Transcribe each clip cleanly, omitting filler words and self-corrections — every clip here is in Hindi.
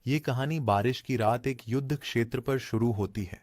ये कहानी बारिश की रात एक युद्ध क्षेत्र पर शुरू होती है।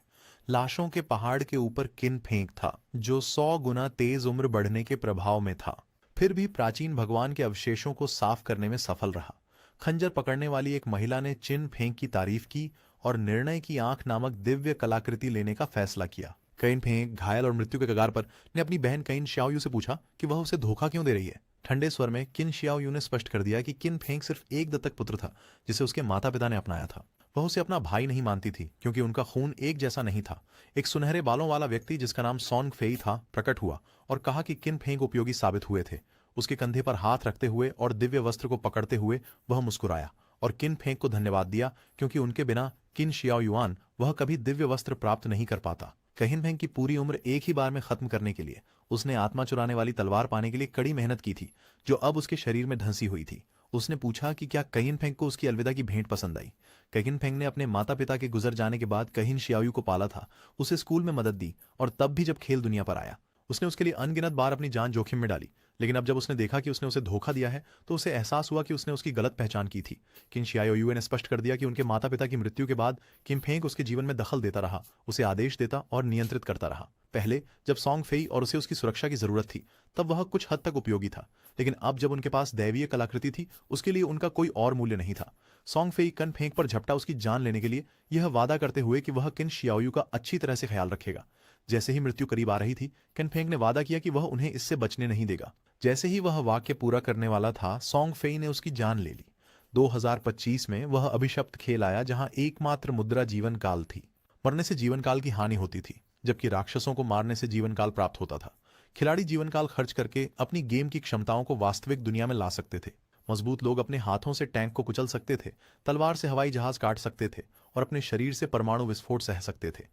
लाशों के पहाड़ के ऊपर किन फेंक था जो 100 गुना तेज उम्र बढ़ने के प्रभाव में था। फिर भी प्राचीन भगवान के अवशेषों को साफ करने में सफल रहा। खंजर पकड़ने वाली एक महिला ने चिन फेंक की तारीफ की और निर्णय की आंख नामक दिव्य कलाकृति लेने का फैसला किया। कइन फेंक घायल और मृत्यु के कगार पर ने अपनी बहन कइन श्याओयू से पूछा कि वह उसे धोखा क्यों दे रही है। ठंडे स्वर में किन श्याओयू ने स्पष्ट कर दिया कि किन फेंक सिर्फ एक दत्तक पुत्र था जिसे उसके माता पिता ने अपनाया था। वह उसे अपना भाई नहीं मानती थी क्योंकि उनका खून एक जैसा नहीं था। एक सुनहरे बालों वाला व्यक्ति जिसका नाम सॉन्ग फेई था प्रकट हुआ और कहा कि किन फेंक उपयोगी साबित हुए थे। उसके कंधे पर हाथ रखते हुए और दिव्य वस्त्र को पकड़ते हुए वह मुस्कुराया और किन फेंक को धन्यवाद दिया क्योंकि उनके बिना किन शियाओ युआन वह कभी दिव्य वस्त्र प्राप्त नहीं कर पाता। कहिन फेंक की पूरी उम्र एक ही बार में खत्म करने के लिए उसने आत्मा चुराने वाली तलवार पाने के लिए कड़ी मेहनत की थी जो अब उसके शरीर में धंसी हुई थी। उसने पूछा कि क्या कहिन फेंक को उसकी अलविदा की भेंट पसंद आई। कहिन फेंक ने अपने माता पिता के गुजर जाने के बाद कहिन शियाओयू को पाला था, उसे स्कूल में मदद दी और तब भी जब खेल दुनिया पर आया उसने उसके लिए अनगिनत बार अपनी जान जोखिम में डाली। लेकिन अब जब उसने देखा कि उसने उसे धोखा दिया है तो उसे एहसास हुआ कि उसने उसकी गलत पहचान की थी। किन शियाओयू ने स्पष्ट कर दिया कि उनके माता पिता की मृत्यु के बाद किम फेंक उसके जीवन में दखल देता रहा, उसे आदेश देता और नियंत्रित करता रहा। पहले जब सॉन्ग फेई और उसे उसकी सुरक्षा की जरूरत थी तब वह कुछ हद तक उपयोगी था, लेकिन अब जब उनके पास दैवीय कलाकृति थी उसके लिए उनका कोई और मूल्य नहीं था। सॉन्ग फेई कन फेंक पर झपटा उसकी जान लेने के लिए यह वादा करते हुए कि वह किन शियाओयू का अच्छी तरह से ख्याल रखेगा। जैसे ही मृत्यु करीब आ रही थी किन फेंक ने वादा किया कि वह उन्हें इससे बचने नहीं देगा। जैसे ही वह वाक्य पूरा करने वाला था सॉन्ग फेई ने उसकी जान ले ली। 2025 में वह अभिशप्त खेल आया जहां एकमात्र मुद्रा जीवन काल थी। मरने से जीवन काल की हानि होती थी जबकि राक्षसों को मारने से जीवन काल प्राप्त होता था। खिलाड़ी जीवन काल खर्च करके अपनी गेम की क्षमताओं को वास्तविक दुनिया में ला सकते थे। मजबूत लोग अपने हाथों से टैंक को कुचल सकते थे, तलवार से हवाई जहाज काट सकते थे और अपने शरीर से परमाणु विस्फोट सह सकते थे।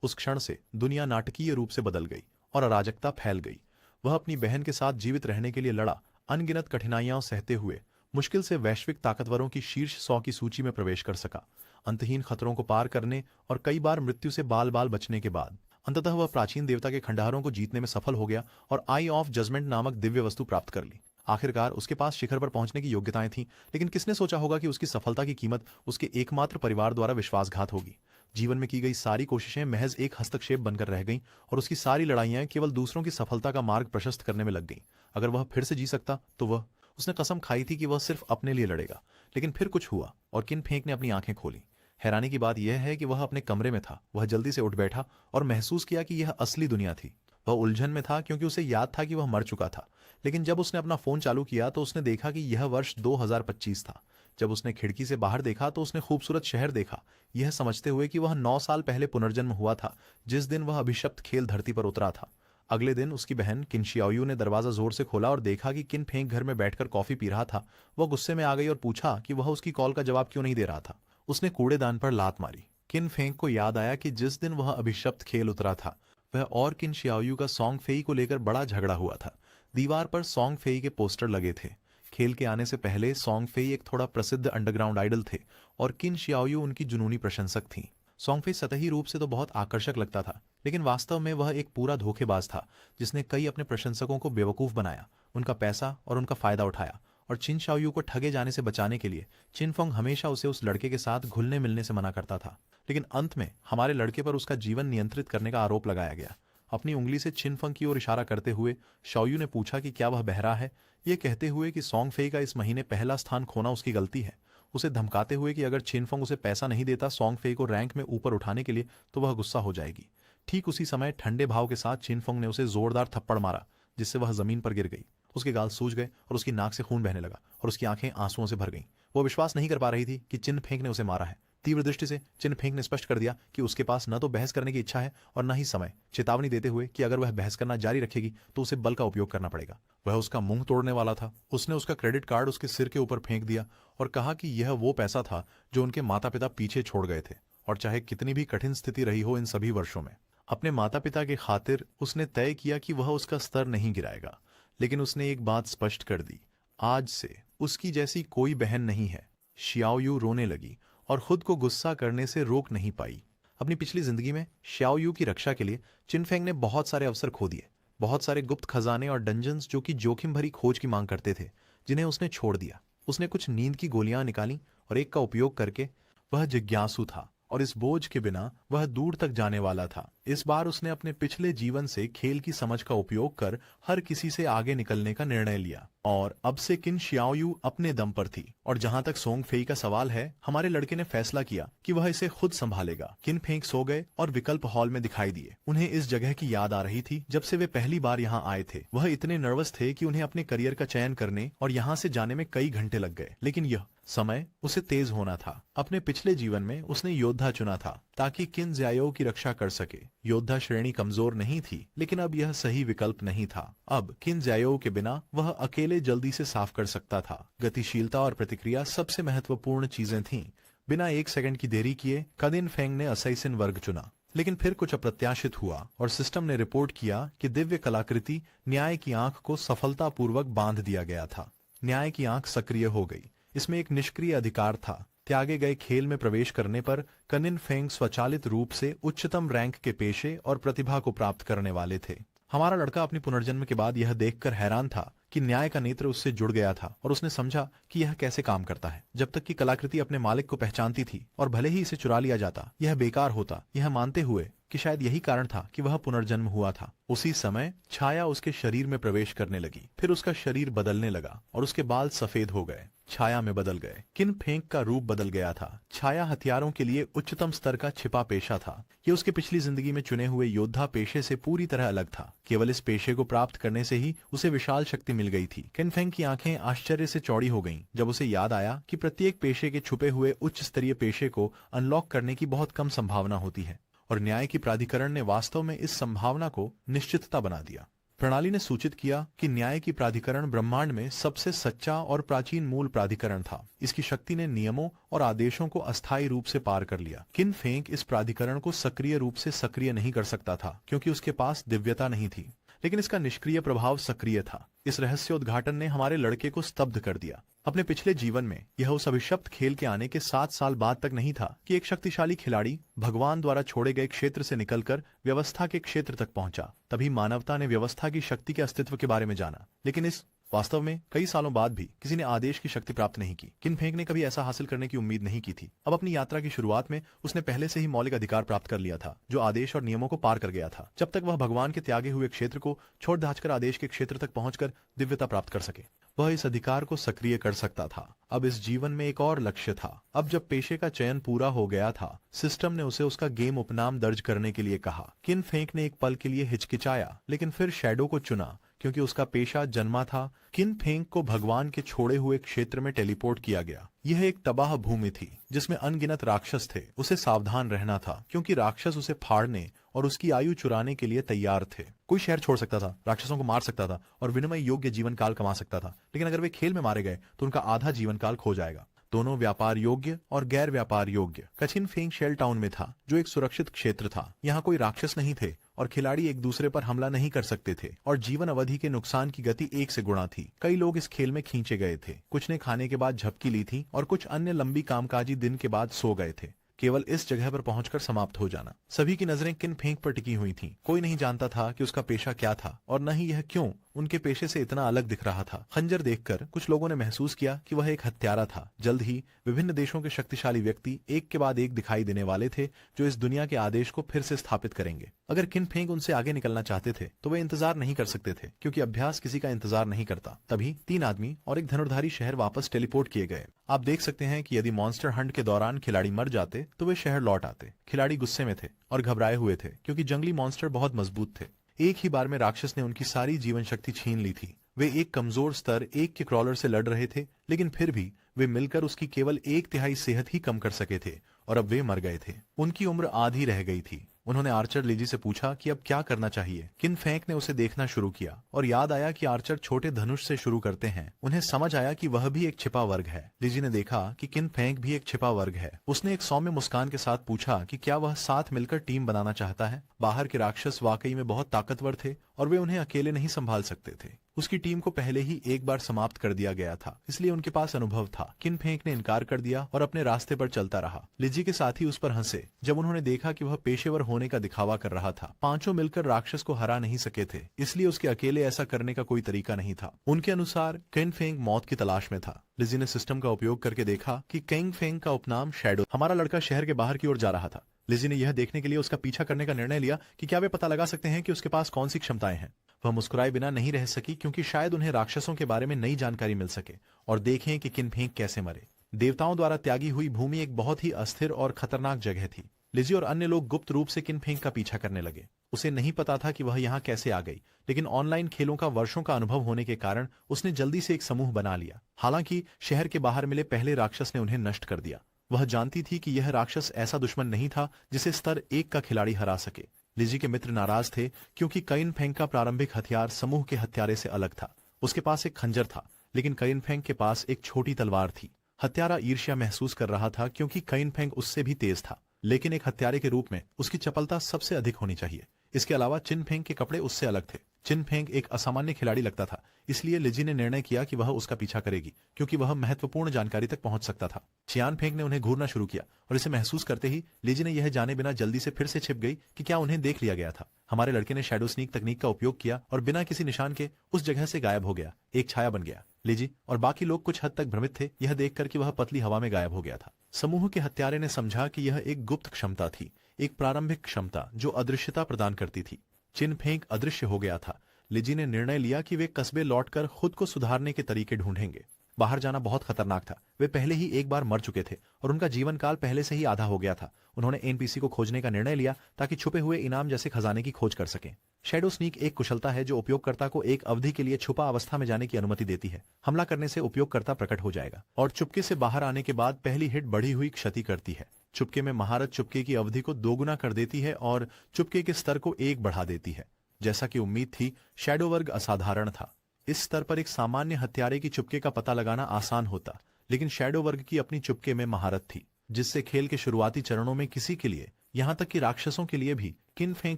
उस क्षण से दुनिया नाटकीय रूप से बदल गई और अराजकता फैल गई। वह अपनी बहन के साथ जीवित रहने के लिए लड़ा, अनगिनत कठिनाइयां सहते हुए मुश्किल से वैश्विक ताकतवरों की शीर्ष 100 की सूची में प्रवेश कर सका। अंतहीन खतरों को पार करने और कई बार मृत्यु से बाल बाल बचने के बाद अंततः वह प्राचीन देवता के खंडहरों को जीतने में सफल हो गया और आई ऑफ जजमेंट नामक दिव्य वस्तु प्राप्त कर ली। आखिरकार उसके पास शिखर पर पहुंचने की योग्यताएं थीं, लेकिन किसने सोचा होगा कि उसकी सफलता की कीमत उसके एकमात्र परिवार द्वारा विश्वासघात होगी। जीवन में की गई सारी कोशिशें महज एक हस्तक्षेप बनकर रह गईं और उसकी सारी लड़ाइयां केवल दूसरों की सफलता का मार्ग प्रशस्त करने में लग गईं। अगर वह फिर से जी सकता तो वह उसने कसम खाई थी कि वह सिर्फ अपने लिए लड़ेगा। लेकिन फिर कुछ हुआ और किन फेंक ने अपनी आंखें खोली। हैरानी की बात यह है कि वह अपने कमरे में था। वह जल्दी से उठ बैठा और महसूस किया कि यह असली दुनिया थी। वह उलझन में था क्योंकि उसे याद था कि वह मर चुका था, लेकिन जब उसने अपना फोन चालू किया तो उसने देखा कि यह वर्ष 2025 था। जब उसने खिड़की से बाहर देखा तो उसने खूबसूरत शहर देखा, यह समझते हुए कि वह 9 साल पहले पुनर्जन्म हुआ था जिस दिन वह अभिशप्त खेल धरती पर उतरा था। अगले दिन उसकी बहन किन शियाओयू ने दरवाजा जोर से खोला और देखा कि किन फेंक घर में बैठकर कॉफी पी रहा था। वह गुस्से में आ गई और पूछा कि वह उसकी कॉल का जवाब क्यों नहीं दे रहा था। उसने कूड़ेदान पर लात मारी। किन फेंक को याद आया कि जिस दिन वह अभिशप्त खेल उतरा था वह और किन शियाओयू का सॉन्ग फेई को लेकर बड़ा झगड़ा हुआ था। दीवार पर सॉन्ग फेई के पोस्टर लगे थे। खेल के आने से पहले सॉन्ग फेई एक थोड़ा प्रसिद्ध अंडरग्राउंड आइडल थे और किन शियाओयू उनकी जुनूनी प्रशंसक थीं। सॉन्ग फेई सतही रूप से तो बहुत आकर्षक लगता था, लेकिन वास्तव में वह एक पूरा धोखेबाज था जिसने कई अपने प्रशंसकों को बेवकूफ बनाया, उनका पैसा और उनका फायदा उठाया। और चिन शाओयू को ठगे जाने से बचाने के लिए चिनफोंग हमेशा उसे उस लड़के के साथ घुलने मिलने से मना करता था। लेकिन अंत में हमारे लड़के पर उसका जीवन नियंत्रित करने का आरोप लगाया गया। अपनी उंगली से चिनफंग की ओर इशारा करते हुए शाओयू ने पूछा कि क्या वह बहरा है, यह कहते हुए कि सॉन्ग फेई का इस महीने पहला स्थान खोना उसकी गलती है। उसे धमकाते हुए कि अगर चिनफंग उसे पैसा नहीं देता सॉन्ग फेई को रैंक में ऊपर उठाने के लिए तो वह गुस्सा हो जाएगी। ठीक उसी समय ठंडे भाव के साथ चिनफंग ने उसे जोरदार थप्पड़ मारा जिससे वह जमीन पर गिर गई। उसके गाल सूज गए और उसकी नाक से खून बहने लगा और उसकी आंखें आंसुओं से भर गईं। वो विश्वास नहीं कर पा रही थी कि चिन फेंक ने उसे मारा है। तीव्र दृष्टि से चिन फेंक ने स्पष्ट कर दिया कि उसके पास न तो बहस करने की इच्छा है और न ही समय, चेतावनी देते हुए कि अगर वह बहस करना जारी रखेगी तो उसे बल का उपयोग करना पड़ेगा। वह उसका मुंह तोड़ने वाला था। उसने उसका क्रेडिट कार्ड उसके सिर के ऊपर फेंक दिया और कहा कि यह वो पैसा था जो उनके माता पिता पीछे छोड़ गए थे, और चाहे कितनी भी कठिन स्थिति रही हो इन सभी वर्षों में अपने माता पिता की खातिर उसने तय किया कि वह उसका स्तर नहीं गिराएगा। लेकिन उसने एक बात स्पष्ट कर दी, आज से उसकी जैसी कोई बहन नहीं है। शियाओयू रोने लगी और खुद को गुस्सा करने से रोक नहीं पाई। अपनी पिछली जिंदगी में शियाओयू की रक्षा के लिए चिनफेंग ने बहुत सारे अवसर खो दिए, बहुत सारे गुप्त खजाने और डंजन्स जो कि जोखिम भरी खोज की मांग करते थे, जिन्हें उसने छोड़ दिया। उसने कुछ नींद की गोलियां निकाली और एक का उपयोग करके वह जिज्ञासु था और इस बोझ के बिना वह दूर तक जाने वाला था। इस बार उसने अपने पिछले जीवन से खेल की समझ का उपयोग कर हर किसी से आगे निकलने का निर्णय लिया और अब से किन शियाओयू अपने दम पर थी। और जहां तक सोंग फेई का सवाल है, हमारे लड़के ने फैसला किया कि वह इसे खुद संभालेगा। किन फेंग सो गए और विकल्प हॉल में दिखाई दिए। उन्हें इस जगह की याद आ रही थी जब से वे पहली बार यहाँ आए थे। वह इतने नर्वस थे कि उन्हें अपने करियर का चयन करने और यहाँ से जाने में कई घंटे लग गए, लेकिन यह समय उसे तेज होना था। अपने पिछले जीवन में उसने योद्धा चुना था ताकि किन ज़ायो की रक्षा कर सके। योद्धा श्रेणी कमजोर नहीं थी, लेकिन अब यह सही विकल्प नहीं था। अब किन ज़ायो के बिना वह अकेले जल्दी से साफ कर सकता था। गतिशीलता और प्रतिक्रिया सबसे महत्वपूर्ण चीजें थीं। बिना एक सेकंड की देरी किए कदिन फेंग ने असैसिन वर्ग चुना, लेकिन फिर कुछ अप्रत्याशित हुआ और सिस्टम ने रिपोर्ट किया कि दिव्य कलाकृति न्याय की आंख को सफलतापूर्वक बांध दिया गया था। न्याय की आंख सक्रिय हो गई। इसमें एक निष्क्रिय अधिकार था। त्यागे गए खेल में प्रवेश करने पर कनिन फेंग स्वचालित रूप से उच्चतम रैंक के पेशे और प्रतिभा को प्राप्त करने वाले थे। हमारा लड़का अपनी पुनर्जन्म के बाद यह देखकर हैरान था कि न्याय का नेत्र उससे जुड़ गया था और उसने समझा कि यह कैसे काम करता है। जब तक कि कलाकृति अपने मालिक को पहचानती थी और भले ही इसे चुरा लिया जाता, यह बेकार होता, यह मानते हुए कि शायद यही कारण था कि वह पुनर्जन्म हुआ था। उसी समय छाया उसके शरीर में प्रवेश करने लगी। फिर उसका शरीर बदलने लगा और उसके बाल सफेद हो गए, छाया में बदल गए। किन फेंक का रूप बदल गया था। छाया हथियारों के लिए उच्चतम स्तर का छिपा पेशा था। यह उसके पिछली जिंदगी में चुने हुए योद्धा पेशे से पूरी तरह अलग था। केवल इस पेशे को प्राप्त करने से ही उसे विशाल शक्ति मिल गई थी। किन फेंग की आंखें आश्चर्य से चौड़ी हो गईं जब उसे याद आया कि प्रत्येक पेशे के छुपे हुए उच्च स्तरीय पेशे को अनलॉक करने की बहुत कम संभावना होती है और न्याय की प्राधिकरण ने वास्तव में इस संभावना को निश्चितता बना दिया। प्रणाली ने सूचित किया कि न्याय की प्राधिकरण ब्रह्मांड में सबसे सच्चा और प्राचीन मूल प्राधिकरण था। इसकी शक्ति ने नियमों और आदेशों को अस्थायी रूप से पार कर लिया। किन फेंग इस प्राधिकरण को सक्रिय रूप से सक्रिय नहीं कर सकता था क्योंकि उसके पास दिव्यता नहीं थी, लेकिन इसका निष्क्रिय प्रभाव सक्रिय था। इस रहस्योद्घाटन ने हमारे लड़के को स्तब्ध कर दिया। अपने पिछले जीवन में यह उस अभिशप्त खेल के आने के 7 साल बाद तक नहीं था कि एक शक्तिशाली खिलाड़ी भगवान द्वारा छोड़े गए क्षेत्र से निकलकर व्यवस्था के क्षेत्र तक पहुंचा। तभी मानवता ने व्यवस्था की शक्ति के अस्तित्व के बारे में जाना, लेकिन इस वास्तव में कई सालों बाद भी किसी ने आदेश की शक्ति प्राप्त नहीं की। किन फेंग ने कभी ऐसा हासिल करने की उम्मीद नहीं की थी। अब अपनी यात्रा की शुरुआत में उसने पहले से ही मौलिक अधिकार प्राप्त कर लिया था जो आदेश और नियमों को पार कर गया था। जब तक वह भगवान के त्यागे हुए क्षेत्र को छोड़ धाचकर आदेश के क्षेत्र तक पहुंचकर दिव्यता प्राप्त कर सके, वह इस अधिकार को सक्रिय कर सकता था। अब इस जीवन में एक और लक्ष्य था। अब जब पेशे का चयन पूरा हो गया था, सिस्टम ने उसे उसका गेम उपनाम दर्ज करने के लिए कहा। किन फेंक ने एक पल के लिए हिचकिचाया, लेकिन फिर शैडो को चुना क्योंकि उसका पेशा जन्मा था। किन फेंग को भगवान के छोड़े हुए क्षेत्र में टेलीपोर्ट किया गया। यह एक तबाह भूमि थी जिसमें अनगिनत राक्षस थे। उसे सावधान रहना था क्योंकि राक्षस उसे फाड़ने और उसकी आयु चुराने के लिए तैयार थे। कोई शहर छोड़ सकता था, राक्षसों को मार सकता था और विनिमय योग्य जीवन काल कमा सकता था, लेकिन अगर वे खेल में मारे गए तो उनका आधा जीवन काल खो जाएगा। दोनों व्यापार योग्य और गैर व्यापार योग्य। कचिन फेंग शेल टाउन में था जो एक सुरक्षित क्षेत्र था। यहाँ कोई राक्षस नहीं थे और खिलाड़ी एक दूसरे पर हमला नहीं कर सकते थे और जीवन अवधि के नुकसान की गति 1 से गुणा थी। कई लोग इस खेल में खींचे गए थे। कुछ ने खाने के बाद झपकी ली थी और कुछ अन्य लंबी कामकाजी दिन के बाद सो गए थे, केवल इस जगह पर पहुंचकर समाप्त हो जाना। सभी की नजरें किन फेंग पर टिकी हुई थीं। कोई नहीं जानता था कि उसका पेशा क्या था और न ही यह क्यों उनके पेशे से इतना अलग दिख रहा था। खंजर देखकर कुछ लोगों ने महसूस किया कि वह एक हत्यारा था। जल्द ही विभिन्न देशों के शक्तिशाली व्यक्ति एक के बाद एक दिखाई देने वाले थे जो इस दुनिया के आदेश को फिर से स्थापित करेंगे। अगर किन फेंग उनसे आगे निकलना चाहते थे तो वे इंतजार नहीं कर सकते थे क्योंकि अभ्यास किसी का इंतजार नहीं करता। तभी 3 आदमी और एक धनुर्धारी शहर वापस टेलीपोर्ट किए गए। आप देख सकते हैं कि यदि मॉन्स्टर हंट के दौरान खिलाड़ी मर जाते तो वे शहर लौट आते। खिलाड़ी गुस्से में थे और घबराए हुए थे क्योंकि जंगली मॉन्स्टर बहुत मजबूत थे। एक ही बार में राक्षस ने उनकी सारी जीवन शक्ति छीन ली थी। वे एक कमजोर स्तर 1 के क्रॉलर से लड़ रहे थे, लेकिन फिर भी वे मिलकर उसकी केवल 1/3 सेहत ही कम कर सके थे और अब वे मर गए थे। उनकी उम्र आधी रह गई थी। उन्होंने आर्चर लीजी से पूछा कि अब क्या करना चाहिए। किन फेंक ने उसे देखना शुरू किया और याद आया कि आर्चर छोटे धनुष से शुरू करते हैं। उन्हें समझ आया कि वह भी एक छिपा वर्ग है। लीजी ने देखा कि किन फेंक भी एक छिपा वर्ग है। उसने एक सौम्य मुस्कान के साथ पूछा कि क्या वह साथ मिलकर टीम बनाना चाहता है। बाहर के राक्षस वाकई में बहुत ताकतवर थे और वे उन्हें अकेले नहीं संभाल सकते थे। उसकी टीम को पहले ही एक बार समाप्त कर दिया गया था, इसलिए उनके पास अनुभव था। किन फेंक ने इनकार कर दिया और अपने रास्ते पर चलता रहा। लिजी के साथी उस पर हंसे जब उन्होंने देखा कि वह पेशेवर होने का दिखावा कर रहा था। पांचों मिलकर राक्षस को हरा नहीं सके थे, इसलिए उसके अकेले ऐसा करने का कोई तरीका नहीं था। उनके अनुसार किन फेंग मौत की तलाश में था, लिजी ने सिस्टम का उपयोग करके देखा कि किंग फेंग का उपनाम शैडो। हमारा लड़का शहर के बाहर की ओर जा रहा था। लिजी ने यह देखने के लिए उसका पीछा करने का निर्णय लिया कि क्या वे पता लगा सकते हैं कि उसके पास कौन सी क्षमताएं हैं। वह मुस्कुराए बिना नहीं रह सकी, क्योंकि शायद उन्हें राक्षसों के बारे में नई जानकारी मिल सके और देखें कि किन फेंग कैसे मरे। देवताओं द्वारा त्यागी हुई भूमि एक बहुत ही अस्थिर और खतरनाक जगह थी। लिजी और अन्य लोग गुप्त रूप से किन फेंग का पीछा करने लगे। उसे नहीं पता था कि वह यहाँ कैसे आ गई, लेकिन ऑनलाइन खेलों का वर्षों का अनुभव होने के कारण उसने जल्दी से एक समूह बना लिया। हालांकि शहर के बाहर मिले पहले राक्षस ने उन्हें नष्ट कर दिया। वह जानती थी कि यह राक्षस ऐसा दुश्मन नहीं था जिसे स्तर 1 का खिलाड़ी हरा सके। लिजी के मित्र नाराज थे, क्योंकि कइन फेंग का प्रारंभिक हथियार समूह के हत्यारे से अलग था। उसके पास एक खंजर था, लेकिन कइन फेंग के पास एक छोटी तलवार थी। हत्यारा ईर्ष्या महसूस कर रहा था, क्योंकि कइन फेंग उससे भी तेज था, लेकिन एक हत्यारे के रूप में उसकी चपलता सबसे अधिक होनी चाहिए। इसके अलावा चिन फेंग के कपड़े उससे अलग थे। चिन फेंग एक असामान्य खिलाड़ी लगता था, इसलिए लिजी ने निर्णय किया कि वह उसका पीछा करेगी, क्योंकि वह महत्वपूर्ण जानकारी तक पहुंच सकता था। चियान फेंग ने उन्हें घूरना शुरू किया, और इसे महसूस करते ही लिजी ने यह जाने बिना जल्दी से फिर से छिप गई कि क्या उन्हें देख लिया गया था। हमारे लड़के ने शैडो स्नीक तकनीक का उपयोग किया और बिना किसी निशान के उस जगह से गायब हो गया, एक छाया बन गया। लिजी और बाकी लोग कुछ हद तक भ्रमित थे, यह देखकर कि वह पतली हवा में गायब हो गया था। समूह के हत्यारे ने समझा कि यह एक गुप्त क्षमता थी, एक प्रारंभिक क्षमता जो अदृश्यता प्रदान करती थी। चिन फेंग अदृश्य हो गया था। लिजी ने निर्णय लिया कि वे कस्बे लौटकर खुद को सुधारने के तरीके ढूंढेंगे। बाहर जाना बहुत खतरनाक था। वे पहले ही एक बार मर चुके थे और उनका जीवन काल पहले से ही आधा हो गया था। उन्होंने एनपीसी को खोजने का निर्णय लिया ताकि छुपे हुए इनाम जैसे खजाने की खोज कर सकें। शैडो स्नीक एक कुशलता है जो उपयोगकर्ता को एक अवधि के लिए छुपा अवस्था में जाने की अनुमति देती है। हमला करने से उपयोगकर्ता प्रकट हो जाएगा और चुपके से बाहर आने के बाद पहली हिट बढ़ी हुई क्षति करती है। चुपके में महारत चुपके की अवधि को दोगुना कर देती है और चुपके के स्तर को 1 बढ़ा देती है। जैसा कि उम्मीद थी, शैडो वर्ग असाधारण था। इस स्तर पर एक सामान्य हत्यारे की चुपके का पता लगाना आसान होता, लेकिन शैडो वर्ग की अपनी चुपके में महारत थी, जिससे खेल के शुरुआती चरणों में किसी के लिए, यहां तक कि राक्षसों के लिए भी किन फेंग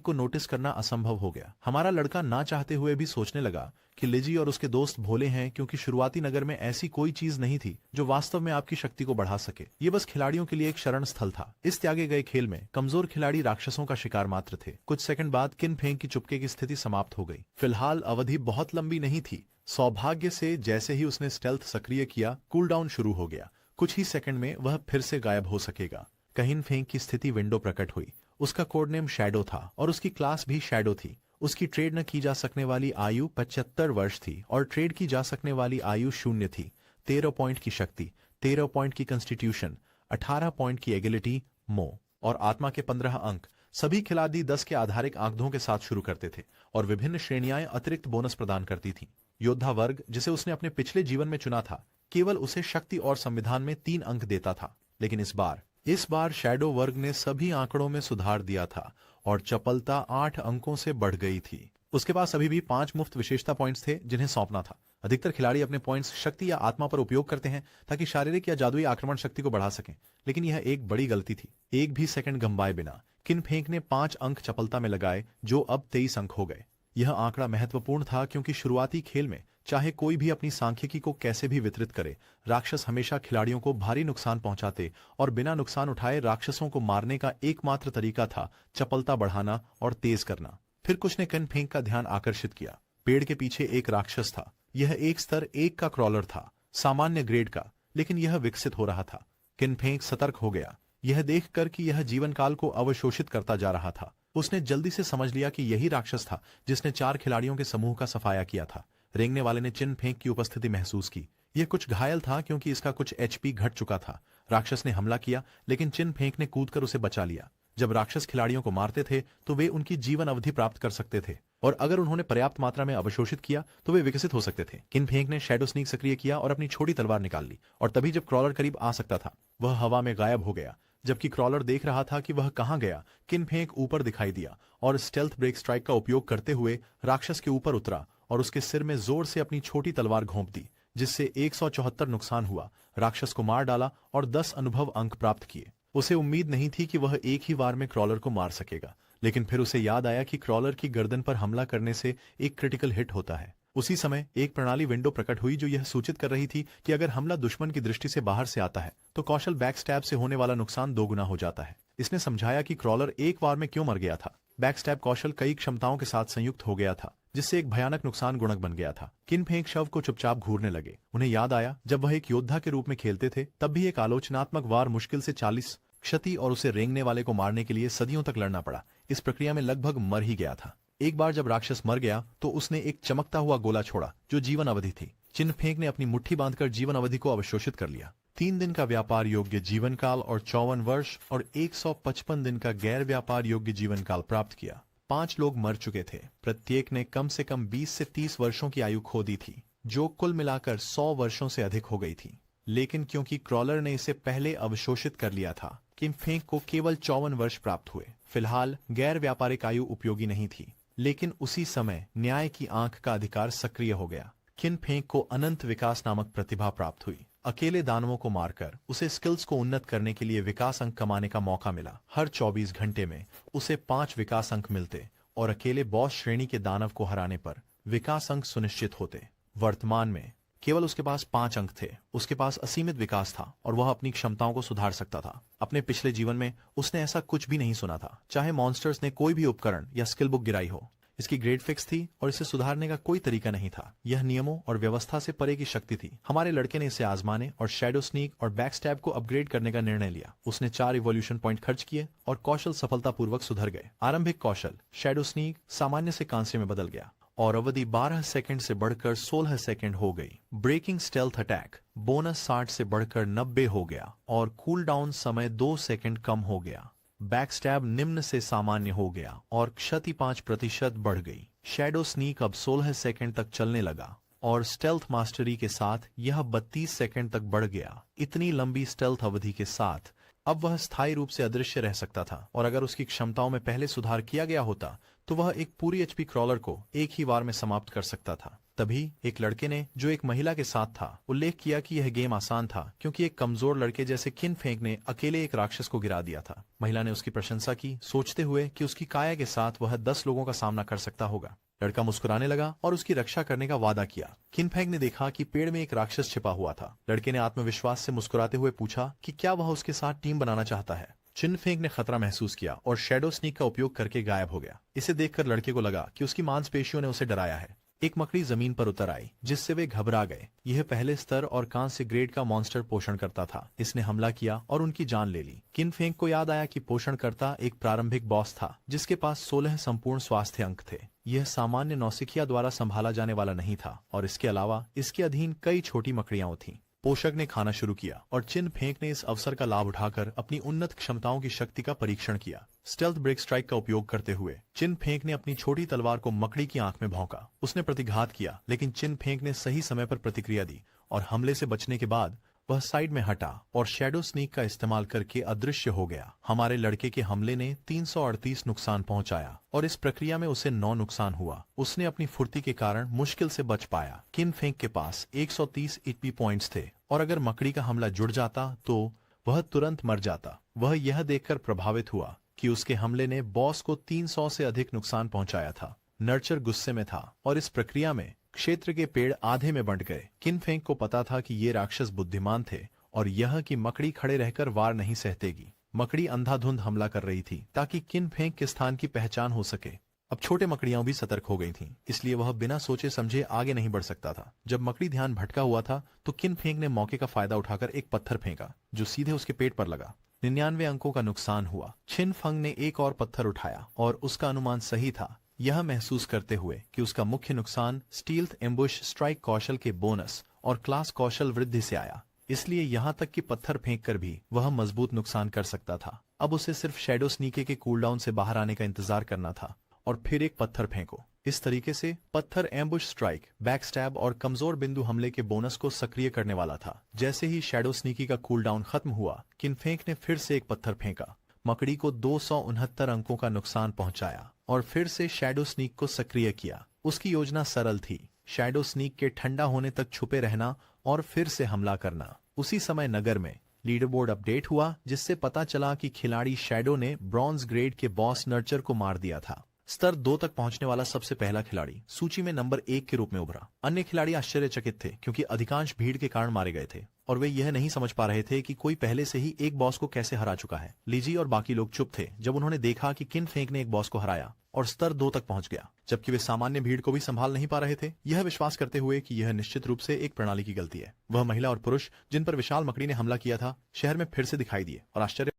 को नोटिस करना असंभव हो गया। हमारा लड़का ना चाहते हुए भी सोचने लगा कि लिजी और उसके दोस्त भोले हैं, क्योंकि शुरुआती नगर में ऐसी कोई चीज नहीं थी जो वास्तव में आपकी शक्ति को बढ़ा सके। ये बस खिलाड़ियों के लिए एक शरण स्थल था। इस त्यागे गए खेल में कमजोर खिलाड़ी राक्षसों का शिकार मात्र थे। कुछ सेकंड बाद किन फेंग की चुपके की स्थिति समाप्त हो गई। फिलहाल अवधि बहुत लंबी नहीं थी। सौभाग्य से जैसे ही उसने स्टेल्थ सक्रिय किया, कूलडाउन शुरू हो गया। कुछ ही सेकंड में वह फिर से गायब हो सकेगा। कहिन फेंग की स्थिति विंडो प्रकट हुई। उसका कोड नेम शैडो था और उसकी क्लास भी शैडो थी। उसकी ट्रेड न की जा सकने वाली आयु 75 वर्ष थी और ट्रेड की जा सकने वाली आयु 0 थी। 13 पॉइंट की शक्ति, 13 पॉइंट की कॉन्स्टिट्यूशन, 18 पॉइंट की एगिलिटी, मोह और आत्मा के 15 अंक। सभी खिलाड़ी 10 के आधारिक आंकड़ों के साथ शुरू करते थे और विभिन्न श्रेणियां अतिरिक्त बोनस प्रदान करती थीं। योद्धा वर्ग, जिसे उसने अपने पिछले जीवन में चुना था, केवल उसे शक्ति और संविधान में 3 अंक देता था, लेकिन इस बार शैडो वर्ग ने सभी आंकड़ों में सुधार दिया था और चपलता 8 अंकों से बढ़ गई थी। उसके पास अभी भी 5 मुफ्त विशेषता पॉइंट्स थे जिन्हें सौंपना था। अधिकतर खिलाड़ी अपने पॉइंट्स शक्ति या आत्मा पर उपयोग करते हैं ताकि शारीरिक या जादुई आक्रमण शक्ति को बढ़ा सकें, लेकिन यह एक बड़ी गलती थी। एक भी सेकंड गंवाए बिना किन फेंक ने 5 अंक चपलता में लगाए, जो अब 23 अंक हो गए। यह आंकड़ा महत्वपूर्ण था, क्योंकि शुरुआती खेल में चाहे कोई भी अपनी सांख्यिकी को कैसे भी वितरित करे, राक्षस हमेशा खिलाड़ियों को भारी नुकसान पहुंचाते और बिना नुकसान उठाए राक्षसों को मारने का एकमात्र तरीका था चपलता बढ़ाना और तेज करना। फिर कुछ ने किन फेंग का ध्यान आकर्षित किया। पेड़ के पीछे एक राक्षस था। यह एक स्तर 1 का क्रॉलर था, सामान्य ग्रेड का, लेकिन यह विकसित हो रहा था। किन फेंग सतर्क हो गया, यह देखकर कि यह जीवन काल को अवशोषित करता जा रहा था। उसने जल्दी से समझ लिया कि यही राक्षस था जिसने 4 खिलाड़ियों के समूह का सफाया किया था। रेंगने वाले ने चिन फेंग की उपस्थिति महसूस की। यह कुछ घायल था, क्योंकि इसका कुछ एचपी घट चुका था। राक्षस ने हमला किया, लेकिन चिन फेंग ने कूदकर उसे बचा लिया। जब राक्षस खिलाड़ियों को मारते थे तो वे उनकी जीवन अवधि प्राप्त कर सकते थे, और अगर उन्होंने पर्याप्त मात्रा में अवशोषित किया तो वे विकसित हो सकते थे। किन फेंग ने शैडो स्नीक सक्रिय किया और अपनी छोटी तलवार निकाल ली, और तभी जब क्रॉलर करीब आ सकता था, वह हवा में गायब हो गया। जबकि क्रॉलर देख रहा था कि वह कहां गया, किन फेंग ऊपर दिखाई दिया और स्टेल्थ ब्रेक स्ट्राइक का उपयोग करते हुए राक्षस के ऊपर उतरा और उसके सिर में जोर से अपनी छोटी तलवार घोंप दी, जिससे 174 नुकसान हुआ। राक्षस को मार डाला और 10 अनुभव अंक प्राप्त किए। उसे उम्मीद नहीं थी कि वह एक ही बार में क्रॉलर को मार सकेगा, लेकिन फिर उसे याद आया कि क्रॉलर की गर्दन पर हमला करने से एक क्रिटिकल हिट होता है। उसी समय एक प्रणाली विंडो प्रकट हुई जो यह सूचित कर रही थी कि अगर हमला दुश्मन की दृष्टि से बाहर से आता है तो कौशल बैकस्टैब से होने वाला नुकसान 2 गुना हो जाता है। इसने समझाया कि क्रॉलर एक बार में क्यों मर गया था। बैकस्टैब कौशल कई क्षमताओं के साथ संयुक्त हो गया था, जिससे एक भयानक नुकसान गुणक बन गया था। किन फेंग शव को चुपचाप घूरने लगे। उन्हें याद आया जब वह एक योद्धा के रूप में खेलते थे तब भी एक आलोचनात्मक वार मुश्किल से 40 क्षति और उसे रेंगने वाले को मारने के लिए सदियों तक लड़ना पड़ा। इस प्रक्रिया में लगभग मर ही गया था। एक बार जब राक्षस मर गया तो उसने एक चमकता हुआ गोला छोड़ा जो जीवन अवधि थी। चिन फेंग ने अपनी मुट्ठी बांधकर जीवन अवधि को अवशोषित कर लिया। 3 दिन का व्यापार योग्य जीवन काल और 54 वर्ष और 155 दिन का गैर व्यापार योग्य जीवन काल प्राप्त किया। 5 लोग मर चुके थे। प्रत्येक ने कम से कम 20 से 30 वर्षों की आयु खो दी थी, जो कुल मिलाकर 100 वर्षों से अधिक हो गई थी। लेकिन क्योंकि क्रॉलर ने इसे पहले अवशोषित कर लिया था, किन फेंग को केवल 54 वर्ष प्राप्त हुए। फिलहाल गैर व्यापारिक आयु उपयोगी नहीं थी, लेकिन उसी समय न्याय की आंख का अधिकार सक्रिय हो गया। किन फेंग को अनंत विकास नामक प्रतिभा प्राप्त हुई। अकेले दानवों को मारकर उसे स्किल्स को उन्नत करने के लिए विकास अंक कमाने का मौका मिला। हर 24 घंटे में उसे 5 विकास अंक मिलते और अकेले बॉस श्रेणी के दानव को हराने पर विकास अंक सुनिश्चित होते। वर्तमान में केवल उसके पास 5 अंक थे। उसके पास असीमित विकास था और वह अपनी क्षमताओं को सुधार सकता था। अपने पिछले जीवन में उसने ऐसा कुछ भी नहीं सुना था, चाहे मॉन्स्टर्स ने कोई भी उपकरण या स्किल बुक गिराई हो। इसकी ग्रेड फिक्स थी और इसे सुधारने का कोई तरीका नहीं था। यह नियमों और व्यवस्था से परे की शक्ति थी। हमारे लड़के ने इसे आजमाने और शैडो स्नीक और बैकस्टैब को अपग्रेड करने का निर्णय लिया। उसने 4 इवोल्यूशन पॉइंट खर्च किए और कौशल सफलतापूर्वक सुधर गए। आरंभिक कौशल शैडो स्नीक सामान्य से कांस्य में बदल गया और अवधि 12 सेकंड से बढ़कर 16 सेकंड हो गई। ब्रेकिंग स्टेल्थ अटैक बोनस 60 से बढ़कर 90 हो गया और कूल डाउन समय 2 सेकंड कम हो गया। बैकस्टैब निम्न से सामान्य हो गया और क्षति 5% बढ़ गई। शैडो स्नीक अब 16 सेकंड तक चलने लगा और स्टेल्थ मास्टरी के साथ यह 32 सेकंड तक बढ़ गया। इतनी लंबी स्टेल्थ अवधि के साथ अब वह स्थायी रूप से अदृश्य रह सकता था और अगर उसकी क्षमताओं में पहले सुधार किया गया होता तो वह एक पूरी एचपी क्रॉलर को एक ही बार में समाप्त कर सकता था। तभी एक लड़के ने, जो एक महिला के साथ था, उल्लेख किया कि यह गेम आसान था क्योंकि एक कमजोर लड़के जैसे किन फेंग ने अकेले एक राक्षस को गिरा दिया था। महिला ने उसकी प्रशंसा की, सोचते हुए कि उसकी काया के साथ वह 10 लोगों का सामना कर सकता होगा। लड़का मुस्कुराने लगा और उसकी रक्षा करने का वादा किया। किन फेंग ने देखा कि पेड़ में एक राक्षस छिपा हुआ था। लड़के ने आत्मविश्वास से मुस्कुराते हुए पूछा कि क्या वह उसके साथ टीम बनाना चाहता है। चिन फेंग ने खतरा महसूस किया और शैडो स्नीक का उपयोग करके गायब हो गया। इसे देखकर लड़के को लगा कि उसकी मांसपेशियों ने उसे डराया है। एक मकड़ी जमीन पर उतर आई, जिससे वे घबरा गए। यह पहले स्तर और कांस्य ग्रेड का मॉन्स्टर पोषण करता था। इसने हमला किया और उनकी जान ले ली। किन फेंग को याद आया कि पोषणकर्ता एक प्रारंभिक बॉस था जिसके पास 16 संपूर्ण स्वास्थ्य अंक थे। यह सामान्य नौसिखिया द्वारा संभाला जाने वाला नहीं था और इसके अलावा इसके अधीन कई छोटी मकड़ियां थीं। पोषक ने खाना शुरू किया और चिन फेंग ने इस अवसर का लाभ उठाकर अपनी उन्नत क्षमताओं की शक्ति का परीक्षण किया। स्टेल्थ ब्रेक स्ट्राइक का उपयोग करते हुए चिन फेंग ने अपनी छोटी तलवार को मकड़ी की आंख में भौंका। उसने प्रतिघात किया, लेकिन चिन फेंग ने सही समय पर प्रतिक्रिया दी और हमले से बचने के बाद वह साइड में हटा और शैडो स्नीक का इस्तेमाल करके अदृश्य हो गया। हमारे लड़के के हमले ने 338 नुकसान पहुंचाया और इस प्रक्रिया में उसे 9 नुकसान हुआ। उसने अपनी फुर्ती के कारण मुश्किल से बच पाया। किन फेंग के पास 130 एचपी पॉइंट्स थे और अगर मकड़ी का हमला जुड़ जाता तो वह तुरंत मर जाता। वह यह देखकर प्रभावित हुआ कि उसके हमले ने बॉस को 300 से अधिक नुकसान पहुंचाया था। नर्चर गुस्से में था और इस प्रक्रिया में क्षेत्र के पेड़ आधे में बंट गए। किन फेंग को पता था कि ये राक्षस बुद्धिमान थे और यह कि मकड़ी खड़े रहकर वार नहीं सहतेगी। मकड़ी अंधाधुंध हमला कर रही थी ताकि किन फेंग के स्थान की पहचान हो सके। अब छोटे मकड़ियां भी सतर्क हो गई थीं, इसलिए वह बिना सोचे समझे आगे नहीं बढ़ सकता था। जब मकड़ी ध्यान भटका हुआ था तो किन फेंग ने मौके का फायदा उठाकर एक पत्थर फेंका जो सीधे उसके पेट पर लगा। 99 अंकों का नुकसान हुआ। छिन फंग ने एक और पत्थर उठाया और उसका अनुमान सही था, यह महसूस करते हुए कि उसका मुख्य नुकसान स्टील्थ एम्बुश स्ट्राइक कौशल के बोनस और क्लास कौशल वृद्धि से आया। इसलिए यहाँ तक कि पत्थर फेंककर भी वह मजबूत नुकसान कर सकता था। अब उसे सिर्फ शैडो स्नीके के कूलडाउन से बाहर आने का इंतजार करना था और फिर एक पत्थर फेंको। इस तरीके से पत्थर एम्बुश स्ट्राइक, बैकस्टैब और कमजोर बिंदु हमले के बोनस को सक्रिय करने वाला था। जैसे ही शैडो स्नीकी का कूलडाउन खत्म हुआ, किनफेंक ने फिर से एक पत्थर फेंका, मकड़ी को 269 अंकों का नुकसान पहुंचाया और फिर से शैडो स्नीक को सक्रिय किया। उसकी योजना सरल थी, शैडो स्नीक के ठंडा होने तक छुपे रहना और फिर से हमला करना। उसी समय नगर में लीडरबोर्ड अपडेट हुआ, जिससे पता चला कि खिलाड़ी शैडो ने ब्रॉन्ज ग्रेड के बॉस नर्चर को मार दिया था। स्तर 2 तक पहुंचने वाला सबसे पहला खिलाड़ी सूची में नंबर 1 के रूप में उभरा। अन्य खिलाड़ी आश्चर्यचकित थे क्योंकि अधिकांश भीड़ के कारण मारे गए थे और वे यह नहीं समझ पा रहे थे कि कोई पहले से ही एक बॉस को कैसे हरा चुका है। लीजी और बाकी लोग चुप थे जब उन्होंने देखा कि किन फेंक ने एक बॉस को हराया। और स्तर 2 तक पहुंच गया, जबकि वे सामान्य भीड़ को भी संभाल नहीं पा रहे थे, यह विश्वास करते हुए कि यह निश्चित रूप से एक प्रणाली की गलती है। वह महिला और पुरुष जिन पर विशाल मकड़ी ने हमला किया था, शहर में फिर से दिखाई दिए और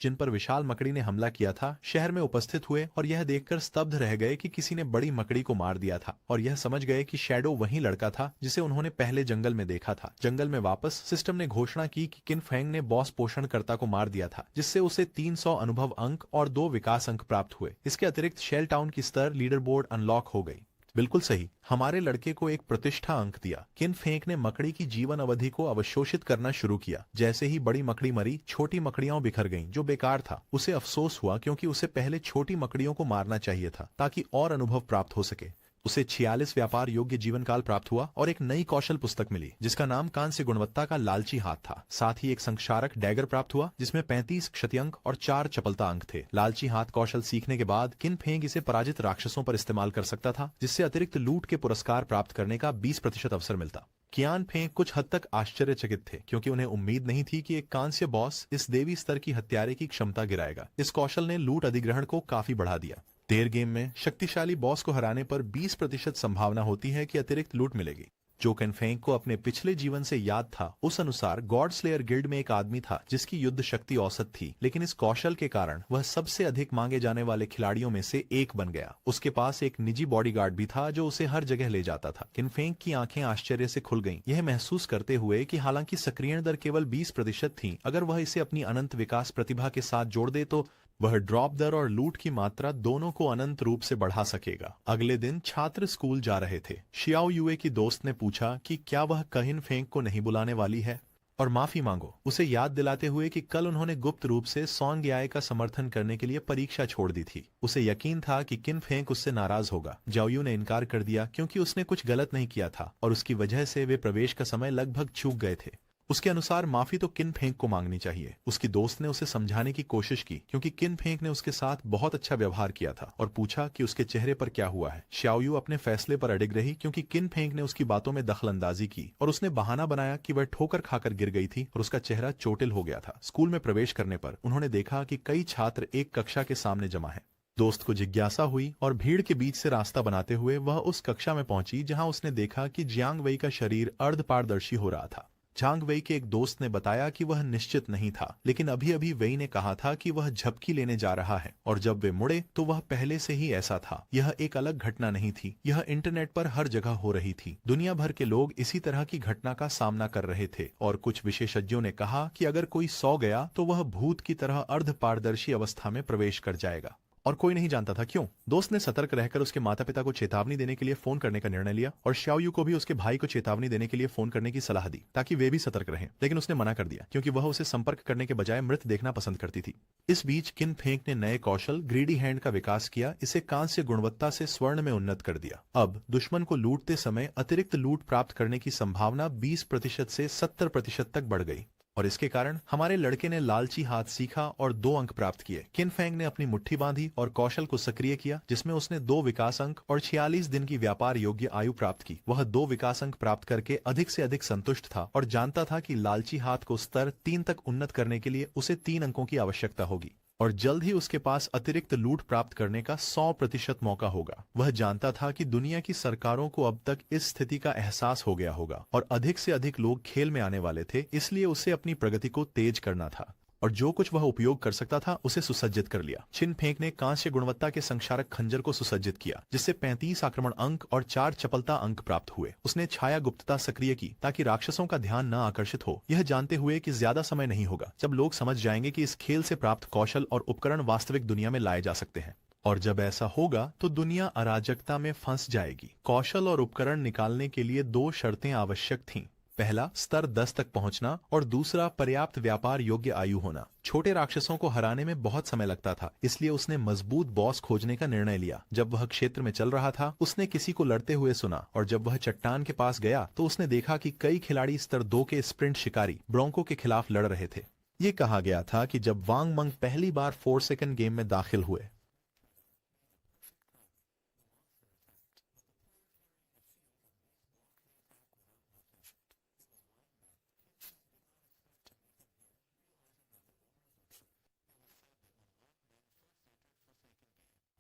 जिन पर विशाल मकड़ी ने हमला किया था, शहर में उपस्थित हुए और यह देखकर स्तब्ध रह गए कि किसी ने बड़ी मकड़ी को मार दिया था, और यह समझ गए कि शैडो वही लड़का था जिसे उन्होंने पहले जंगल में देखा था। जंगल में वापस सिस्टम ने घोषणा की कि किन फेंग ने बॉस पोषणकर्ता को मार दिया था, जिससे उसे 300 अनुभव अंक और 2 विकास अंक प्राप्त हुए। इसके अतिरिक्त शेल टाउन की स्तर लीडर बोर्ड अनलॉक हो गई। बिल्कुल सही, हमारे लड़के को एक प्रतिष्ठा अंक दिया। किन फेंक ने मकड़ी की जीवन अवधि को अवशोषित करना शुरू किया। जैसे ही बड़ी मकड़ी मरी, छोटी मकड़ियां बिखर गईं, जो बेकार था। उसे अफसोस हुआ क्योंकि उसे पहले छोटी मकड़ियों को मारना चाहिए था ताकि और अनुभव प्राप्त हो सके। उसे 46 व्यापार योग्य जीवन काल प्राप्त हुआ और एक नई कौशल पुस्तक मिली जिसका नाम कांस्य गुणवत्ता का लालची हाथ था। साथ ही एक संक्षारक डैगर प्राप्त हुआ जिसमें 35 क्षति अंक और 4 चपलता अंक थे। लालची हाथ कौशल सीखने के बाद किन फेंग इसे पराजित राक्षसों पर इस्तेमाल कर सकता था, जिससे अतिरिक्त लूट के पुरस्कार प्राप्त करने का 20% अवसर मिलता। कियान फेंग कुछ हद तक आश्चर्यचकित थे क्योंकि उन्हें उम्मीद नहीं थी कि एक कांस्य बॉस इस देवी स्तर की हत्यारे की क्षमता गिराएगा। इस कौशल ने लूट अधिग्रहण को काफी बढ़ा दिया। देर गेम में शक्तिशाली बॉस को हराने पर 20% संभावना होती है कि अतिरिक्त लूट मिलेगी। जो केनफेंग को अपने पिछले जीवन से याद था, उस अनुसार गॉड स्लेयर गिल्ड में एक आदमी था जिसकी युद्ध शक्ति औसत थी, लेकिन इस कौशल के कारण वह सबसे अधिक मांगे जाने वाले खिलाड़ियों में से एक बन गया। उसके पास एक निजी बॉडीगार्ड भी था जो उसे हर जगह ले जाता था। केनफेंग की आंखें आश्चर्य से खुल गईं, यह महसूस करते हुए कि हालांकि सक्रियण दर केवल 20% थी, अगर वह इसे अपनी अनंत विकास प्रतिभा के साथ जोड़ दे तो वह ड्रॉप दर और लूट की मात्रा दोनों को अनंत रूप से बढ़ा सकेगा। अगले दिन छात्र स्कूल जा रहे थे। शियाओ युए की दोस्त ने पूछा कि क्या वह किन फेंग को नहीं बुलाने वाली है और माफी मांगो, उसे याद दिलाते हुए कि कल उन्होंने गुप्त रूप से सॉन्ग याय का समर्थन करने के लिए परीक्षा छोड़ दी थी। उसे यकीन था कि किन फेंग उससे नाराज होगा। जाओयू ने इनकार कर दिया क्योंकि उसने कुछ गलत नहीं किया था और उसकी वजह से वे प्रवेश का समय लगभग चूक गए थे। उसके अनुसार माफी तो किन फेंग को मांगनी चाहिए। उसकी दोस्त ने उसे समझाने की कोशिश की क्योंकि किन फेंग ने उसके साथ बहुत अच्छा व्यवहार किया था और पूछा कि उसके चेहरे पर क्या हुआ है। शाओयू अपने फैसले पर अडिग रही क्योंकि किन फेंग ने उसकी बातों में दखलंदाजी की और उसने बहाना बनाया कि वह ठोकर खाकर गिर गई थी और उसका चेहरा चोटिल हो गया था। स्कूल में प्रवेश करने पर उन्होंने देखा कि कई छात्र एक कक्षा के सामने जमा है। दोस्त को जिज्ञासा हुई और भीड़ के बीच से रास्ता बनाते हुए वह उस कक्षा में पहुंची जहां उसने देखा कि जियांग वई का शरीर अर्ध पारदर्शी हो रहा था। झांग वेई के एक दोस्त ने बताया कि वह निश्चित नहीं था, लेकिन अभी अभी वेई ने कहा था कि वह झपकी लेने जा रहा है और जब वे मुड़े तो वह पहले से ही ऐसा था। यह एक अलग घटना नहीं थी, यह इंटरनेट पर हर जगह हो रही थी। दुनिया भर के लोग इसी तरह की घटना का सामना कर रहे थे और कुछ विशेषज्ञों ने कहा कि अगर कोई सो गया तो वह भूत की तरह अर्ध पारदर्शी अवस्था में प्रवेश कर जाएगा और कोई नहीं जानता था क्यों। दोस्त ने सतर्क रहकर उसके माता पिता को चेतावनी देने के लिए फोन करने का निर्णय लिया और शाओयू को भी उसके भाई को चेतावनी देने के लिए फोन करने की सलाह दी ताकि वे भी सतर्क रहें, लेकिन उसने मना कर दिया क्योंकि वह उसे संपर्क करने के बजाय मृत देखना पसंद करती थी। इस बीच किन फेंक ने नए कौशल ग्रीडी हैंड का विकास किया, इसे कांस्य गुणवत्ता से स्वर्ण में उन्नत कर दिया। अब दुश्मन को लूटते समय अतिरिक्त लूट प्राप्त करने की संभावना 20% से 70% तक बढ़ गई और इसके कारण हमारे लड़के ने लालची हाथ सीखा और 2 अंक प्राप्त किए। किन फेंग ने अपनी मुट्ठी बांधी और कौशल को सक्रिय किया जिसमें उसने 2 विकास अंक और 46 दिन की व्यापार योग्य आयु प्राप्त की। वह 2 विकास अंक प्राप्त करके अधिक से अधिक संतुष्ट था और जानता था कि लालची हाथ को स्तर 3 तक उन्नत करने के लिए उसे 3 अंकों की आवश्यकता होगी और जल्द ही उसके पास अतिरिक्त लूट प्राप्त करने का 100% मौका होगा। वह जानता था कि दुनिया की सरकारों को अब तक इस स्थिति का एहसास हो गया होगा और अधिक से अधिक लोग खेल में आने वाले थे, इसलिए उसे अपनी प्रगति को तेज करना था और जो कुछ वह उपयोग कर सकता था उसे सुसज्जित कर लिया। छिन फेंक ने कांस्य गुणवत्ता के संक्षारक खंजर को सुसज्जित किया जिससे 35 आक्रमण अंक और 4 चपलता अंक प्राप्त हुए। उसने छाया गुप्तता सक्रिय की ताकि राक्षसों का ध्यान न आकर्षित हो, यह जानते हुए कि ज्यादा समय नहीं होगा जब लोग समझ जाएंगे कि इस खेल से प्राप्त कौशल और उपकरण वास्तविक दुनिया में लाए जा सकते हैं और जब ऐसा होगा तो दुनिया अराजकता में फंस जाएगी। कौशल और उपकरण निकालने के लिए 2 शर्तें आवश्यक थीं। पहला, स्तर 10 तक पहुंचना और दूसरा, पर्याप्त व्यापार योग्य आयु होना। छोटे राक्षसों को हराने में बहुत समय लगता था, इसलिए उसने मजबूत बॉस खोजने का निर्णय लिया। जब वह क्षेत्र में चल रहा था उसने किसी को लड़ते हुए सुना और जब वह चट्टान के पास गया तो उसने देखा कि कई खिलाड़ी स्तर 2 के स्प्रिंट शिकारी ब्रोंको के खिलाफ लड़ रहे थे। ये कहा गया था कि जब वांग मंग पहली बार 4 सेकंड गेम में दाखिल हुए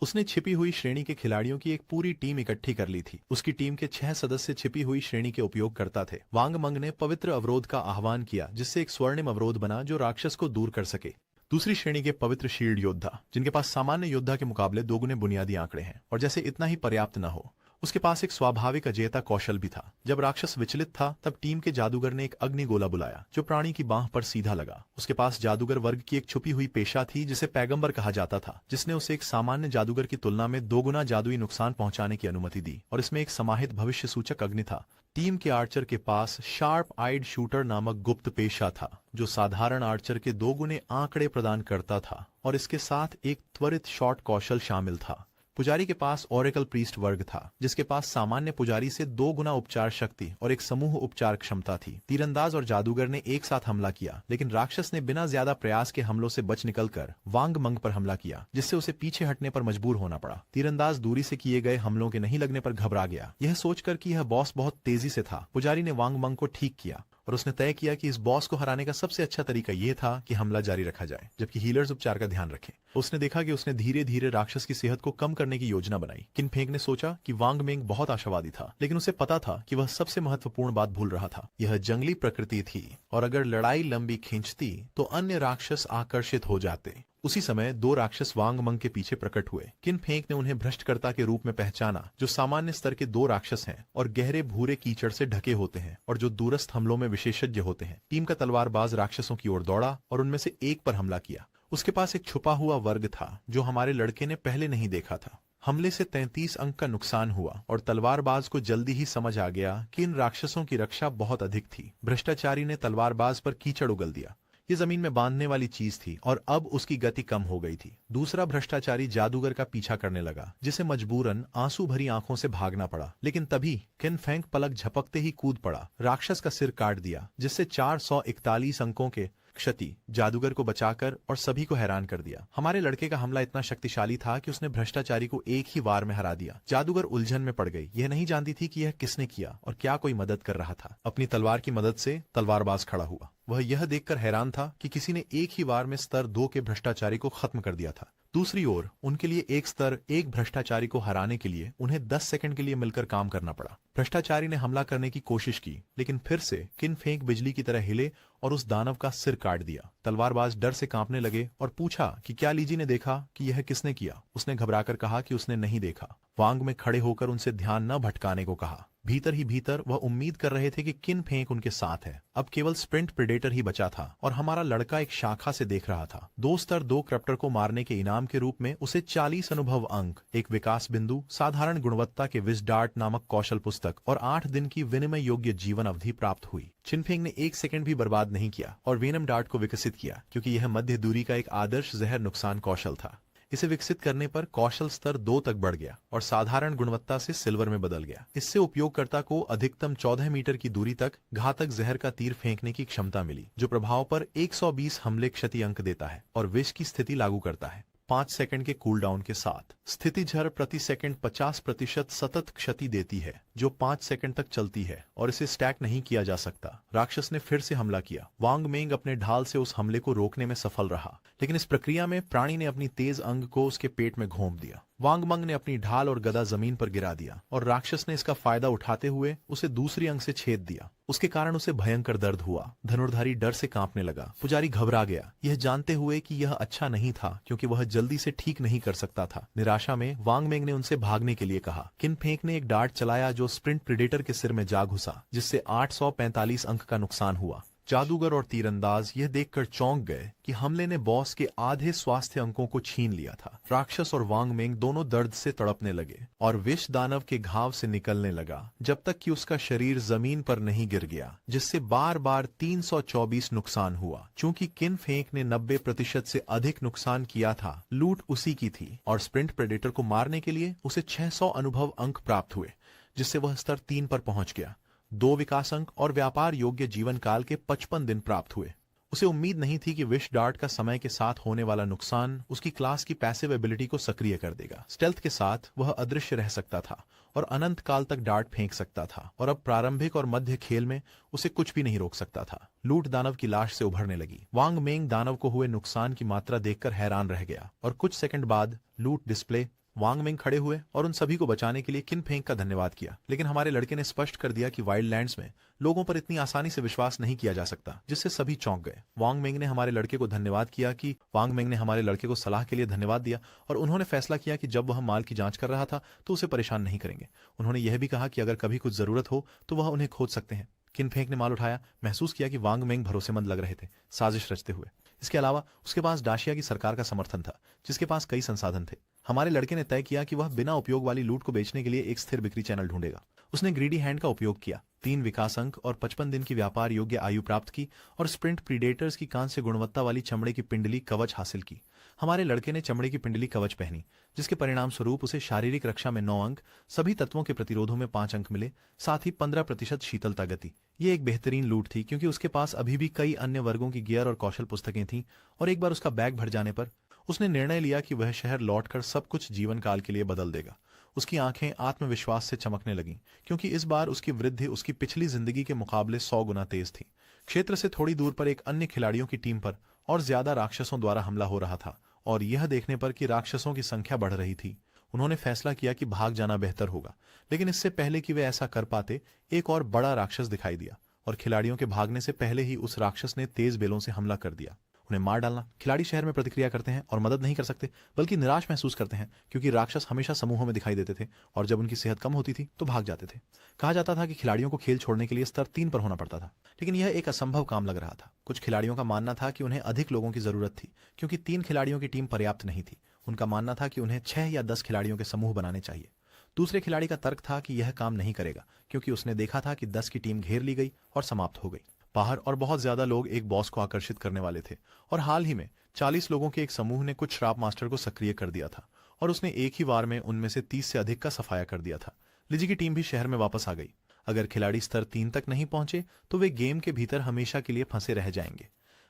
उसने छिपी हुई श्रेणी के खिलाड़ियों की एक पूरी टीम इकट्ठी कर ली थी। उसकी टीम के 6 सदस्य छिपी हुई श्रेणी के उपयोग करता थे। वांग मंग ने पवित्र अवरोध का आह्वान किया, जिससे एक स्वर्णिम अवरोध बना जो राक्षस को दूर कर सके। दूसरी श्रेणी के पवित्र शील्ड योद्धा, जिनके पास सामान्य योद्धा के मुकाबले दोगुने बुनियादी आंकड़े हैं, और जैसे इतना ही पर्याप्त न हो, उसके पास एक स्वाभाविक अजेयता कौशल भी था। जब राक्षस विचलित था तब टीम के जादूगर ने एक अग्नि गोला बुलाया जो प्राणी की बांह पर सीधा लगा। उसके पास जादूगर वर्ग की एक छुपी हुई पेशा थी जिसे पैगंबर कहा जाता था, जिसने उसे एक सामान्य जादूगर की तुलना में दोगुना जादुई नुकसान पहुंचाने की अनुमति दी, और इसमें एक समाहित भविष्य सूचक अग्नि था। टीम के आर्चर के पास शार्प आइड शूटर नामक गुप्त पेशा था जो साधारण आर्चर के दोगुने आंकड़े प्रदान करता था, और इसके साथ एक त्वरित शॉट कौशल शामिल था। पुजारी के पास ओरेकल प्रीस्ट वर्ग था, जिसके पास सामान्य पुजारी से 2 गुना उपचार शक्ति और एक समूह उपचार क्षमता थी। तीरंदाज और जादूगर ने एक साथ हमला किया, लेकिन राक्षस ने बिना ज्यादा प्रयास के हमलों से बच निकलकर वांग मंग पर हमला किया, जिससे उसे पीछे हटने पर मजबूर होना पड़ा। तीरंदाज दूरी से किए गए हमलों के नहीं लगने पर घबरा गया। यह सोचकर कि यह बॉस बहुत तेजी से था, पुजारी ने वांग मंग को ठीक किया और उसने तय किया कि इस बॉस को हराने का सबसे अच्छा तरीका यह था कि हमला जारी रखा जाए, जबकि हीलर्स उपचार का ध्यान रखें। उसने देखा कि उसने धीरे धीरे राक्षस की सेहत को कम करने की योजना बनाई। किन फेंग ने सोचा कि वांग मेंग बहुत आशावादी था, लेकिन उसे पता था कि वह सबसे महत्वपूर्ण बात भूल रहा था। यह जंगली प्रकृति थी, और अगर लड़ाई लंबी खींचती तो अन्य राक्षस आकर्षित हो जाते। उसी समय 2 राक्षस वांग मंग के पीछे प्रकट हुए। किन फेंक ने उन्हें भ्रष्टकर्ता के रूप में पहचाना, जो सामान्य स्तर के 2 राक्षस हैं और गहरे भूरे कीचड़ से ढके होते हैं और जो दूरस्थ हमलों में विशेषज्ञ होते हैं। टीम का तलवारबाज राक्षसों की ओर दौड़ा और उनमें से एक पर हमला किया। उसके पास एक छुपा हुआ वर्ग था जो हमारे लड़के ने पहले नहीं देखा था। हमले से 33 अंक का नुकसान हुआ और तलवारबाज को जल्दी ही समझ आ गया कि इन राक्षसों की रक्षा बहुत अधिक थी। भ्रष्टाचारी ने तलवारबाज पर कीचड़ उगल दिया। ये जमीन में बांधने वाली चीज थी और अब उसकी गति कम हो गई थी। दूसरा भ्रष्टाचारी जादूगर का पीछा करने लगा, जिसे मजबूरन आंसू भरी आंखों से भागना पड़ा। लेकिन तभी किन फेंग पलक झपकते ही कूद पड़ा, राक्षस का सिर काट दिया, जिससे 441 अंकों के क्षति जादूगर को बचाकर और सभी को हैरान कर दिया। हमारे लड़के का हमला इतना शक्तिशाली था कि उसने भ्रष्टाचारी को एक ही वार में हरा दिया। जादूगर उलझन में पड़ गई। यह नहीं जानती थी कि यह किसने किया और क्या कोई मदद कर रहा था। अपनी तलवार की मदद से तलवारबाज खड़ा हुआ। वह यह देखकर हैरान था कि किसी ने एक ही वार में स्तर 2 के भ्रष्टाचारी को खत्म कर दिया था। दूसरी ओर उनके लिए एक स्तर 1 भ्रष्टाचारी को हराने के लिए उन्हें 10 सेकंड के लिए मिलकर काम करना पड़ा। भ्रष्टाचारी ने हमला करने की कोशिश की, लेकिन फिर से किन फेंक बिजली की तरह हिले और उस दानव का सिर काट दिया। तलवारबाज डर से कांपने लगे और पूछा कि क्या लीजी ने देखा कि यह किसने किया। उसने घबराकर कहा कि उसने नहीं देखा। वांग में खड़े होकर उनसे ध्यान न भटकाने को कहा। भीतर ही भीतर वह उम्मीद कर रहे थे कि किन फेंक उनके साथ है। अब केवल स्प्रिंट प्रेडेटर ही बचा था और हमारा लड़का एक शाखा से देख रहा था। 2 स्तर 2 क्रप्टर को मारने के इनाम के रूप में उसे 40 अनुभव अंक, एक विकास बिंदु, साधारण गुणवत्ता के विज डार्ट नामक कौशल पुस्तक और 8 दिन की विनिमय योग्य जीवन अवधि प्राप्त हुई। चिनफिंग ने 1 सेकंड भी बर्बाद नहीं किया और वेनम डार्ट को विकसित किया, क्योंकि यह मध्य दूरी का एक आदर्श जहर नुकसान कौशल था। इसे विकसित करने पर कौशल स्तर 2 तक बढ़ गया और साधारण गुणवत्ता से सिल्वर में बदल गया। इससे उपयोगकर्ता को अधिकतम 14 मीटर की दूरी तक घातक जहर का तीर फेंकने की क्षमता मिली, जो प्रभाव पर 120 हमले क्षति अंक देता है और विष की स्थिति लागू करता है। 5 सेकंड के कूलडाउन के साथ स्थिति झर प्रति सेकंड 50% सतत क्षति देती है, जो 5 सेकंड तक चलती है और इसे स्टैक नहीं किया जा सकता। राक्षस ने फिर से हमला किया। वांग मेंग अपने ढाल से उस हमले को रोकने में सफल रहा, लेकिन इस प्रक्रिया में प्राणी ने अपनी तेज अंग को उसके पेट में घोंप दिया। वांग मंग ने अपनी ढाल और गदा जमीन पर गिरा दिया और राक्षस ने इसका फायदा उठाते हुए उसे दूसरी अंग से छेद दिया। उसके कारण उसे भयंकर दर्द हुआ। धनुर्धारी डर से कांपने लगा। पुजारी घबरा गया, यह जानते हुए कि यह अच्छा नहीं था, क्योंकि वह जल्दी से ठीक नहीं कर सकता था। निराशा में वांग मेंग ने उनसे भागने के लिए कहा। किन फेंक ने एक डार्ट चलाया जो स्प्रिंट प्रेडेटर के सिर में जा घुसा, जिससे 845 अंक का नुकसान हुआ। जादूगर और तीरंदाज यह देखकर चौंक गए कि हमले ने बॉस के आधे स्वास्थ्य अंकों को छीन लिया था। राक्षस और वांग मेंग दोनों दर्द से तड़पने लगे और विष दानव के घाव से निकलने लगा, जब तक कि उसका शरीर जमीन पर नहीं गिर गया, जिससे बार बार 324 नुकसान हुआ। चूंकि किन फेंक ने 90% से अधिक नुकसान किया था, लूट उसी की थी और स्प्रिंट प्रेडेटर को मारने के लिए उसे 600 अनुभव अंक प्राप्त हुए, जिससे वह स्तर 3 पर पहुंच गया। 2 विकास अंक और व्यापार योग्य जीवन काल के 55 दिन प्राप्त हुए। उसे उम्मीद नहीं थी कि विश डार्ट का समय के साथ होने वाला नुकसान उसकी क्लास की पैसिव एबिलिटी को सक्रिय कर देगा। स्टेल्थ के साथ वह अदृश्य रह सकता था और अनंत काल तक डार्ट फेंक सकता था, और अब प्रारंभिक और मध्य खेल में उसे कुछ भी नहीं रोक सकता था। लूट दानव की लाश से उभरने लगी। वांग मेंग दानव को हुए नुकसान की मात्रा देखकर हैरान रह गया और कुछ सेकंड बाद लूट डिस्प्ले वांग मिंग खड़े हुए और उन सभी को बचाने के लिए किन फेंग का धन्यवाद किया, लेकिन हमारे लड़के ने स्पष्ट कर दिया कि वाइल्डलैंड्स में लोगों पर इतनी आसानी से विश्वास नहीं किया जा सकता, जिससे सभी चौंक गए। वांग मिंग ने हमारे लड़के को धन्यवाद किया कि वांग मिंग ने हमारे लड़के को सलाह के लिए धन्यवाद दिया और उन्होंने फैसला किया कि जब वह माल की जांच कर रहा था तो उसे परेशान नहीं करेंगे। उन्होंने यह भी कहा कि अगर कभी कुछ जरूरत हो तो वह उन्हें खोज सकते हैं। किन फेंक ने माल उठाया, महसूस किया कि वांग मिंग भरोसेमंद लग रहे थे, साजिश रचते हुए। इसके अलावा उसके पास डाशिया की सरकार का समर्थन था, जिसके पास कई संसाधन थे। हमारे लड़के ने तय किया कि वह बिना उपयोग वाली लूट को बेचने के लिए एक स्थिर बिक्री चैनल ढूंढेगा। उसने ग्रीडी हैंड का उपयोग किया, 3 विकास अंक और 55 दिन की व्यापार योग्य आयु प्राप्त की और स्प्रिंट प्रीडेटर्स की कांस्य गुणवत्ता वाली चमड़े की पिंडली कवच हासिल की। हमारे लड़के ने चमड़े की पिंडली कवच पहनी, जिसके परिणाम स्वरूप उसे शारीरिक रक्षा में 9 अंक, सभी तत्वों के प्रतिरोधों में 5 अंक मिले, साथ ही 15% शीतलता गति। ये एक बेहतरीन लूट थी क्योंकि उसके पास अभी भी कई अन्य वर्गों की गियर और कौशल पुस्तकें थीं और एक बार उसका बैग भर जाने पर उसने निर्णय लिया कि वह शहर लौटकर सब कुछ जीवन काल के लिए बदल देगा। उसकी आंखें आत्मविश्वास से चमकने लगीं क्योंकि इस बार उसकी वृद्धि उसकी पिछली जिंदगी के मुकाबले 100 गुना तेज थी। क्षेत्र से थोड़ी दूर पर एक अन्य खिलाड़ियों की टीम पर और ज्यादा राक्षसों द्वारा हमला हो रहा था और यह देखने पर कि राक्षसों की संख्या बढ़ रही थी, उन्होंने फैसला किया कि भाग जाना बेहतर होगा। लेकिन इससे पहले कि वे ऐसा कर पाते, एक और बड़ा राक्षस दिखाई दिया और खिलाड़ियों के भागने से पहले ही उस राक्षस ने तेज बेलों से हमला कर दिया, उन्हें मार डालना। खिलाड़ी शहर में प्रतिक्रिया करते हैं और मदद नहीं कर सकते, बल्कि निराश महसूस करते हैं क्योंकि राक्षस हमेशा समूहों में दिखाई देते थे और जब उनकी सेहत कम होती थी तो भाग जाते थे। कहा जाता था कि खिलाड़ियों को खेल छोड़ने के लिए स्तर 3 पर होना पड़ता था, लेकिन यह एक असंभव काम लग रहा था। कुछ खिलाड़ियों का मानना था कि उन्हें अधिक लोगों की जरूरत थी क्योंकि 3 खिलाड़ियों की टीम पर्याप्त नहीं थी। उनका मानना था कि उन्हें 6 या 10 खिलाड़ियों के समूह बनाने चाहिए। दूसरे खिलाड़ी का तर्क था कि यह काम नहीं करेगा क्योंकि उसने देखा था कि 10 की टीम घेर ली गई और समाप्त हो गई। बाहर और बहुत ज्यादा लोग एक बॉस को आकर्षित करने वाले थे और हाल ही में 40 लोगों के एक समूह ने कुछ श्राप मास्टर को सक्रिय कर दिया था और उसने एक ही वार में उनमें से 30 से अधिक का सफाया कर दिया था। लिजी की टीम भी शहर में वापस आ गई। अगर खिलाड़ी स्तर 3 तक नहीं पहुंचे तो वे गेम के भीतर हमेशा के लिए फंसे रह जाएंगे।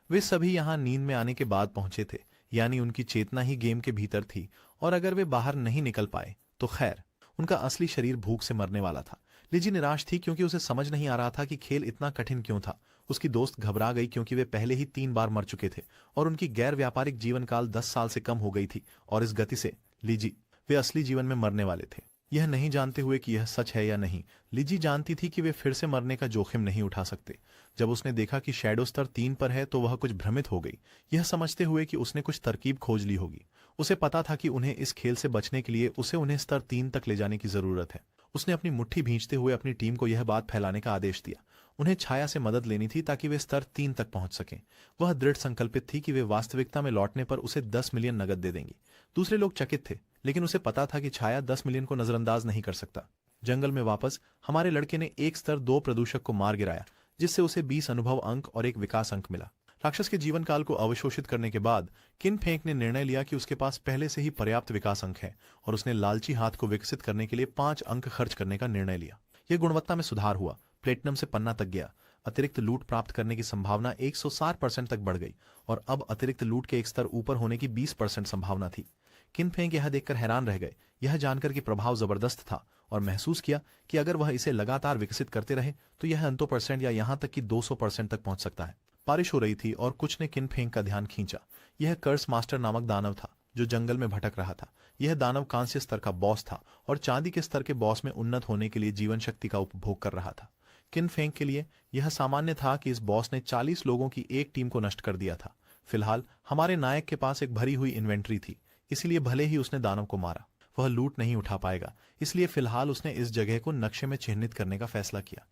वे सभी यहां नींद में आने के बाद पहुंचे थे, यानी उनकी चेतना ही गेम के भीतर थी और अगर वे बाहर नहीं निकल पाए तो खैर, उनका असली शरीर भूख से मरने वाला था। लिजी निराश थी क्योंकि उसे समझ नहीं आ रहा था कि खेल इतना कठिन क्यों था। उसकी दोस्त घबरा गई क्योंकि वे पहले ही 3 बार मर चुके थे और उनकी गैर व्यापारिक जीवन काल 10 साल से कम हो गई थी और इस गति से लिजी वे असली जीवन में मरने वाले थे। यह नहीं जानते हुए कि यह सच है या नहीं, लिजी जानती थी कि वे फिर से मरने का जोखिम नहीं उठा सकते। जब उसने देखा कि शैडो स्तर 3 पर है तो वह कुछ भ्रमित हो गई, यह समझते हुए कि उसने कुछ तरकीब खोज ली होगी। उसे पता था कि उन्हें इस खेल से बचने के लिए उन्हें स्तर 3 तक ले जाने की जरूरत है। उसने अपनी मुट्ठी भींचते हुए अपनी टीम को यह बात फैलाने का आदेश दिया। उन्हें छाया से मदद लेनी थी ताकि वे स्तर 3 तक पहुंच सकें। वह दृढ़ संकल्पित थी कि वे वास्तविकता में लौटने पर उसे 10 मिलियन नगद दे देंगी। दूसरे लोग चकित थे, लेकिन उसे पता था कि छाया 10 मिलियन को नजरअंदाज नहीं कर सकता। जंगल में वापस हमारे लड़के ने एक स्तर 2 प्रदूषक को मार गिराया, जिससे उसे 20 अनुभव अंक और एक विकास अंक मिला। राक्षस के जीवन काल को अवशोषित करने के बाद किन फेंक ने निर्णय लिया कि उसके पास पहले से ही पर्याप्त विकास अंक है और उसने लालची हाथ को विकसित करने के लिए 5 अंक खर्च करने का निर्णय लिया। यह गुणवत्ता में सुधार हुआ, प्लेटिनम से पन्ना तक गया। अतिरिक्त लूट प्राप्त करने की संभावना 160% तक बढ़ गई और अब अतिरिक्त लूट के एक स्तर ऊपर होने की 20% संभावना थी। किन फेंग यह देखकर हैरान रह गए, यह जानकर कि प्रभाव जबरदस्त था और महसूस किया कि अगर वह इसे लगातार विकसित करते रहे तो यह अंतों % या यहां तक कि 200% तक पहुंच सकता है। बारिश हो रही थी और कुछ ने किन फेंग का ध्यान खींचा। यह कर्स मास्टर नामक दानव था जो जंगल में भटक रहा था। यह दानव कांस्य स्तर का बॉस था और चांदी के स्तर के बॉस में उन्नत होने के लिए जीवन शक्ति का उपभोग कर रहा था। किन फेंग के लिए यह सामान्य था कि इस बॉस ने 40 लोगों की एक टीम को नष्ट कर दिया था। फिलहाल हमारे नायक के पास एक भरी हुई इन्वेंट्री थी, इसलिए भले ही उसने दानव को मारा, वह लूट नहीं उठा पाएगा। इसलिए फिलहाल उसने इस जगह को नक्शे में चिन्हित करने का फैसला किया।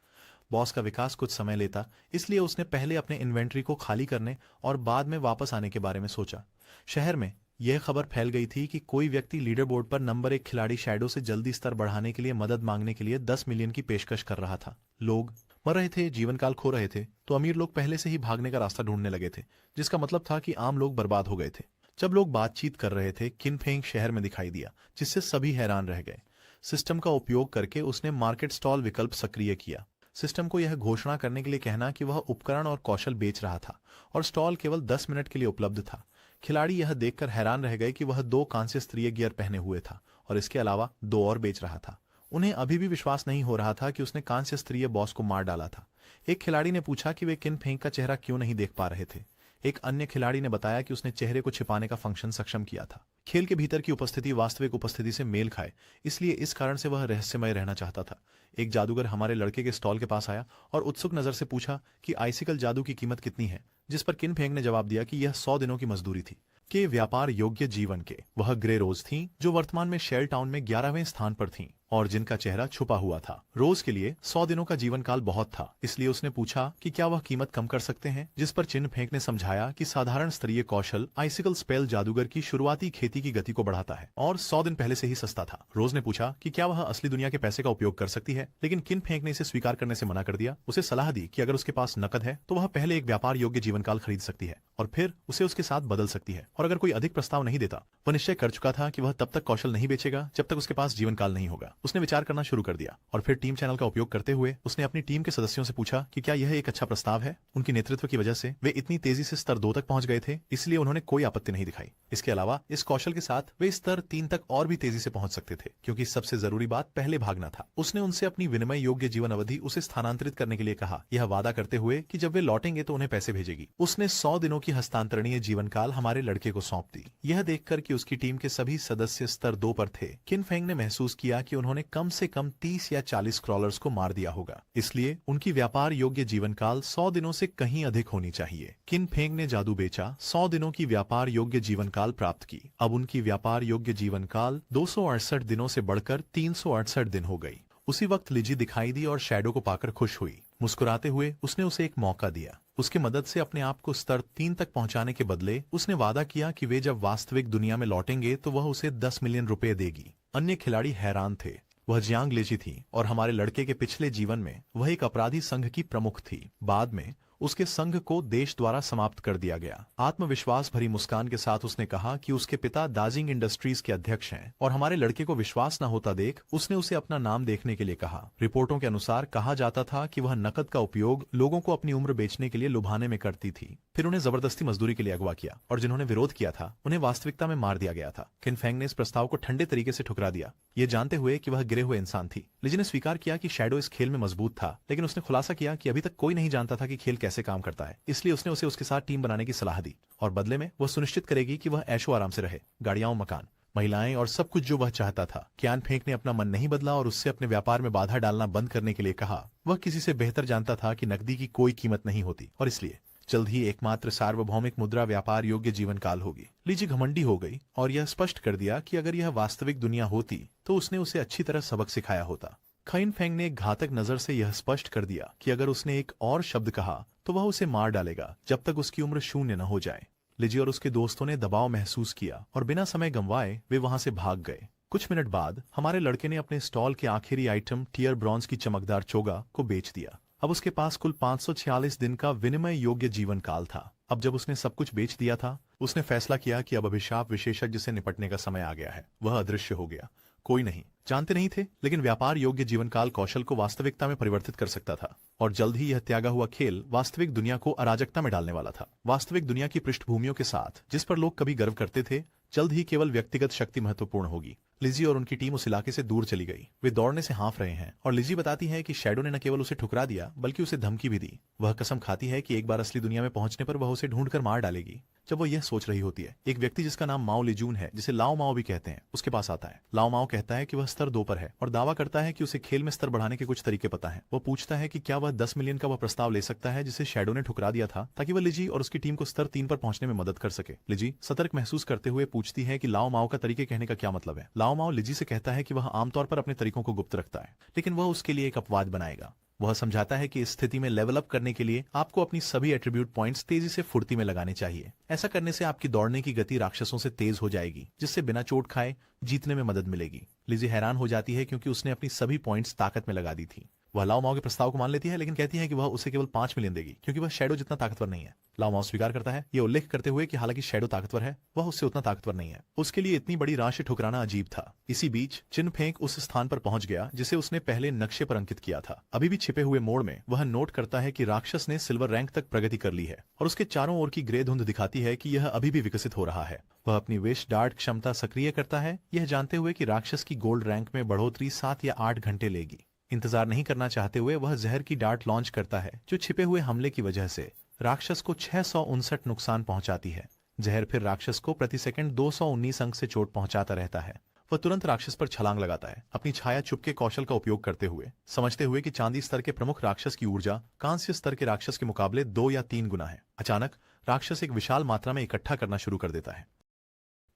बॉस का विकास कुछ समय लेता, इसलिए उसने पहले अपने इन्वेंट्री को खाली करने और बाद में वापस आने के बारे में सोचा। शहर में यह खबर फैल गई थी कि कोई व्यक्ति लीडर बोर्ड पर नंबर 1 खिलाड़ी शैडो से जल्दी स्तर बढ़ाने के लिए मदद मांगने के लिए 10 मिलियन की पेशकश कर रहा था। लोग मर रहे थे, जीवन काल खो रहे थे, तो अमीर लोग पहले से ही भागने का रास्ता ढूंढने लगे थे, जिसका मतलब था कि आम लोग बर्बाद हो गए थे। जब लोग बातचीत कर रहे थे, किन फेंग शहर में दिखाई दिया, जिससे सभी हैरान रह गए। सिस्टम का उपयोग करके उसने मार्केट स्टॉल विकल्प सक्रिय किया। सिस्टम को यह घोषणा करने के लिए कहना कि वह उपकरण और कौशल बेच रहा था और स्टॉल केवल 10 मिनट के लिए उपलब्ध था। खिलाड़ी यह देखकर हैरान रह गए कि वह 2 कांस्य स्तरीय गियर पहने हुए था और इसके अलावा 2 और बेच रहा था। उन्हें अभी भी विश्वास नहीं हो रहा था कि उसने कांस्य स्तरीय बॉस को मार डाला था। एक खिलाड़ी ने पूछा कि वे किन फेंग का चेहरा क्यों नहीं देख पा रहे थे। एक अन्य खिलाड़ी ने बताया कि उसने चेहरे को छिपाने का फंक्शन सक्षम किया था। खेल के भीतर की उपस्थिति वास्तविक उपस्थिति से मेल खाए, इसलिए इस कारण से वह रहस्यमय रहना चाहता था। एक जादूगर हमारे लड़के के स्टॉल के पास आया और उत्सुक नजर से पूछा कि आइसिकल जादू की कीमत कितनी है, जिस पर किन फेंग ने जवाब दिया कि यह 100 दिनों की मजदूरी थी। के व्यापार योग्य जीवन के वह ग्रे रोज थीं, जो वर्तमान में शेल टाउन में 11वें स्थान पर थीं और जिनका चेहरा छुपा हुआ था। रोज के लिए 100 दिनों का जीवन काल बहुत था, इसलिए उसने पूछा कि क्या वह कीमत कम कर सकते हैं, जिस पर चिन फेंक ने समझाया कि साधारण स्तरीय कौशल आइसिकल स्पेल जादूगर की शुरुआती खेती की गति को बढ़ाता है और 100 दिन पहले से ही सस्ता था। रोज ने पूछा कि क्या वह असली दुनिया के पैसे का उपयोग कर सकती है, लेकिन किन फेंक ने इसे स्वीकार करने से मना कर दिया। उसे सलाह दी कि अगर उसके पास नकद है तो वह पहले एक व्यापार योग्य जीवन काल खरीद सकती है और फिर उसे उसके साथ बदल सकती है, और अगर कोई अधिक प्रस्ताव नहीं देता। वह निश्चय कर चुका था कि वह तब तक कौशल नहीं बेचेगा जब तक उसके पास जीवन काल नहीं होगा। उसने विचार करना शुरू कर दिया और फिर टीम चैनल का उपयोग करते हुए उसने अपनी टीम के सदस्यों से पूछा कि क्या यह एक अच्छा प्रस्ताव है। उनकी नेतृत्व की वजह से वे इतनी तेजी से स्तर 2 तक पहुंच गए थे, इसलिए उन्होंने कोई आपत्ति नहीं दिखाई। इसके अलावा इस कौशल के साथ वे स्तर 3 तक और भी तेजी से पहुंच सकते थे, क्योंकि सबसे जरूरी बात पहले भागना था। उसने उनसे अपनी विनिमय योग्य जीवन अवधि उसे स्थानांतरित करने के लिए कहा, यह वादा करते हुए कि जब वे लौटेंगे तो उन्हें पैसे भेजेगी। उसने 100 दिनों की हस्तांतरणीय जीवन काल हमारे लड़के को सौंप दी। यह देखकर कि उसकी टीम के सभी सदस्य स्तर 2 पर थे, किन फेंग ने महसूस किया कि उन्होंने कम से कम 30 या 40 क्रॉलर्स को मार दिया होगा, इसलिए उनकी व्यापार योग्य जीवन काल 100 दिनों से कहीं अधिक होनी चाहिए। किन फेंग ने जादू बेचा, 100 दिनों की व्यापार योग्य जीवन काल प्राप्त की। अब उनकी व्यापार योग्य जीवन काल 268 दिनों से बढ़कर 368 दिन हो गई। उसी वक्त लिजी दिखाई दी और शैडो को पाकर खुश हुई। मुस्कुराते हुए उसने उसे एक मौका दिया। उसकी मदद से अपने आप को स्तर 3 तक पहुंचाने के बदले उसने वादा किया कि वे जब वास्तविक दुनिया में लौटेंगे तो वह उसे 10 मिलियन रुपए देगी। अन्य खिलाड़ी हैरान थे। वह जियांग लेजी थी और हमारे लड़के के पिछले जीवन में वह एक अपराधी संघ की प्रमुख थी। बाद में उसके संघ को देश द्वारा समाप्त कर दिया गया। आत्मविश्वास भरी मुस्कान के साथ उसने कहा कि उसके पिता दाजिंग इंडस्ट्रीज के अध्यक्ष हैं और हमारे लड़के को विश्वास न होता देख उसने उसे अपना नाम देखने के लिए कहा। रिपोर्टों के अनुसार कहा जाता था कि वह नकद का उपयोग लोगों को अपनी उम्र बेचने के लिए लुभाने में करती थी, फिर उन्हें जबरदस्ती मजदूरी के लिए अगवा किया और जिन्होंने विरोध किया था उन्हें वास्तविकता में मार दिया गया था। किन फेंग ने इस प्रस्ताव को ठंडे तरीके से ठुकरा दिया, ये जानते हुए कि वह गिरे हुए इंसान थी। लिजी ने स्वीकार किया कि शैडो इस खेल में मजबूत था, लेकिन उसने खुलासा किया कि अभी तक कोई नहीं जानता था कि खेल कैसे काम करता है, इसलिए उसने उसे उसके साथ टीम बनाने की सलाह दी और बदले में वह सुनिश्चित करेगी कि वह ऐशो आराम से रहे, गाड़ियां, मकान, महिलाएं और सब कुछ जो वह चाहता था। कियान फेंक ने अपना मन नहीं बदला और उससे अपने व्यापार में बाधा डालना बंद करने के लिए कहा। वह किसी से बेहतर जानता था कि नकदी की कोई कीमत नहीं होती और इसलिए जल्द ही एकमात्र सार्वभौमिक मुद्रा व्यापार योग्य जीवन काल होगी। लीजी घमंडी हो गई और यह स्पष्ट कर दिया कि अगर यह वास्तविक दुनिया होती तो उसने उसे अच्छी तरह सबक सिखाया होता। खिन फेंग ने एक घातक नजर से यह स्पष्ट कर दिया कि अगर उसने एक और शब्द कहा तो वह उसे मार डालेगा जब तक उसकी उम्र 0 न हो जाए। लिजी और उसके दोस्तों ने दबाव महसूस किया और बिना समय गंवाए वे वहां से भाग गए। कुछ मिनट बाद हमारे लड़के ने अपने स्टॉल के आखिरी आइटम टियर ब्रॉन्ज की चमकदार चोगा को बेच दिया। अब उसके पास कुल 546 दिन का विनिमय योग्य जीवन काल था। अब जब उसने सब कुछ बेच दिया था, उसने फैसला किया कि अब अभिशाप विशेषज्ञ से निपटने का समय आ गया है। वह अदृश्य हो गया। कोई नहीं जानते नहीं थे, लेकिन व्यापार योग्य जीवन काल कौशल को वास्तविकता में परिवर्तित कर सकता था और जल्द ही यह त्यागा हुआ खेल वास्तविक दुनिया को अराजकता में डालने वाला था। वास्तविक दुनिया की पृष्ठभूमियों के साथ जिस पर लोग कभी गर्व करते थे, जल्द ही केवल व्यक्तिगत शक्ति महत्वपूर्ण होगी। लिजी और उनकी टीम उस इलाके से दूर चली गई। वे दौड़ने से हाँफ रहे हैं और लिजी बताती है कि शैडो ने न केवल उसे ठुकरा दिया बल्कि उसे धमकी भी दी। वह कसम खाती है कि एक बार असली दुनिया में पहुंचने पर वह उसे ढूंढकर मार डालेगी। जब वह यह सोच रही होती है, एक व्यक्ति जिसका नाम माओ लिजून है, जिसे लाओ माओ भी कहते हैं, उसके पास आता है। लाओ माओ कहता है कि वह स्तर 2 पर है और दावा करता है कि उसे खेल में स्तर बढ़ाने के कुछ तरीके पता है। वह पूछता है कि क्या वह 10 मिलियन का वह प्रस्ताव ले सकता है जिसे शैडो ने ठुकरा दिया था, ताकि वह लिजी और उसकी टीम को स्तर 3 पर पहुंचने में मदद कर सके। लिजी सतर्क महसूस करते हुए पूछती है कि लाओ माओ का तरीके कहने का क्या मतलब है। लाओ माओ लिजी से कहता है कि वह आमतौर पर अपने तरीकों को गुप्त रखता है, लेकिन वह उसके लिए एक अपवाद बनाएगा। वह समझाता है कि इस स्थिति में लेवल अप करने के लिए आपको अपनी सभी एट्रीब्यूट पॉइंट्स तेजी से फुर्ती में लगाने चाहिए। ऐसा करने से आपकी दौड़ने की गति राक्षसों से तेज हो जाएगी, जिससे बिना चोट खाए जीतने में मदद मिलेगी। लिजी हैरान हो जाती है क्योंकि उसने अपनी सभी पॉइंट्स ताकत में लगा दी थी। वह लाओ माओ के प्रस्ताव को मान लेती है, लेकिन कहती है कि वह उसे केवल 5 मिलियन देगी क्योंकि वह शैडो जितना ताकतवर नहीं है। लाओ माओ स्वीकार करता है, यह उल्लेख करते हुए कि हालांकि शैडो ताकतवर है, वह उससे उतना ताकतवर नहीं है। उसके लिए इतनी बड़ी राशि ठुकराना अजीब था। इसी बीच चिन फेंक उस स्थान पर पहुंच गया जिसे उसने पहले नक्शे पर अंकित किया था। अभी भी छिपे हुए मोड़ में वह नोट करता है कि राक्षस ने सिल्वर रैंक तक प्रगति कर ली है और उसके चारों ओर की ग्रे धुंध दिखाती है कि यह अभी भी विकसित हो रहा है। वह अपनी विश डार्ट क्षमता सक्रिय करता है, यह जानते हुए कि राक्षस की गोल्ड रैंक में बढ़ोतरी 7 या 8 घंटे लेगी। इंतजार नहीं करना चाहते हुए वह जहर की डार्ट लॉन्च करता है, जो छिपे हुए हमले की वजह से राक्षस को 659 नुकसान पहुंचाती है। जहर फिर राक्षस को प्रति सेकंड 219 अंक से चोट पहुंचाता रहता है। वह तुरंत राक्षस पर छलांग लगाता है, अपनी छाया चुपके कौशल का उपयोग करते हुए, समझते हुए कि चांदी स्तर के प्रमुख राक्षस की ऊर्जा कांस्य स्तर के राक्षस के मुकाबले 2 या 3 गुना है। अचानक राक्षस एक विशाल मात्रा में इकट्ठा करना शुरू कर देता है।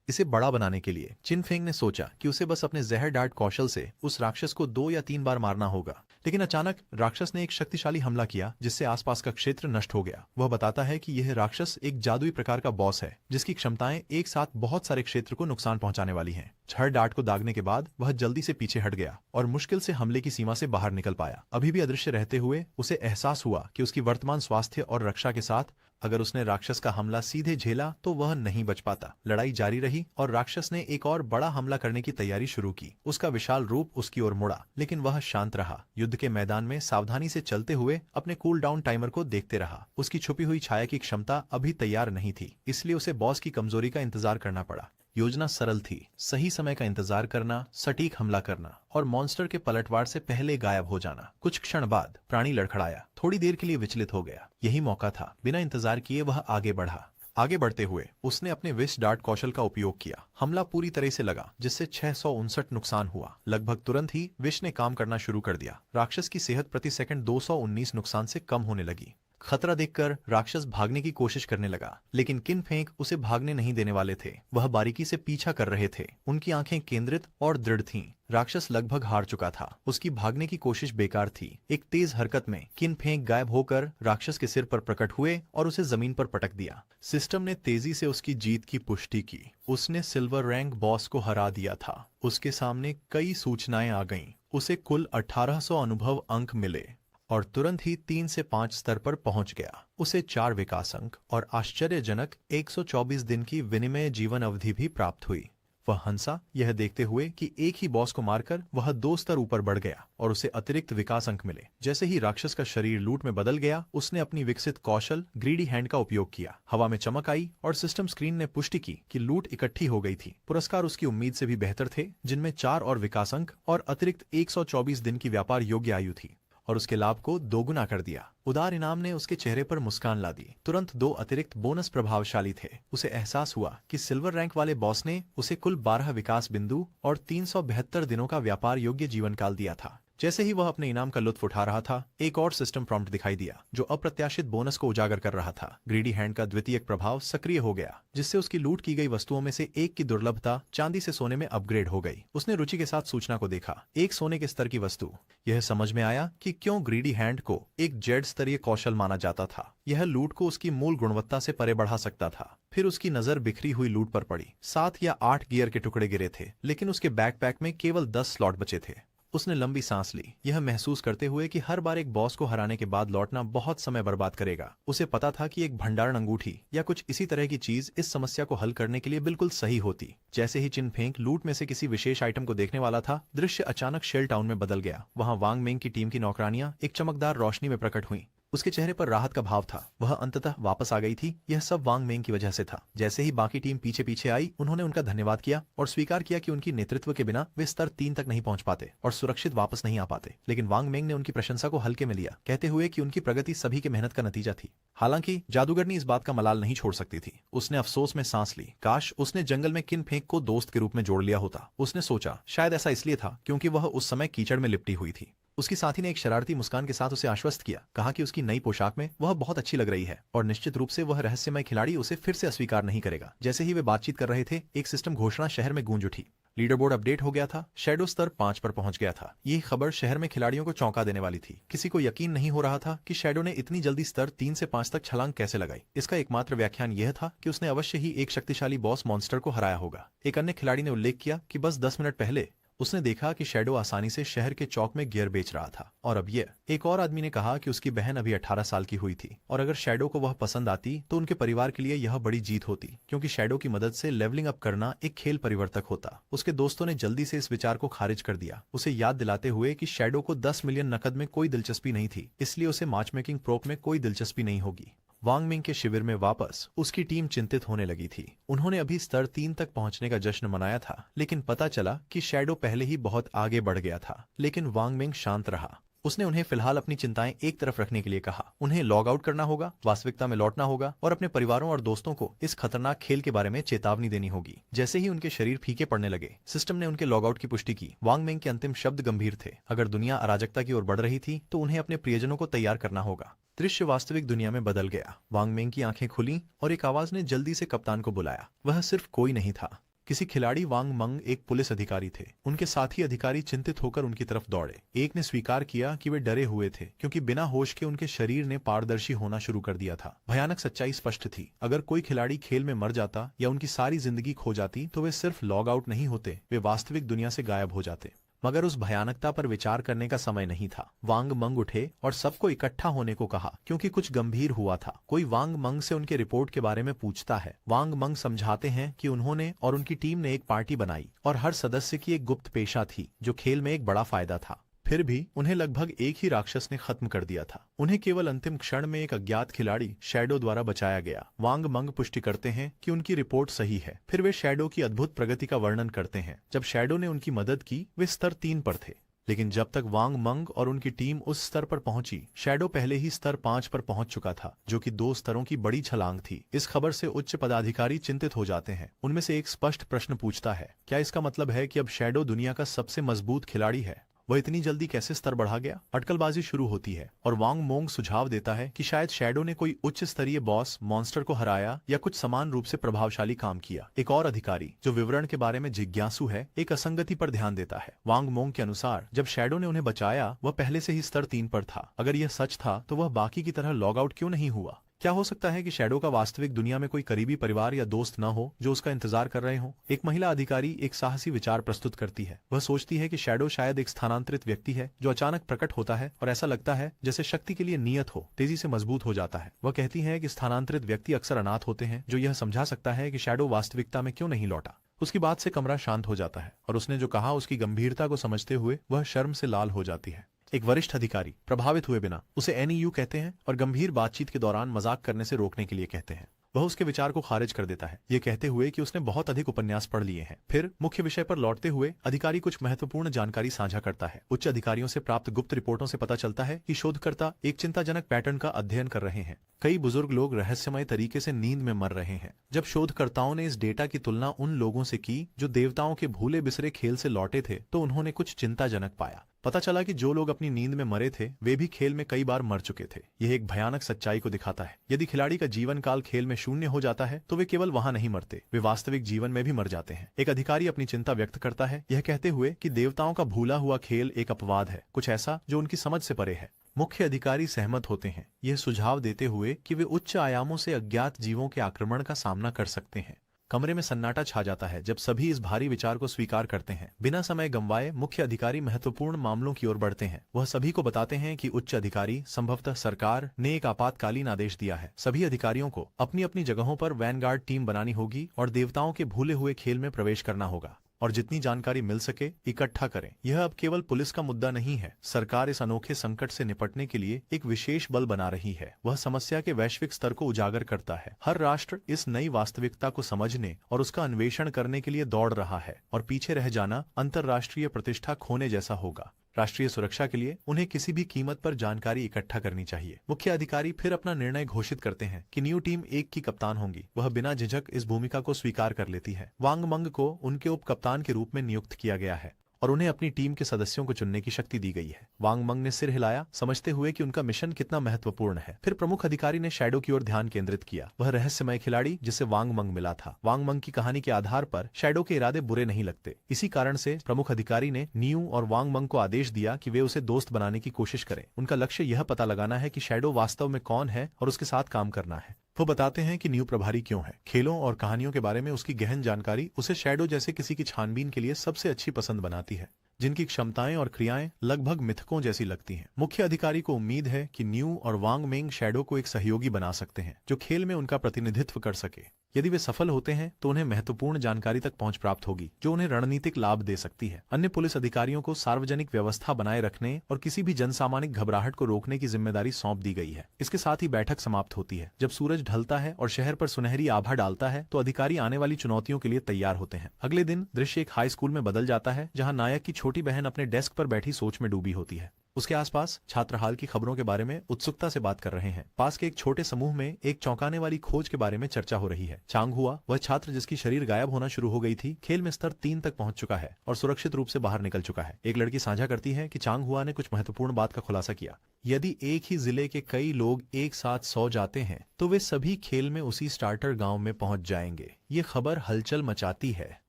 इसे बड़ा बनाने के लिए चिनफेंग ने सोचा कि उसे बस अपने जहर डार्ट कौशल से उस राक्षस को 2 या 3 बार मारना होगा। लेकिन अचानक राक्षस ने एक शक्तिशाली हमला किया जिससे आसपास का क्षेत्र नष्ट हो गया। वह बताता है कि यह राक्षस एक जादुई प्रकार का बॉस है जिसकी क्षमताएं एक साथ बहुत सारे क्षेत्र को नुकसान पहुंचाने वाली हैं। छड़ डार्ट को दागने के बाद वह जल्दी से पीछे हट गया और मुश्किल से हमले की सीमा से बाहर निकल पाया। अभी भी अदृश्य रहते हुए उसे एहसास हुआ कि उसकी वर्तमान स्वास्थ्य और रक्षा के साथ अगर उसने राक्षस का हमला सीधे झेला तो वह नहीं बच पाता। लड़ाई जारी रही और राक्षस ने एक और बड़ा हमला करने की तैयारी शुरू की। उसका विशाल रूप उसकी ओर मुड़ा, लेकिन वह शांत रहा। युद्ध के मैदान में सावधानी से चलते हुए अपने कूल डाउन टाइमर को देखते रहा। उसकी छुपी हुई छाया की क्षमता अभी तैयार नहीं थी, इसलिए उसे बॉस की कमजोरी का इंतजार करना पड़ा। योजना सरल थी, सही समय का इंतजार करना, सटीक हमला करना और मॉन्स्टर के पलटवार से पहले गायब हो जाना। कुछ क्षण बाद प्राणी लड़खड़ाया, थोड़ी देर के लिए विचलित हो गया। यही मौका था। बिना इंतजार किए वह आगे बढ़ा। आगे बढ़ते हुए उसने अपने विष डार्ट कौशल का उपयोग किया। हमला पूरी तरह से लगा जिससे 659 नुकसान हुआ। लगभग तुरंत ही विष ने काम करना शुरू कर दिया। राक्षस की सेहत प्रति सेकंड 219 नुकसान से कम होने लगी। खतरा देखकर राक्षस भागने की कोशिश करने लगा, लेकिन किनफेंग उसे भागने नहीं देने वाले थे। वह बारीकी से पीछा कर रहे थे। उनकी आंखें केंद्रित और दृढ़ थीं। राक्षस लगभग हार चुका था। उसकी भागने की कोशिश बेकार थी। एक तेज हरकत में किनफेंग गायब होकर राक्षस के सिर पर प्रकट हुए और उसे जमीन पर पटक दिया। सिस्टम ने तेजी से उसकी जीत की पुष्टि की। उसने सिल्वर रैंक बॉस को हरा दिया था। उसके सामने कई सूचनाएं आ गईं। उसे कुल 1800 अनुभव अंक मिले और तुरंत ही 3 से 5 स्तर पर पहुंच गया। उसे 4 विकास अंक और आश्चर्यजनक 124 दिन की विनिमय जीवन अवधि भी प्राप्त हुई। वह हंसा, यह देखते हुए कि एक ही बॉस को मारकर वह 2 स्तर ऊपर बढ़ गया और उसे अतिरिक्त विकास अंक मिले। जैसे ही राक्षस का शरीर लूट में बदल गया, उसने अपनी विकसित कौशल ग्रीडी हैंड का उपयोग किया। हवा में चमक आई और सिस्टम स्क्रीन ने पुष्टि की कि लूट इकट्ठी हो गई थी। पुरस्कार उसकी उम्मीद से भी बेहतर थे, जिनमें 4 और विकास अंक और अतिरिक्त 124 दिन की व्यापार योग्य आयु थी और उसके लाभ को दोगुना कर दिया। उदार इनाम ने उसके चेहरे पर मुस्कान ला दी। तुरंत 2 अतिरिक्त बोनस प्रभावशाली थे। उसे एहसास हुआ कि सिल्वर रैंक वाले बॉस ने उसे कुल 12 विकास बिंदु और 372 दिनों का व्यापार योग्य जीवन काल दिया था। जैसे ही वह अपने इनाम का लुत्फ उठा रहा था, एक और सिस्टम प्रॉम्प्ट दिखाई दिया जो अप्रत्याशित बोनस को उजागर कर रहा था। ग्रीडी हैंड का द्वितीयक प्रभाव सक्रिय हो गया, जिससे उसकी लूट की गई वस्तुओं में से एक की दुर्लभता चांदी से सोने में अपग्रेड हो गई। उसने रुचि के साथ सूचना को देखा, एक सोने के स्तर की वस्तु। यह समझ में आया कि क्यों ग्रीडी हैंड को एक जेड स्तरीय कौशल माना जाता था। यह लूट को उसकी मूल गुणवत्ता से परे बढ़ा सकता था। फिर उसकी नजर बिखरी हुई लूट पर पड़ी। 7 या 8 गियर के टुकड़े गिरे थे, लेकिन उसके बैकपैक में केवल 10 स्लॉट बचे थे। उसने लंबी सांस ली, यह महसूस करते हुए कि हर बार एक बॉस को हराने के बाद लौटना बहुत समय बर्बाद करेगा। उसे पता था कि एक भंडारण अंगूठी या कुछ इसी तरह की चीज इस समस्या को हल करने के लिए बिल्कुल सही होती। जैसे ही चिनफेंग लूट में से किसी विशेष आइटम को देखने वाला था, दृश्य अचानक शेल टाउन में बदल गया। वहां वांग मेंग की टीम की नौकरानियां एक चमकदार रोशनी में प्रकट हुई। उसके चेहरे पर राहत का भाव था। वह अंततः वापस आ गई थी। यह सब वांग मेंग की वजह से था। जैसे ही बाकी टीम पीछे पीछे आई, उन्होंने उनका धन्यवाद किया और स्वीकार किया कि उनकी नेतृत्व के बिना वे स्तर 3 तक नहीं पहुंच पाते और सुरक्षित वापस नहीं आ पाते। लेकिन वांग मेंग ने उनकी प्रशंसा को हल्के में लिया, कहते हुए कि उनकी प्रगति सभी के मेहनत का नतीजा थी। हालांकि जादूगरनी इस बात का मलाल नहीं छोड़ सकती थी। उसने अफसोस में सांस ली। काश उसने जंगल में किनफेंग को दोस्त के रूप में जोड़ लिया होता। उसने सोचा, शायद ऐसा इसलिए था क्योंकि वह उस समय कीचड़ में लिपटी हुई थी। उसकी साथी ने एक शरारती मुस्कान के साथ उसे आश्वस्त किया, कहा कि उसकी नई पोशाक में वह बहुत अच्छी लग रही है और निश्चित रूप से वह रहस्यमय खिलाड़ी उसे फिर से अस्वीकार नहीं करेगा। जैसे ही वे बातचीत कर रहे थे, एक सिस्टम घोषणा शहर में गूंज उठी। लीडर बोर्ड अपडेट हो गया था। शैडो स्तर 5 पर पहुंच गया था। यह खबर शहर में खिलाड़ियों को चौंका देने वाली थी। किसी को यकीन नहीं हो रहा था कि शैडो ने इतनी जल्दी स्तर 3 से 5 तक छलांग कैसे लगाई। इसका एकमात्र व्याख्यान यह था कि उसने अवश्य ही एक शक्तिशाली बॉस मॉन्स्टर को हराया होगा। एक अन्य खिलाड़ी ने उल्लेख किया कि बस 10 मिनट पहले उसने देखा कि शैडो आसानी से शहर के चौक में गियर बेच रहा था। और अब यह एक और आदमी ने कहा कि उसकी बहन अभी 18 साल की हुई थी और अगर शैडो को वह पसंद आती तो उनके परिवार के लिए यह बड़ी जीत होती, क्योंकि शैडो की मदद से लेवलिंग अप करना एक खेल परिवर्तक होता। उसके दोस्तों ने जल्दी से इस विचार को खारिज कर दिया, उसे याद दिलाते हुए कि शैडो को 10 मिलियन नकद में कोई दिलचस्पी नहीं थी, इसलिए उसे मैच मेकिंग प्रोप में कोई दिलचस्पी नहीं होगी। वांग मिंग के शिविर में वापस उसकी टीम चिंतित होने लगी थी। उन्होंने अभी स्तर 3 तक पहुंचने का जश्न मनाया था, लेकिन पता चला कि शैडो पहले ही बहुत आगे बढ़ गया था। लेकिन वांग मिंग शांत रहा। उसने उन्हें फिलहाल अपनी चिंताएं एक तरफ रखने के लिए कहा। उन्हें लॉग आउट करना होगा, वास्तविकता में लौटना होगा और अपने परिवारों और दोस्तों को इस खतरनाक खेल के बारे में चेतावनी देनी होगी। जैसे ही उनके शरीर फीके पड़ने लगे, सिस्टम ने उनके लॉग आउट की पुष्टि की। वांग मेंग के अंतिम शब्द गंभीर थे। अगर दुनिया अराजकता की ओर बढ़ रही थी तो उन्हें अपने प्रियजनों को तैयार करना होगा। दृश्य वास्तविक दुनिया में बदल गया। वांग मेंग की आंखें खुली और एक आवाज ने जल्दी से कप्तान को बुलाया। वह सिर्फ कोई नहीं था, किसी खिलाड़ी। वांग मंग एक पुलिस अधिकारी थे। उनके साथी अधिकारी चिंतित होकर उनकी तरफ दौड़े। एक ने स्वीकार किया कि वे डरे हुए थे क्योंकि बिना होश के उनके शरीर ने पारदर्शी होना शुरू कर दिया था। भयानक सच्चाई स्पष्ट थी। अगर कोई खिलाड़ी खेल में मर जाता या उनकी सारी जिंदगी खो जाती तो वे सिर्फ लॉग आउट नहीं होते, वे वास्तविक दुनिया से गायब हो जाते। मगर उस भयानकता पर विचार करने का समय नहीं था। वांग मंग उठे और सबको इकट्ठा होने को कहा क्योंकि कुछ गंभीर हुआ था। कोई वांग मंग से उनके रिपोर्ट के बारे में पूछता है। वांग मंग समझाते हैं कि उन्होंने और उनकी टीम ने एक पार्टी बनाई और हर सदस्य की एक गुप्त पेशा थी जो खेल में एक बड़ा फायदा था। फिर भी उन्हें लगभग एक ही राक्षस ने खत्म कर दिया था। उन्हें केवल अंतिम क्षण में एक अज्ञात खिलाड़ी शैडो द्वारा बचाया गया। वांग मंग पुष्टि करते हैं कि उनकी रिपोर्ट सही है। फिर वे शैडो की अद्भुत प्रगति का वर्णन करते हैं। जब शैडो ने उनकी मदद की वे स्तर 3 पर थे, लेकिन जब तक वांग मंग और उनकी टीम उस स्तर पर पहुंची, शैडो पहले ही स्तर 5 पर पहुंच चुका था, जो कि 2 स्तरों की बड़ी छलांग थी। इस खबर से उच्च पदाधिकारी चिंतित हो जाते हैं। उनमें से एक स्पष्ट प्रश्न पूछता है, क्या इसका मतलब है कि अब शैडो दुनिया का सबसे मजबूत खिलाड़ी है? वह इतनी जल्दी कैसे स्तर बढ़ा गया? अटकलबाजी शुरू होती है और वांग मोंग सुझाव देता है कि शायद शैडो ने कोई उच्च स्तरीय बॉस मॉन्स्टर को हराया या कुछ समान रूप से प्रभावशाली काम किया। एक और अधिकारी जो विवरण के बारे में जिज्ञासु है, एक असंगति पर ध्यान देता है। वांग मोंग के अनुसार जब शैडो ने उन्हें बचाया वह पहले से ही स्तर 3 पर था। अगर यह सच था तो वह बाकी की तरह लॉग आउट क्यों नहीं हुआ? क्या हो सकता है कि शैडो का वास्तविक दुनिया में कोई करीबी परिवार या दोस्त न हो जो उसका इंतजार कर रहे हो? एक महिला अधिकारी एक साहसी विचार प्रस्तुत करती है। वह सोचती है कि शैडो शायद एक स्थानांतरित व्यक्ति है जो अचानक प्रकट होता है और ऐसा लगता है जैसे शक्ति के लिए नियत हो, तेजी से मजबूत हो जाता है। वह कहती है कि स्थानांतरित व्यक्ति अक्सर अनाथ होते हैं, जो यह समझा सकता है कि शैडो वास्तविकता में क्यों नहीं लौटा। उसकी बात से कमरा शांत हो जाता है और उसने जो कहा उसकी गंभीरता को समझते हुए वह शर्म से लाल हो जाती है। एक वरिष्ठ अधिकारी प्रभावित हुए बिना उसे एनईयू कहते हैं और गंभीर बातचीत के दौरान मजाक करने से रोकने के लिए कहते हैं। वह उसके विचार को खारिज कर देता है, ये कहते हुए कि उसने बहुत अधिक उपन्यास पढ़ लिए हैं। फिर मुख्य विषय पर लौटते हुए अधिकारी कुछ महत्वपूर्ण जानकारी साझा करता है। उच्च अधिकारियों से प्राप्त गुप्त रिपोर्टों से पता चलता है कि शोधकर्ता एक चिंताजनक पैटर्न का अध्ययन कर रहे हैं। कई बुजुर्ग लोग रहस्यमय तरीके से नींद में मर रहे हैं। जब शोधकर्ताओं ने इस डेटा की तुलना उन लोगों से की जो देवताओं के भूले बिसरे खेल से लौटे थे तो उन्होंने कुछ चिंताजनक पाया। पता चला कि जो लोग अपनी नींद में मरे थे वे भी खेल में कई बार मर चुके थे। यह एक भयानक सच्चाई को दिखाता है। यदि खिलाड़ी का जीवन काल खेल में शून्य हो जाता है तो वे केवल वहां नहीं मरते, वे वास्तविक जीवन में भी मर जाते हैं। एक अधिकारी अपनी चिंता व्यक्त करता है, यह कहते हुए कि देवताओं का भूला हुआ खेल एक अपवाद है, कुछ ऐसा जो उनकी समझ से परे है। मुख्य अधिकारी सहमत होते हैं, यह सुझाव देते हुए कि वे उच्च आयामों से अज्ञात जीवों के आक्रमण का सामना कर सकते हैं। कमरे में सन्नाटा छा जाता है जब सभी इस भारी विचार को स्वीकार करते हैं। बिना समय गंवाए मुख्य अधिकारी महत्वपूर्ण मामलों की ओर बढ़ते हैं। वह सभी को बताते हैं कि उच्च अधिकारी, संभवतः सरकार, ने एक आपातकालीन आदेश दिया है। सभी अधिकारियों को अपनी अपनी जगहों पर वैनगार्ड टीम बनानी होगी और देवताओं के भूले हुए खेल में प्रवेश करना होगा और जितनी जानकारी मिल सके इकट्ठा करें। यह अब केवल पुलिस का मुद्दा नहीं है। सरकार इस अनोखे संकट से निपटने के लिए एक विशेष बल बना रही है। वह समस्या के वैश्विक स्तर को उजागर करता है। हर राष्ट्र इस नई वास्तविकता को समझने और उसका अन्वेषण करने के लिए दौड़ रहा है और पीछे रह जाना अंतर्राष्ट्रीय प्रतिष्ठा खोने जैसा होगा। राष्ट्रीय सुरक्षा के लिए उन्हें किसी भी कीमत पर जानकारी इकट्ठा करनी चाहिए। मुख्य अधिकारी फिर अपना निर्णय घोषित करते हैं कि न्यू टीम 1 की कप्तान होंगी। वह बिना झिझक इस भूमिका को स्वीकार कर लेती है। वांग मंग को उनके उप कप्तान के रूप में नियुक्त किया गया है और उन्हें अपनी टीम के सदस्यों को चुनने की शक्ति दी गई है। वांग मंग ने सिर हिलाया, समझते हुए कि उनका मिशन कितना महत्वपूर्ण है। फिर प्रमुख अधिकारी ने शैडो की ओर ध्यान केंद्रित किया। वह रहस्यमय खिलाड़ी जिसे वांग मंग मिला था। वांग मंग की कहानी के आधार पर शैडो के इरादे बुरे नहीं लगते। इसी कारण से प्रमुख अधिकारी ने न्यू और वांग मंग को आदेश दिया कि वे उसे दोस्त बनाने की कोशिश करें। उनका लक्ष्य यह पता लगाना है कि शैडो वास्तव में कौन है और उसके साथ काम करना है। वो बताते हैं कि न्यू प्रभारी क्यों है। खेलों और कहानियों के बारे में उसकी गहन जानकारी उसे शैडो जैसे किसी की छानबीन के लिए सबसे अच्छी पसंद बनाती है, जिनकी क्षमताएं और क्रियाएं लगभग मिथकों जैसी लगती हैं। मुख्य अधिकारी को उम्मीद है कि न्यू और वांग मेंग शैडो को एक सहयोगी बना सकते हैं जो खेल में उनका प्रतिनिधित्व कर सके। यदि वे सफल होते हैं तो उन्हें महत्वपूर्ण जानकारी तक पहुंच प्राप्त होगी जो उन्हें रणनीतिक लाभ दे सकती है। अन्य पुलिस अधिकारियों को सार्वजनिक व्यवस्था बनाए रखने और किसी भी जनसामान्य घबराहट को रोकने की जिम्मेदारी सौंप दी गई है। इसके साथ ही बैठक समाप्त होती है। जब सूरज ढलता है और शहर पर सुनहरी आभा डालता है तो अधिकारी आने वाली चुनौतियों के लिए तैयार होते हैं। अगले दिन दृश्य एक हाई स्कूल में बदल जाता है जहाँ नायक की छोटी बहन अपने डेस्क पर बैठी सोच में डूबी होती है। उसके आसपास छात्र हाल की खबरों के बारे में उत्सुकता से बात कर रहे हैं। पास के एक छोटे समूह में एक चौंकाने वाली खोज के बारे में चर्चा हो रही है। चांग हुआ, वह छात्र जिसकी शरीर गायब होना शुरू हो गई थी, खेल में स्तर 3 तक पहुंच चुका है और सुरक्षित रूप से बाहर निकल चुका है। एक लड़की साझा करती है कि चांग हुआ ने कुछ महत्वपूर्ण बात का खुलासा किया। यदि एक ही जिले के कई लोग एक साथ सो जाते हैं तो वे सभी खेल में उसी स्टार्टर गांव में पहुंच जाएंगे। ये खबर हलचल मचाती है।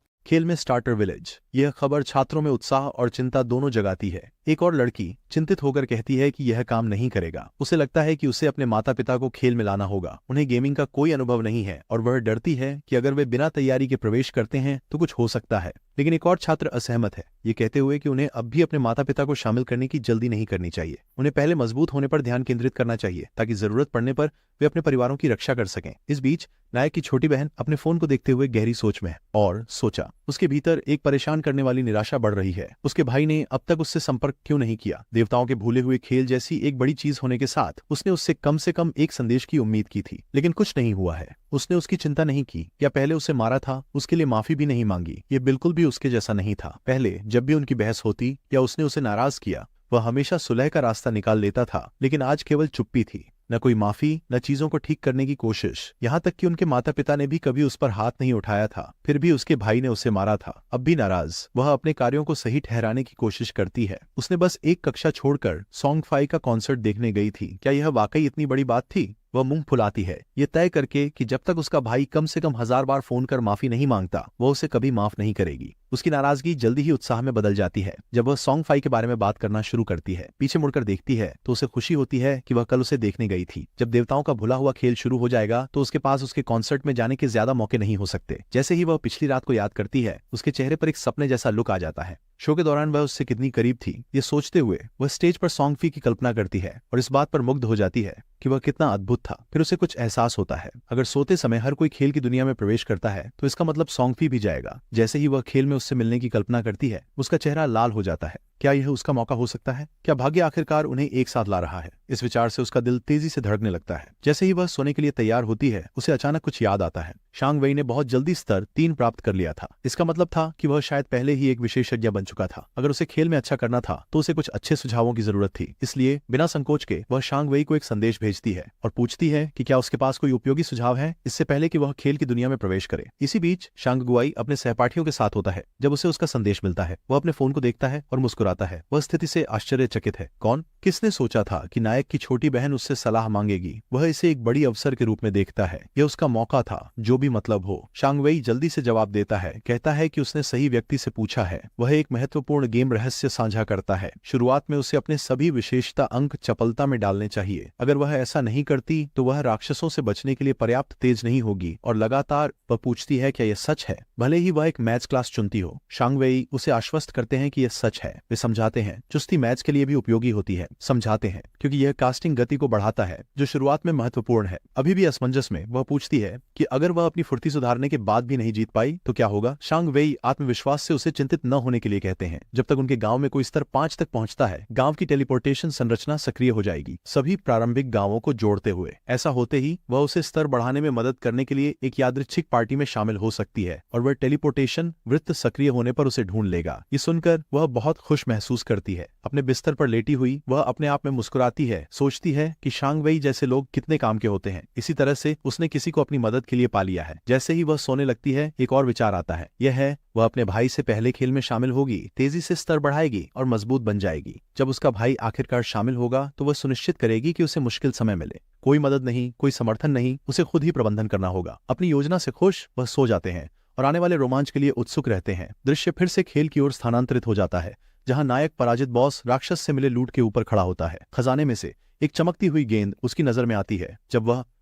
खेल में स्टार्टर विलेज। यह खबर छात्रों में उत्साह और चिंता दोनों जगाती है। एक और लड़की चिंतित होकर कहती है कि यह काम नहीं करेगा। उसे लगता है कि उसे अपने माता पिता को खेल में लाना होगा। उन्हें गेमिंग का कोई अनुभव नहीं है और वह डरती है कि अगर वे बिना तैयारी के प्रवेश करते हैं तो कुछ हो सकता है। लेकिन एक और छात्र असहमत है, ये कहते हुए कि उन्हें अब भी अपने माता पिता को शामिल करने की जल्दी नहीं करनी चाहिए। उन्हें पहले मजबूत होने पर ध्यान केंद्रित करना चाहिए ताकि जरूरत पड़ने पर वे अपने परिवारों की रक्षा कर सकें। इस बीच नायक की छोटी बहन अपने फोन को देखते हुए गहरी सोच में है और सोचा। उसके भीतर एक परेशान करने वाली निराशा बढ़ रही है। उसके भाई ने अब तक उससे संपर्क क्यों नहीं किया? देवताओं के भूले हुए खेल जैसी एक बड़ी चीज होने के साथ उसने उससे कम से कम एक संदेश की उम्मीद की थी, लेकिन कुछ नहीं हुआ है। उसने उसकी चिंता नहीं की या पहले उसे मारा था, उसके लिए माफी भी नहीं मांगी। ये बिल्कुल भी उसके जैसा नहीं था। पहले जब भी उनकी बहस होती या उसने उसे नाराज किया, वह हमेशा सुलह का रास्ता निकाल लेता था, लेकिन आज केवल चुप्पी थी। न कोई माफी, न चीजों को ठीक करने की कोशिश। यहाँ तक कि उनके माता पिता ने भी कभी उस पर हाथ नहीं उठाया था। फिर भी उसके भाई ने उसे मारा था। अब भी नाराज, वह अपने कार्यों को सही ठहराने की कोशिश करती है। उसने बस एक कक्षा छोड़कर सॉन्ग फाई का कॉन्सर्ट देखने गई थी। क्या यह वाकई इतनी बड़ी बात थी? वह मुंह फुलाती है, ये तय करके कि जब तक उसका भाई कम से कम 1000 बार फोन कर माफी नहीं मांगता, वह उसे कभी माफ नहीं करेगी। उसकी नाराजगी जल्दी ही उत्साह में बदल जाती है जब वह सॉन्ग फाई के बारे में बात करना शुरू करती है। पीछे मुड़कर देखती है तो उसे खुशी होती है कि वह कल उसे देखने गई थी। जब देवताओं का भुला हुआ खेल शुरू हो जाएगा तो उसके पास उसके कॉन्सर्ट में जाने के ज्यादा मौके नहीं हो सकते। जैसे ही वह पिछली रात को याद करती है, उसके चेहरे पर एक सपने जैसा लुक आ जाता है। शो के दौरान वह उससे कितनी करीब थी, ये सोचते हुए वह स्टेज पर सॉन्ग फी की कल्पना करती है और इस बात पर मुग्ध हो जाती है कि वह कितना अद्भुत था। फिर उसे कुछ एहसास होता है, अगर सोते समय हर कोई खेल की दुनिया में प्रवेश करता है तो इसका मतलब सॉन्ग फी भी जाएगा। जैसे ही वह खेल में उससे मिलने की कल्पना करती है, उसका चेहरा लाल हो जाता है। क्या यह उसका मौका हो सकता है? क्या भाग्य आखिरकार उन्हें एक साथ ला रहा है? इस विचार से उसका दिल तेजी से धड़कने लगता है। जैसे ही वह सोने के लिए तैयार होती है, उसे अचानक कुछ याद आता है। शांग वई ने बहुत जल्दी स्तर 3 प्राप्त कर लिया था। इसका मतलब था कि वह शायद पहले ही एक विशेषज्ञ बन चुका था। अगर उसे खेल में अच्छा करना था तो उसे कुछ अच्छे सुझावों की जरूरत थी। इसलिए बिना संकोच के वह शांग वई को एक संदेश भेजती है और पूछती है कि क्या उसके पास कोई उपयोगी सुझाव है इससे पहले कि वह खेल की दुनिया में प्रवेश करे। इसी बीच शांग गुआई अपने सहपाठियों के साथ होता है। जब उसे उसका संदेश मिलता है, वह अपने फोन को देखता है और मुस्कुराता है। वह स्थिति से आश्चर्यचकित है। कौन? किसने सोचा था कि नायक की छोटी बहन उससे सलाह मांगेगी? वह इसे एक बड़ी अवसर के रूप में देखता है। यह उसका मौका था, जो भी मतलब हो। शांग वई जल्दी से जवाब देता है, कहता है कि उसने सही व्यक्ति से पूछा है। वह एक महत्वपूर्ण गेम रहस्य साझा करता है। शुरुआत में उसे अपने सभी विशेषता अंक चपलता में डालने चाहिए। अगर वह ऐसा नहीं करती तो वह राक्षसों से बचने के लिए पर्याप्त तेज नहीं होगी। और लगातार वह पूछती है, क्या यह सच है? भले ही वह एक मैच क्लास चुनती हो। शांग वई उसे आश्वस्त करते हैं कि यह सच है। वे समझाते हैं चुस्ती मैच के लिए भी उपयोगी होती है। समझाते हैं क्योंकि यह कास्टिंग गति को बढ़ाता है, जो शुरुआत में महत्वपूर्ण है। अभी भी असमंजस में वह पूछती है कि अगर वह अपनी फुर्ती सुधारने के बाद भी नहीं जीत पाई तो क्या होगा? शांग वई आत्मविश्वास से उसे चिंतित न होने के लिए कहते हैं। जब तक उनके गांव में कोई स्तर 5 तक पहुंचता है, गांव की टेलीपोर्टेशन संरचना सक्रिय हो जाएगी, सभी प्रारंभिक गांवों को जोड़ते हुए। ऐसा होते ही वह उसे स्तर बढ़ाने में मदद करने के लिए एक यादृच्छिक पार्टी में शामिल हो सकती है और वह टेलीपोर्टेशन वृत्त सक्रिय होने पर उसे ढूंढ लेगा। ये सुनकर वह बहुत खुश महसूस करती है। अपने बिस्तर पर लेटी हुई वह अपने आप में मुस्कुराती है, सोचती है कि शांग वई जैसे लोग कितने काम के होते हैं। इसी तरह से उसने किसी को अपनी मदद के लिए पा लिया है। जैसे ही वह सोने लगती है, एक और विचार आता है। यह है वह अपने भाई से पहले खेल में शामिल होगी, तेजी से स्तर बढ़ाएगी और मजबूत बन जाएगी। जब उसका भाई आखिरकार शामिल होगा तो वह सुनिश्चित करेगी कि उसे मुश्किल समय मिले। कोई मदद नहीं, कोई समर्थन नहीं, उसे खुद ही प्रबंधन करना होगा। अपनी योजना से खुश वह सो जाते हैं और आने वाले रोमांच के लिए उत्सुक रहते हैं। दृश्य फिर से खेल की ओर स्थानांतरित हो जाता है, जहां नायक पराजित बॉस राक्षस से मिले लूट के ऊपर खड़ा होता है। खजाने में से एक चमकती हुई गेंद उसकी नजर में आती है।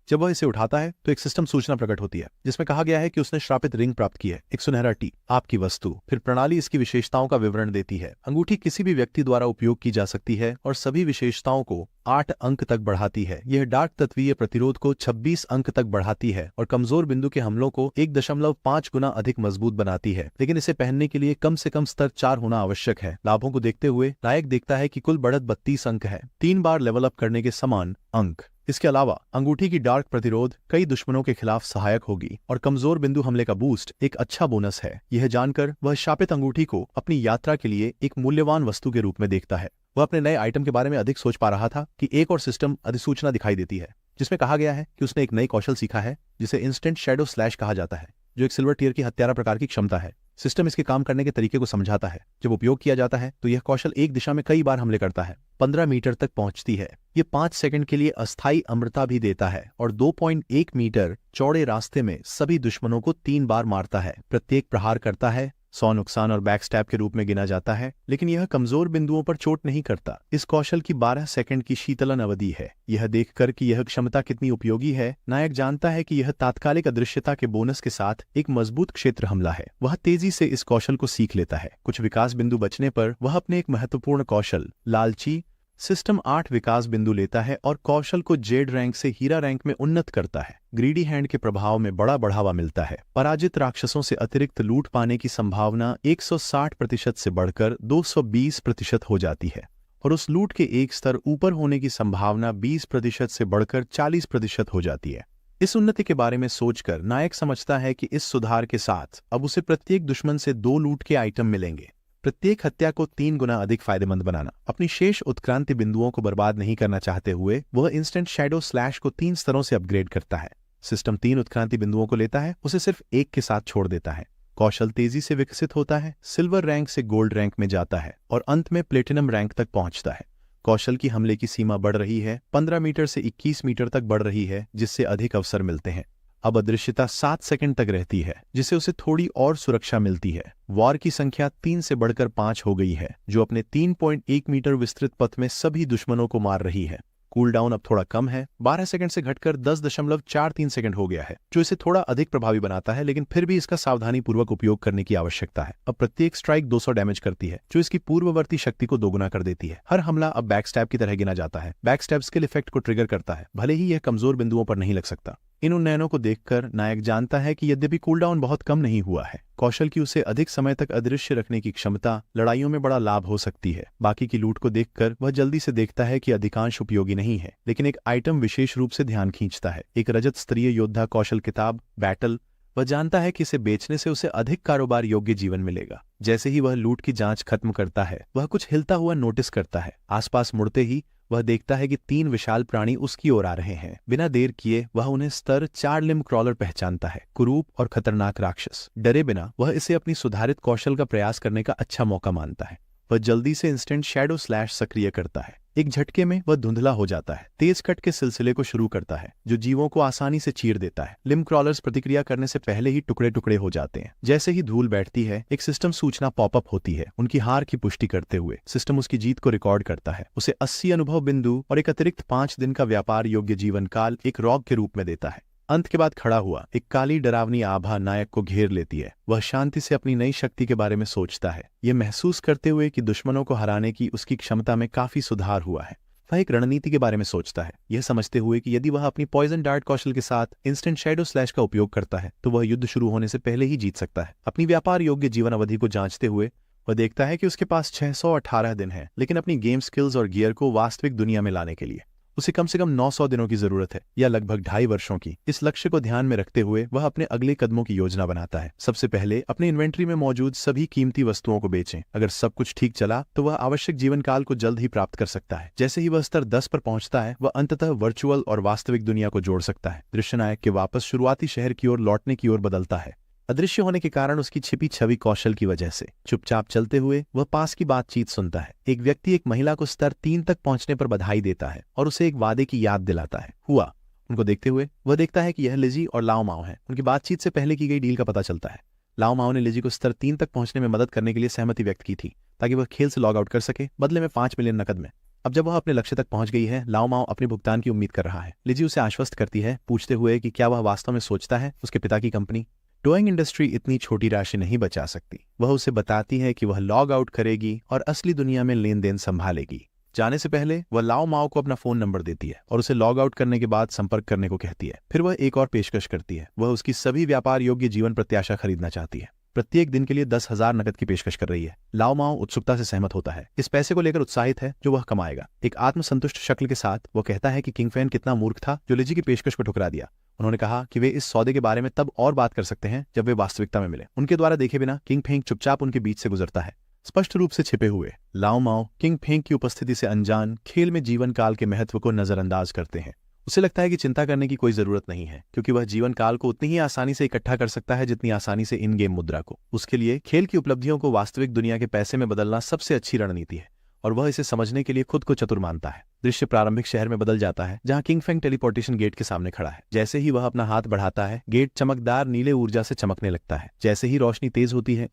जब वह इसे उठाता है तो एक सिस्टम सूचना प्रकट होती है, जिसमें कहा गया है कि उसने श्रापित रिंग प्राप्त की है, एक सुनहरा टी, आपकी वस्तु। फिर प्रणाली इसकी विशेषताओं का विवरण देती है। अंगूठी किसी भी व्यक्ति द्वारा उपयोग की जा सकती है और सभी विशेषताओं को 8 अंक तक बढ़ाती है। यह डार्क तत्वीय प्रतिरोध को 26 अंक तक बढ़ाती है और कमजोर बिंदु के हमलों को 1.5 गुना अधिक मजबूत बनाती है। लेकिन इसे पहनने के लिए कम से कम स्तर 4 होना आवश्यक है। लाभों को देखते हुए नायक देखता है कि कुल बढ़त 32 अंक है, 3 बार लेवल अप करने के समान अंक। इसके अलावा अंगूठी की डार्क प्रतिरोध कई दुश्मनों के खिलाफ सहायक होगी और कमजोर बिंदु हमले का बूस्ट एक अच्छा बोनस है। यह जानकर वह शापित अंगूठी को अपनी यात्रा के लिए एक मूल्यवान वस्तु के रूप में देखता है। वह अपने नए आइटम के बारे में अधिक सोच पा रहा था कि एक और सिस्टम अधिसूचना दिखाई देती है जिसमें कहा गया है कि उसने एक नई कौशल सीखा है जिसे इंस्टेंट शैडो स्लैश कहा जाता है, जो एक सिल्वर टियर की हत्यारा प्रकार की क्षमता है। सिस्टम इसके काम करने के तरीके को समझाता है। जब उपयोग किया जाता है तो यह कौशल एक दिशा में कई बार हमले करता है, 15 मीटर तक पहुंचती है। ये 5 सेकंड के लिए अस्थायी अमरता भी देता है और 2.1 मीटर चौड़े रास्ते में सभी दुश्मनों को 3 बार मारता है। प्रत्येक प्रहार करता है 100 नुकसान और बैकस्टैब के रूप में गिना जाता है, लेकिन यह कमजोर बिंदुओं पर चोट नहीं करता। इस कौशल की 12 सेकंड की शीतलन अवधि है। यह देखकर कि यह क्षमता कितनी उपयोगी है, नायक जानता है कि यह तात्कालिक अदृश्यता के बोनस के साथ एक मजबूत क्षेत्र हमला है। वह तेजी से इस कौशल को सीख लेता है। कुछ विकास बिंदु बचने पर वह अपने एक महत्वपूर्ण कौशल लालची सिस्टम 8 विकास बिंदु लेता है और कौशल को जेड रैंक से हीरा रैंक में उन्नत करता है। ग्रीडी हैंड के प्रभाव में बड़ा बढ़ावा मिलता है। पराजित राक्षसों से अतिरिक्त लूट पाने की संभावना 160% से बढ़कर 220% हो जाती है और उस लूट के एक स्तर ऊपर होने की संभावना 20% से बढ़कर 40% हो जाती है। इस उन्नति के बारे में सोचकर नायक समझता है कि इस सुधार के साथ अब उसे प्रत्येक दुश्मन से 2 लूट के आइटम मिलेंगे। प्रत्येक हत्या को 3 गुना अधिक फायदेमंद बनाना। अपनी शेष उत्क्रांति बिंदुओं को बर्बाद नहीं करना चाहते हुए वह इंस्टेंट शैडो स्लैश को 3 स्तरों से अपग्रेड करता है। सिस्टम 3 उत्क्रांति बिंदुओं को लेता है, उसे सिर्फ एक के साथ छोड़ देता है। कौशल तेजी से विकसित होता है, सिल्वर रैंक से गोल्ड रैंक में जाता है और अंत में प्लेटिनम रैंक तक पहुंचता है। कौशल की हमले की सीमा बढ़ रही है, 15 मीटर से 21 मीटर तक बढ़ रही है, जिससे अधिक अवसर मिलते हैं। अब अदृश्यता 7 सेकंड तक रहती है, जिससे उसे थोड़ी और सुरक्षा मिलती है। वॉर की संख्या 3 से बढ़कर 5 हो गई है, जो अपने 3.1 मीटर विस्तृत पथ में सभी दुश्मनों को मार रही है। कूल डाउन अब थोड़ा कम है, 12 सेकंड से घटकर 10.43 सेकंड हो गया है, जो इसे थोड़ा अधिक प्रभावी बनाता है, लेकिन फिर भी इसका सावधानीपूर्वक उपयोग करने की आवश्यकता है। अब प्रत्येक स्ट्राइक 200 डैमेज करती है, जो इसकी पूर्ववर्ती शक्ति को दोगुना कर देती है। हर हमला अब बैकस्टैब की तरह गिना जाता है। बैकस्टैब स्किल इफेक्ट को ट्रिगर करता है, भले ही यह कमजोर बिंदुओं पर नहीं लग सकता। इन उन्नयनों को देखकर नायक जानता है कि यद्यपि कूलडाउन बहुत कम नहीं हुआ है, कौशल की उसे अधिक समय तक अदृश्य रखने की क्षमता लड़ाइयों में बड़ा लाभ हो सकती है। बाकी की लूट को देखकर वह जल्दी से देखता है कि अधिकांश उपयोगी नहीं है, लेकिन एक आइटम विशेष रूप से ध्यान खींचता है। एक रजत स्तरीय योद्धा कौशल किताब बैटल। वह जानता है कि इसे बेचने से उसे अधिक कारोबार योग्य जीवन मिलेगा। जैसे ही वह लूट की जांच खत्म करता है, वह कुछ हिलता हुआ नोटिस करता है। आसपास मुड़ते ही वह देखता है कि 3 विशाल प्राणी उसकी ओर आ रहे हैं। बिना देर किए वह उन्हें स्तर 4 लिम्ब क्रॉलर पहचानता है, कुरूप और खतरनाक राक्षस। डरे बिना वह इसे अपनी सुधारित कौशल का प्रयास करने का अच्छा मौका मानता है। वह जल्दी से इंस्टेंट शैडो स्लैश सक्रिय करता है। एक झटके में वह धुंधला हो जाता है। तेज कट के सिलसिले को शुरू करता है, जो जीवों को आसानी से चीर देता है। लिम्ब क्रॉलर्स प्रतिक्रिया करने से पहले ही टुकड़े टुकड़े हो जाते हैं। जैसे ही धूल बैठती है, एक सिस्टम सूचना पॉपअप होती है। उनकी हार की पुष्टि करते हुए सिस्टम उसकी जीत को रिकॉर्ड करता है, उसे 80 अनुभव बिंदु और एक अतिरिक्त 5 दिन का व्यापार योग्य जीवन काल एक रॉग के रूप में देता है। अंत के बाद खड़ा हुआ एक काली डरावनी आभा नायक को घेर लेती है। वह शांति से अपनी नई शक्ति के बारे में सोचता है, यह महसूस करते हुए कि दुश्मनों को हराने की उसकी क्षमता में काफी सुधार हुआ है। वह एक रणनीति के बारे में सोचता है, यह समझते हुए कि यदि वह अपनी पॉइजन डार्ट कौशल के साथ इंस्टेंट शैडो स्लैश का उपयोग करता है तो वह युद्ध शुरू होने से पहले ही जीत सकता है। अपनी व्यापार योग्य जीवन अवधि को जांचते हुए वह देखता है कि उसके पास 618 दिन है, लेकिन अपनी गेम स्किल्स और गियर को वास्तविक दुनिया में लाने के लिए उसे कम से कम 900 दिनों की जरूरत है, या लगभग 2.5 वर्षों की। इस लक्ष्य को ध्यान में रखते हुए वह अपने अगले कदमों की योजना बनाता है। सबसे पहले अपने इन्वेंट्री में मौजूद सभी कीमती वस्तुओं को बेचें। अगर सब कुछ ठीक चला तो वह आवश्यक जीवन काल को जल्द ही प्राप्त कर सकता है। जैसे ही वह स्तर 10 पर पहुंचता है, वह अंततः वर्चुअल और वास्तविक दुनिया को जोड़ सकता है। दृश्य नायक के वापस शुरुआती शहर की ओर लौटने की ओर बदलता है। अदृश्य होने के कारण उसकी छिपी छवि कौशल की वजह से चुपचाप चलते हुए वह पास की बातचीत सुनता है। एक व्यक्ति एक महिला को स्तर 3 तक पहुंचने पर बधाई देता है और उसे एक वादे की याद दिलाता है। हुआ उनको देखते हुए वह देखता है कि यह लिजी और लाओ माओ है। उनकी बातचीत से पहले की गई डील का पता चलता है। लाओ माओ ने लिजी को स्तर 3 तक पहुंचने में मदद करने के लिए सहमति व्यक्त की थी, ताकि वह खेल से लॉग आउट कर सके, बदले में 5 मिलियन नकद में। अब जब वह अपने लक्ष्य तक पहुंच गई है, लाओ माओ अपने भुगतान की उम्मीद कर रहा है। लिजी उसे आश्वस्त करती है, पूछते हुए कि क्या वह वास्तव में सोचता है उसके पिता की कंपनी टोइंग इंडस्ट्री इतनी छोटी राशि नहीं बचा सकती। वह उसे बताती है कि वह लॉग आउट करेगी और असली दुनिया में लेन देन संभालेगी। जाने से पहले वह लाओ माओ को अपना फोन नंबर देती है और उसे लॉग आउट करने के बाद संपर्क करने को कहती है। फिर वह एक और पेशकश करती है। वह उसकी सभी व्यापार योग्य जीवन प्रत्याशा खरीदना चाहती है। प्रत्येक दिन के लिए 10,000 नकद की पेशकश कर रही है। लाओ माओ उत्सुकता से सहमत होता है। इस पैसे को लेकर उत्साहित है जो वह कमाएगा। एक आत्मसंतुष्ट शक्ल के साथ वह कहता है कि किंगफैन कितना मूर्ख था जो लिजी की पेशकश को ठुकरा दिया। उन्होंने कहा कि वे इस सौदे के बारे में तब और बात कर सकते हैं जब वे वास्तविकता में मिले। उनके द्वारा देखे बिना किंग फेंग चुपचाप उनके बीच से गुजरता है। स्पष्ट रूप से छिपे हुए। लाओ माओ किंग फेंग की उपस्थिति से अनजान, खेल में जीवन काल के महत्व को नजरअंदाज करते हैं। उसे लगता है कि चिंता करने की कोई जरूरत नहीं है, क्योंकि वह जीवन काल को उतनी ही आसानी से इकट्ठा कर सकता है जितनी आसानी से इन गेम मुद्रा को। उसके लिए खेल की उपलब्धियों को वास्तविक दुनिया के पैसे में बदलना सबसे अच्छी रणनीति है, और वह इसे समझने के लिए खुद को चतुर मानता है। दृश्य प्रारंभिक शहर में बदल जाता है, जहां किंग फेंग टेलीपोर्टेशन गेट के सामने खड़ा है। जैसे ही वह अपना हाथ बढ़ाता है, गेट चमकदार नीले ऊर्जा से चमकने लगता है। जैसे ही रोशनी तेज होती है,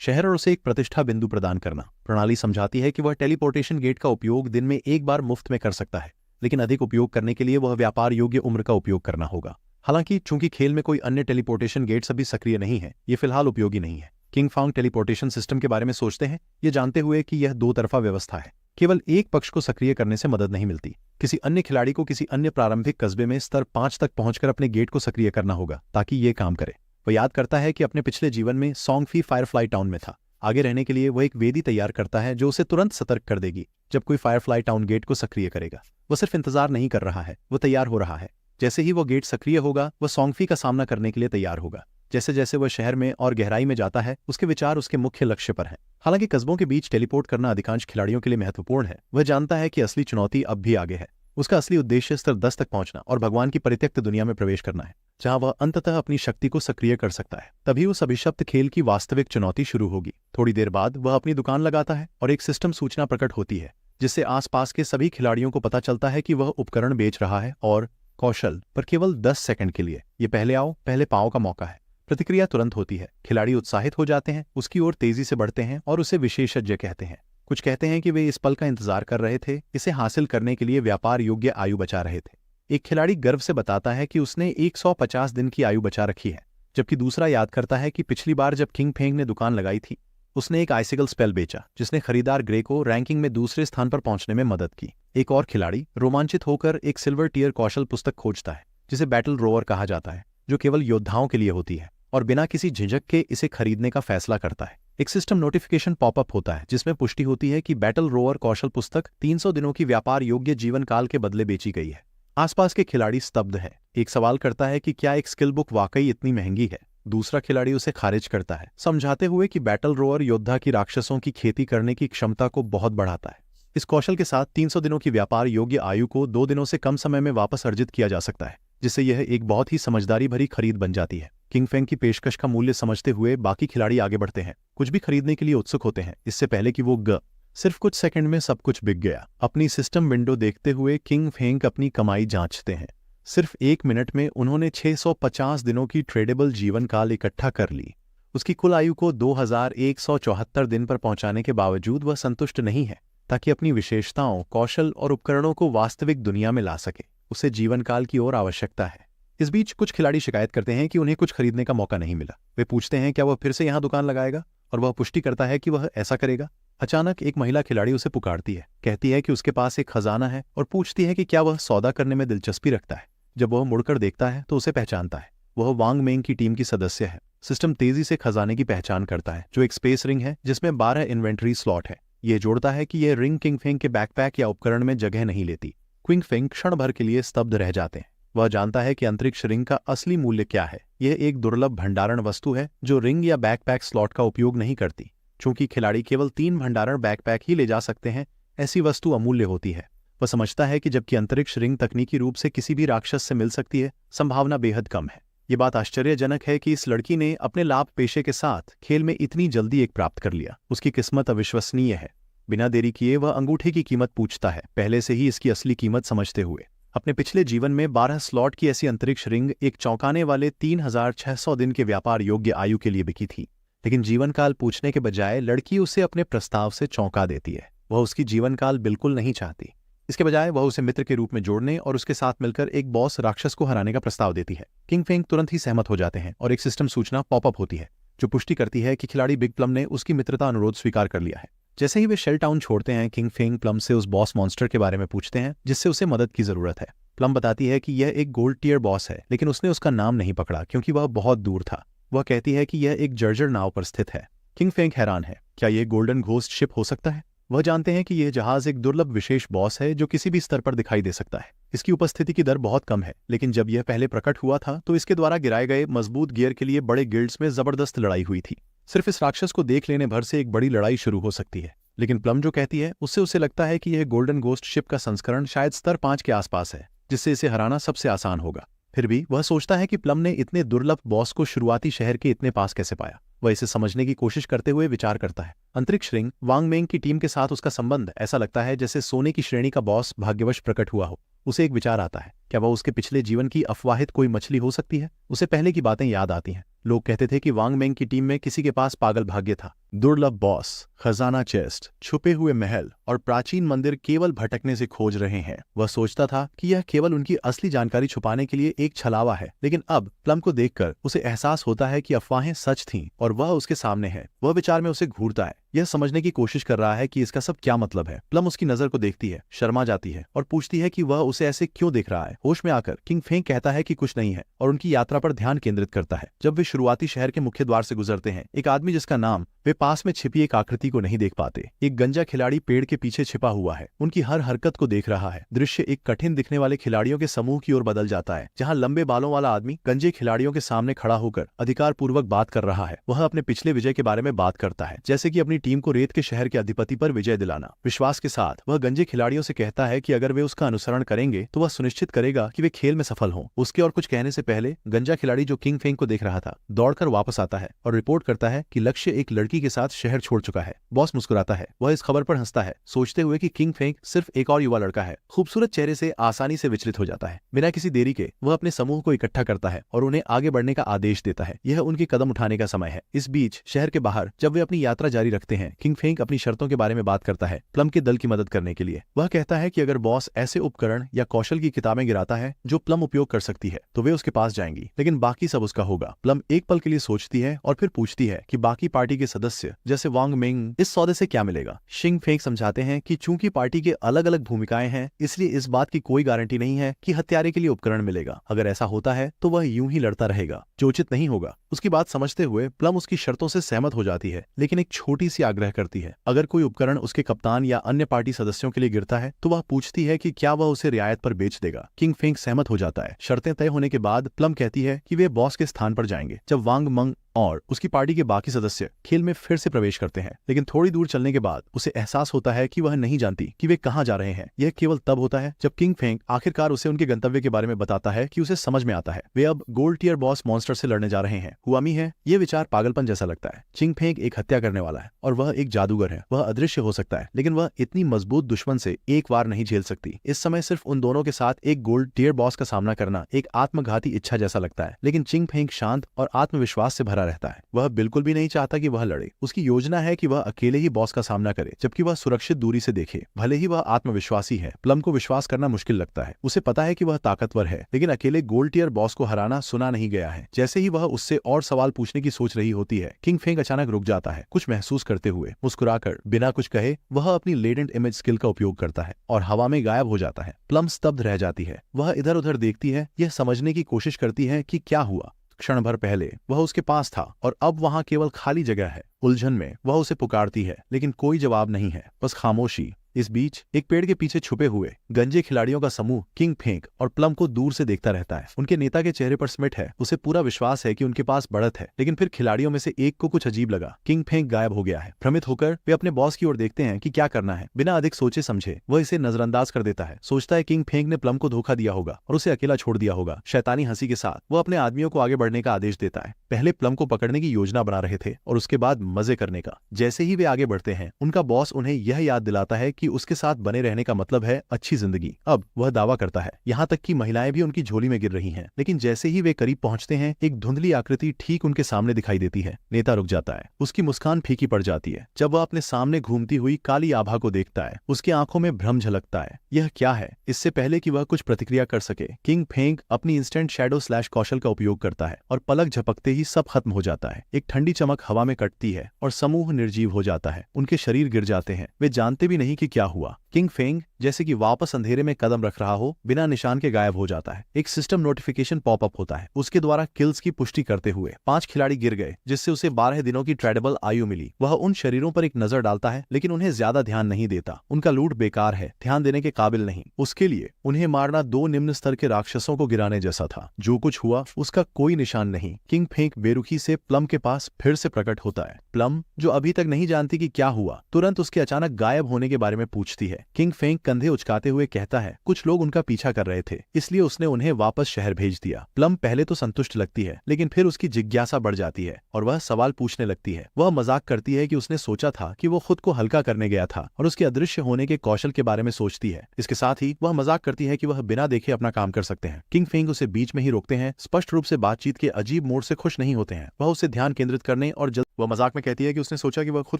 शहर और उसे एक प्रतिष्ठा बिंदु प्रदान करना। प्रणाली समझाती है कि वह टेलीपोर्टेशन गेट का उपयोग दिन में एक बार मुफ्त में कर सकता है, लेकिन अधिक उपयोग करने के लिए वह व्यापार योग्य उम्र का उपयोग करना होगा। हालांकि चूंकि खेल में कोई अन्य टेलीपोर्टेशन गेट्स अभी सक्रिय नहीं है, ये फिलहाल उपयोगी नहीं है। किंग फेंग टेलीपोर्टेशन सिस्टम के बारे में सोचते हैं, ये जानते हुए कि यह दो तरफा व्यवस्था है। केवल एक पक्ष को सक्रिय करने से मदद नहीं मिलती। किसी अन्य खिलाड़ी को किसी अन्य प्रारंभिक कस्बे में स्तर 5 तक पहुंचकर अपने गेट को सक्रिय करना होगा ताकि ये काम करे। वह याद करता है कि अपने पिछले जीवन में सोंगफी फायरफ्लाई टाउन में था। आगे रहने के लिए वह एक वेदी तैयार करता है जो उसे तुरंत सतर्क कर देगी जब कोई फायरफ्लाई टाउन गेट को सक्रिय करेगा। वह सिर्फ इंतजार नहीं कर रहा है, वह तैयार हो रहा है। जैसे ही वह गेट सक्रिय होगा, वह सोंगफी का सामना करने के लिए तैयार होगा। जैसे जैसे वह शहर में और गहराई में जाता है, उसके विचार उसके मुख्य लक्ष्य पर हैं। हालांकि कस्बों के बीच टेलीपोर्ट करना अधिकांश खिलाड़ियों के लिए महत्वपूर्ण है, वह जानता है कि असली चुनौती अब भी आगे है। उसका असली उद्देश्य स्तर 10 तक पहुंचना और भगवान की परित्यक्त दुनिया में प्रवेश करना है, जहां वह अंततः अपनी शक्ति को सक्रिय कर सकता है। तभी उस अभिशप्त खेल की वास्तविक चुनौती शुरू होगी। थोड़ी देर बाद वह अपनी दुकान लगाता है और एक सिस्टम सूचना प्रकट होती है, जिससे आसपास के सभी खिलाड़ियों को पता चलता है कि वह उपकरण बेच रहा है, और कौशल पर केवल 10 सेकंड के लिए। ये पहले आओ पहले पाओ का मौका है। प्रतिक्रिया तुरंत होती है। खिलाड़ी उत्साहित हो जाते हैं, उसकी ओर तेजी से बढ़ते हैं और उसे विशेषज्ञ कहते हैं। कुछ कहते हैं कि वे इस पल का इंतजार कर रहे थे, इसे हासिल करने के लिए व्यापार योग्य आयु बचा रहे थे। एक खिलाड़ी गर्व से बताता है कि उसने 150 दिन की आयु बचा रखी है, जबकि दूसरा याद करता है कि पिछली बार जब किंग फेंग ने दुकान लगाई थी, उसने एक आइसिकल स्पेल बेचा जिसने खरीदार ग्रे को रैंकिंग में दूसरे स्थान पर पहुंचने में मदद की। एक और खिलाड़ी रोमांचित होकर एक सिल्वर टियर कौशल पुस्तक खोजता है, जिसे बैटल रोवर कहा जाता है, जो केवल योद्धाओं के लिए होती है, और बिना किसी झिझक के इसे खरीदने का फैसला करता है। एक सिस्टम नोटिफिकेशन पॉपअप होता है जिसमें पुष्टि होती है कि बैटल रोवर कौशल पुस्तक 300 दिनों की व्यापार योग्य जीवन काल के बदले बेची गई है। आसपास के खिलाड़ी स्तब्ध है। एक सवाल करता है कि क्या एक स्किल बुक वाकई इतनी महंगी है। दूसरा खिलाड़ी उसे खारिज करता है, समझाते हुए कि बैटल रोवर योद्धा की राक्षसों की खेती करने की क्षमता को बहुत बढ़ाता है। इस कौशल के साथ 300 दिनों की व्यापार योग्य आयु को 2 दिनों से कम समय में वापस अर्जित किया जा सकता है, जिससे यह एक बहुत ही समझदारी भरी खरीद बन जाती है। किंग फेंग की पेशकश का मूल्य समझते हुए बाकी खिलाड़ी आगे बढ़ते हैं, कुछ भी खरीदने के लिए उत्सुक होते हैं, इससे पहले कि वो सिर्फ कुछ सेकंड में सब कुछ बिक गया। अपनी सिस्टम विंडो देखते हुए किंग फेंग अपनी कमाई जांचते हैं। सिर्फ 1 मिनट में उन्होंने 650 दिनों की ट्रेडेबल जीवन काल इकट्ठा कर ली। उसकी कुल आयु को 2174 दिन पर पहुंचाने के बावजूद वह संतुष्ट नहीं है, ताकि अपनी विशेषताओं, कौशल और उपकरणों को वास्तविक दुनिया में ला सके। उसे जीवन काल की ओर आवश्यकता है। इस बीच कुछ खिलाड़ी शिकायत करते हैं कि उन्हें कुछ खरीदने का मौका नहीं मिला। वे पूछते हैं क्या वह फिर से यहां दुकान लगाएगा, और वह पुष्टि करता है कि वह ऐसा करेगा। अचानक एक महिला खिलाड़ी उसे पुकारती है, कहती है कि उसके पास एक खजाना है और पूछती है कि क्या वह सौदा करने में दिलचस्पी रखता है। जब वह मुड़कर देखता है तो उसे पहचानता है। वह वांग मेंग की टीम की सदस्य है। सिस्टम तेजी से खजाने की पहचान करता है, जो एक स्पेस रिंग है जिसमें 12 इन्वेंट्री स्लॉट है। यह जोड़ता है कि यह रिंग किंग फेंग के बैकपैक या उपकरण में जगह नहीं लेती। किंग फेंग क्षण भर के लिए स्तब्ध रह जाते हैं। वह जानता है कि अंतरिक्ष रिंग का असली मूल्य क्या है। यह एक दुर्लभ भंडारण वस्तु है जो रिंग या बैकपैक स्लॉट का उपयोग नहीं करती। चूंकि खिलाड़ी केवल 3 भंडारण बैकपैक ही ले जा सकते हैं, ऐसी वस्तु अमूल्य होती है। वह समझता है कि जबकि अंतरिक्ष रिंग तकनीकी रूप से किसी भी राक्षस से मिल सकती है, संभावना बेहद कम है। ये बात आश्चर्यजनक है कि इस लड़की ने अपने लाभ पेशे के साथ खेल में इतनी जल्दी एक प्राप्त कर लिया। उसकी किस्मत अविश्वसनीय है। बिना देरी किए वह अंगूठे की कीमत पूछता है, पहले से ही इसकी असली कीमत समझते हुए। अपने पिछले जीवन में 12 स्लॉट की ऐसी अंतरिक्ष रिंग एक चौंकाने वाले 3600 दिन के व्यापार योग्य आयु के लिए बिकी थी। लेकिन जीवन काल पूछने के बजाय लड़की उसे अपने प्रस्ताव से चौंका देती है। वह उसकी जीवन काल बिल्कुल नहीं चाहती। इसके बजाय वह उसे मित्र के रूप में जोड़ने और उसके साथ मिलकर एक बॉस राक्षस को हराने का प्रस्ताव देती है। किंग फेंग तुरंत ही सहमत हो जाते हैं और एक सिस्टम सूचना पॉपअप होती है जो पुष्टि करती है कि खिलाड़ी बिग प्लम ने उसकी मित्रता अनुरोध स्वीकार कर लिया है। जैसे ही वे शेल टाउन छोड़ते हैं, किंग फेंग प्लम से उस बॉस मॉन्स्टर के बारे में पूछते हैं जिससे उसे मदद की जरूरत है। प्लम बताती है कि यह एक गोल्ड टियर बॉस है, लेकिन उसने उसका नाम नहीं पकड़ा क्योंकि वह बहुत दूर था। वह कहती है कि यह एक जर्जर नाव पर स्थित है। किंग फेंग हैरान है, क्या यह गोल्डन घोस्ट शिप हो सकता है? वह जानते हैं कि यह जहाज एक दुर्लभ विशेष बॉस है जो किसी भी स्तर पर दिखाई दे सकता है। इसकी उपस्थिति की दर बहुत कम है, लेकिन जब यह पहले प्रकट हुआ था तो इसके द्वारा गिराए गए मजबूत गियर के लिए बड़े गिल्ड्स में जबरदस्त लड़ाई हुई थी। सिर्फ इस राक्षस को देख लेने भर से एक बड़ी लड़ाई शुरू हो सकती है। लेकिन प्लम जो कहती है उससे उसे लगता है कि यह गोल्डन गोस्ट शिप का संस्करण शायद स्तर 5 के आसपास है, जिससे इसे हराना सबसे आसान होगा। फिर भी वह सोचता है कि प्लम ने इतने दुर्लभ बॉस को शुरुआती शहर के इतने पास कैसे पाया। वह इसे समझने की कोशिश करते हुए विचार करता है। अंतरिक्ष रिंग वांग मेंग की टीम के साथ उसका संबंध ऐसा लगता है जैसे सोने की श्रेणी का बॉस भाग्यवश प्रकट हुआ हो। उसे एक विचार आता है, क्या वह उसके पिछले जीवन की अफवाहित कोई मछली हो सकती है? उसे पहले की बातें याद आती हैं। लोग कहते थे कि वांग मेंग की टीम में किसी के पास पागल भाग्य था। दुर्लभ बॉस, खजाना चेस्ट, छुपे हुए महल और प्राचीन मंदिर केवल भटकने से खोज रहे हैं। वह सोचता था कि यह केवल उनकी असली जानकारी छुपाने के लिए एक छलावा है, लेकिन अब प्लम को देखकर उसे एहसास होता है कि अफवाहें सच थीं और वह उसके सामने है। वह विचार में उसे घूरता है, यह समझने की कोशिश कर रहा है कि इसका सब क्या मतलब है। प्लम उसकी नजर को देखती है, शर्मा जाती है और पूछती है कि वह उसे ऐसे क्यों देख रहा है। होश में आकर किंग फेंग कहता है कि कुछ नहीं है और उनकी यात्रा पर ध्यान केंद्रित करता है। जब वे शुरुआती शहर के मुख्य द्वार से गुजरते हैं, एक आदमी जिसका नाम वे पास में छिपी एक आकृति को नहीं देख पाते, एक गंजा खिलाड़ी पेड़ के पीछे छिपा हुआ है, उनकी हर हरकत को देख रहा है। दृश्य एक कठिन दिखने वाले खिलाड़ियों के समूह की ओर बदल जाता है, जहां लंबे बालों वाला आदमी गंजे खिलाड़ियों के सामने खड़ा होकर अधिकारपूर्वक बात कर रहा है। वह अपने पिछले विजय के बारे में बात करता है, जैसे कि अपनी टीम को रेत के शहर के अधिपति पर विजय दिलाना। विश्वास के साथ वह गंजे खिलाड़ियों से कहता है कि अगर वे उसका अनुसरण करेंगे तो वह सुनिश्चित करेगा कि वे खेल में सफल हों। उसके और कुछ कहने से पहले गंजा खिलाड़ी जो किंग फेंग को देख रहा था दौड़कर वापस आता है और रिपोर्ट करता है कि लक्ष्य एक लड़की के साथ शहर छोड़ चुका है। बॉस मुस्कुराता है। वह इस खबर पर हंसता है, सोचते हुए कि किंग फेंग सिर्फ एक और युवा लड़का है। खूबसूरत चेहरे से आसानी से विचलित हो जाता है। बिना किसी देरी के वह अपने समूह को इकट्ठा करता है और उन्हें आगे बढ़ने का आदेश देता है। यह उनके कदम उठाने का समय है। इस बीच शहर के बाहर जब वे अपनी यात्रा जारी रखते हैं, किंग फेंग अपनी शर्तों के बारे में बात करता है प्लम के दल की मदद करने के लिए। वह कहता है कि अगर बॉस ऐसे उपकरण या कौशल की किताबें गिराता है जो प्लम उपयोग कर सकती है तो वे उसके पास जाएंगी, लेकिन बाकी सब उसका होगा। प्लम एक पल के लिए सोचती है और फिर पूछती है कि बाकी पार्टी के सदस्य जैसे वांग मेंग इस सौदे से क्या मिलेगा। शिंग फेंग समझाते हैं कि चूंकि पार्टी के अलग अलग भूमिकाएं हैं, इसलिए इस बात की कोई गारंटी नहीं है कि हत्यारे के लिए उपकरण मिलेगा। अगर ऐसा होता है तो वह यूं ही लड़ता रहेगा, जो उचित नहीं होगा। उसकी बात समझते हुए प्लम उसकी शर्तों से सहमत हो जाती है, लेकिन एक छोटी सी आग्रह करती है। अगर कोई उपकरण उसके कप्तान या अन्य पार्टी सदस्यों के लिए गिरता है तो वह पूछती है कि क्या वह उसे रियायत पर बेच देगा। किंग फेंग सहमत हो जाता है। शर्तें तय होने के बाद प्लम कहती है कि वे बॉस के स्थान पर जाएंगे जब वांग मंग और उसकी पार्टी के बाकी सदस्य खेल में फिर से प्रवेश करते हैं। लेकिन थोड़ी दूर चलने के बाद उसे एहसास होता है कि वह नहीं जानती कि वे कहां जा रहे हैं। यह केवल तब होता है जब किंग फेंग आखिरकार उसे उनके गंतव्य के बारे में बताता है कि उसे समझ में आता है वे अब गोल्ड टियर बॉस मॉन्स्टर से लड़ने जा रहे हैं। हुआमी है। यह विचार पागलपन जैसा लगता है। किंग फेंग एक हत्या करने वाला है और वह एक जादूगर है। वह अदृश्य हो सकता है, लेकिन वह इतनी मजबूत दुश्मन से एक बार नहीं झेल सकती। इस समय सिर्फ उन दोनों के साथ एक गोल्ड टियर बॉस का सामना करना एक आत्मघाती इच्छा जैसा लगता है। लेकिन किंग फेंग शांत और आत्मविश्वास से भरा रहता है। वह बिल्कुल भी नहीं चाहता कि वह लड़े। उसकी योजना है कि वह अकेले ही बॉस का सामना करे, जबकि वह सुरक्षित दूरी से देखे। भले ही वह आत्मविश्वासी है, प्लम को विश्वास करना मुश्किल लगता है। उसे पता है कि वह ताकतवर है, लेकिन अकेले गोल्ड टियर बॉस को हराना सुना नहीं गया है। जैसे ही वह उससे और सवाल पूछने की सोच रही होती है, किंग फेंग अचानक रुक जाता है। कुछ महसूस करते हुए मुस्कुराकर बिना कुछ कहे वह अपनी लेडेंट इमेज स्किल का उपयोग करता है और हवा में गायब हो जाता है। प्लम स्तब्ध रह जाती है। वह इधर उधर देखती है, यह समझने की कोशिश करती है कि क्या हुआ। क्षण भर पहले वह उसके पास था और अब वहां केवल खाली जगह है। उलझन में वह उसे पुकारती है, लेकिन कोई जवाब नहीं है, बस खामोशी। इस बीच एक पेड़ के पीछे छुपे हुए गंजे खिलाड़ियों का समूह किंग फेंग और प्लम को दूर से देखता रहता है। उनके नेता के चेहरे पर स्मिट है। उसे पूरा विश्वास है कि उनके पास बढ़त है, लेकिन फिर खिलाड़ियों में से एक को कुछ अजीब लगा। किंग फेंग गायब हो गया है। भ्रमित होकर वे अपने बॉस की ओर देखते हैं कि क्या करना है। बिना अधिक सोचे समझे वह इसे नजरअंदाज कर देता है। सोचता है किंग फेंग ने प्लम को धोखा दिया होगा और उसे अकेला छोड़ दिया होगा। शैतानी हंसी के साथ वह अपने आदमियों को आगे बढ़ने का आदेश देता है। पहले प्लम को पकड़ने की योजना बना रहे थे और उसके बाद मजे करने का। जैसे ही वे आगे बढ़ते हैं, उनका बॉस उन्हें यह याद दिलाता है कि उसके साथ बने रहने का मतलब है अच्छी जिंदगी। अब वह दावा करता है, यहाँ तक कि महिलाएं भी उनकी झोली में गिर रही हैं। लेकिन जैसे ही वे करीब पहुंचते हैं, एक धुंधली आकृति ठीक उनके सामने दिखाई देती है। नेता रुक जाता है। उसकी मुस्कान फीकी पड़ जाती है जब वह अपने सामने घूमती हुई काली आभा को देखता है। उसकी आंखों में भ्रम झलकता है। यह क्या है? इससे पहले कि वह कुछ प्रतिक्रिया कर सके, किंग फेंग अपनी इंस्टेंट शैडो स्लैश कौशल का उपयोग करता है और पलक झपकते ही सब खत्म हो जाता है। एक ठंडी चमक हवा में कटती है और समूह निर्जीव हो जाता है। उनके शरीर गिर जाते हैं। वे जानते भी नहीं कि क्या हुआ। किंग फेंग जैसे कि वापस अंधेरे में कदम रख रहा हो, बिना निशान के गायब हो जाता है। एक सिस्टम नोटिफिकेशन पॉपअप होता है, उसके द्वारा किल्स की पुष्टि करते हुए 5 खिलाड़ी गिर गए, जिससे उसे 12 दिनों की ट्रेडेबल आयु मिली। वह उन शरीरों पर एक नजर डालता है, लेकिन उन्हें ज्यादा ध्यान नहीं देता। उनका लूट बेकार है, ध्यान देने के काबिल नहीं। उसके लिए उन्हें मारना 2 निम्न स्तर के राक्षसों को गिराने जैसा था। जो कुछ हुआ उसका कोई निशान नहीं। किंग फेंग बेरुखी से प्लम के पास फिर से प्रकट होता है। प्लम, जो अभी तक नहीं जानती कि क्या हुआ, तुरंत उसके अचानक गायब होने के बारे में पूछती है। किंग फेंग कंधे उचकाते हुए कहता है कुछ लोग उनका पीछा कर रहे थे, इसलिए उसने उन्हें वापस शहर भेज दिया। प्लम पहले तो संतुष्ट लगती है, लेकिन फिर उसकी जिज्ञासा बढ़ जाती है और वह सवाल पूछने लगती है। वह मजाक करती है कि उसने सोचा था कि वो खुद को हल्का करने गया था और उसके अदृश्य होने के कौशल के बारे में सोचती है। इसके साथ ही वह मजाक करती है कि वह बिना देखे अपना काम कर सकते हैं। किंग फेंग उसे बीच में ही रोकते हैं, स्पष्ट रूप से बातचीत के अजीब मोड़ से खुश नहीं होते हैं। वह उसे ध्यान केंद्रित करने और वह मजाक में कहती है कि उसने सोचा कि वह खुद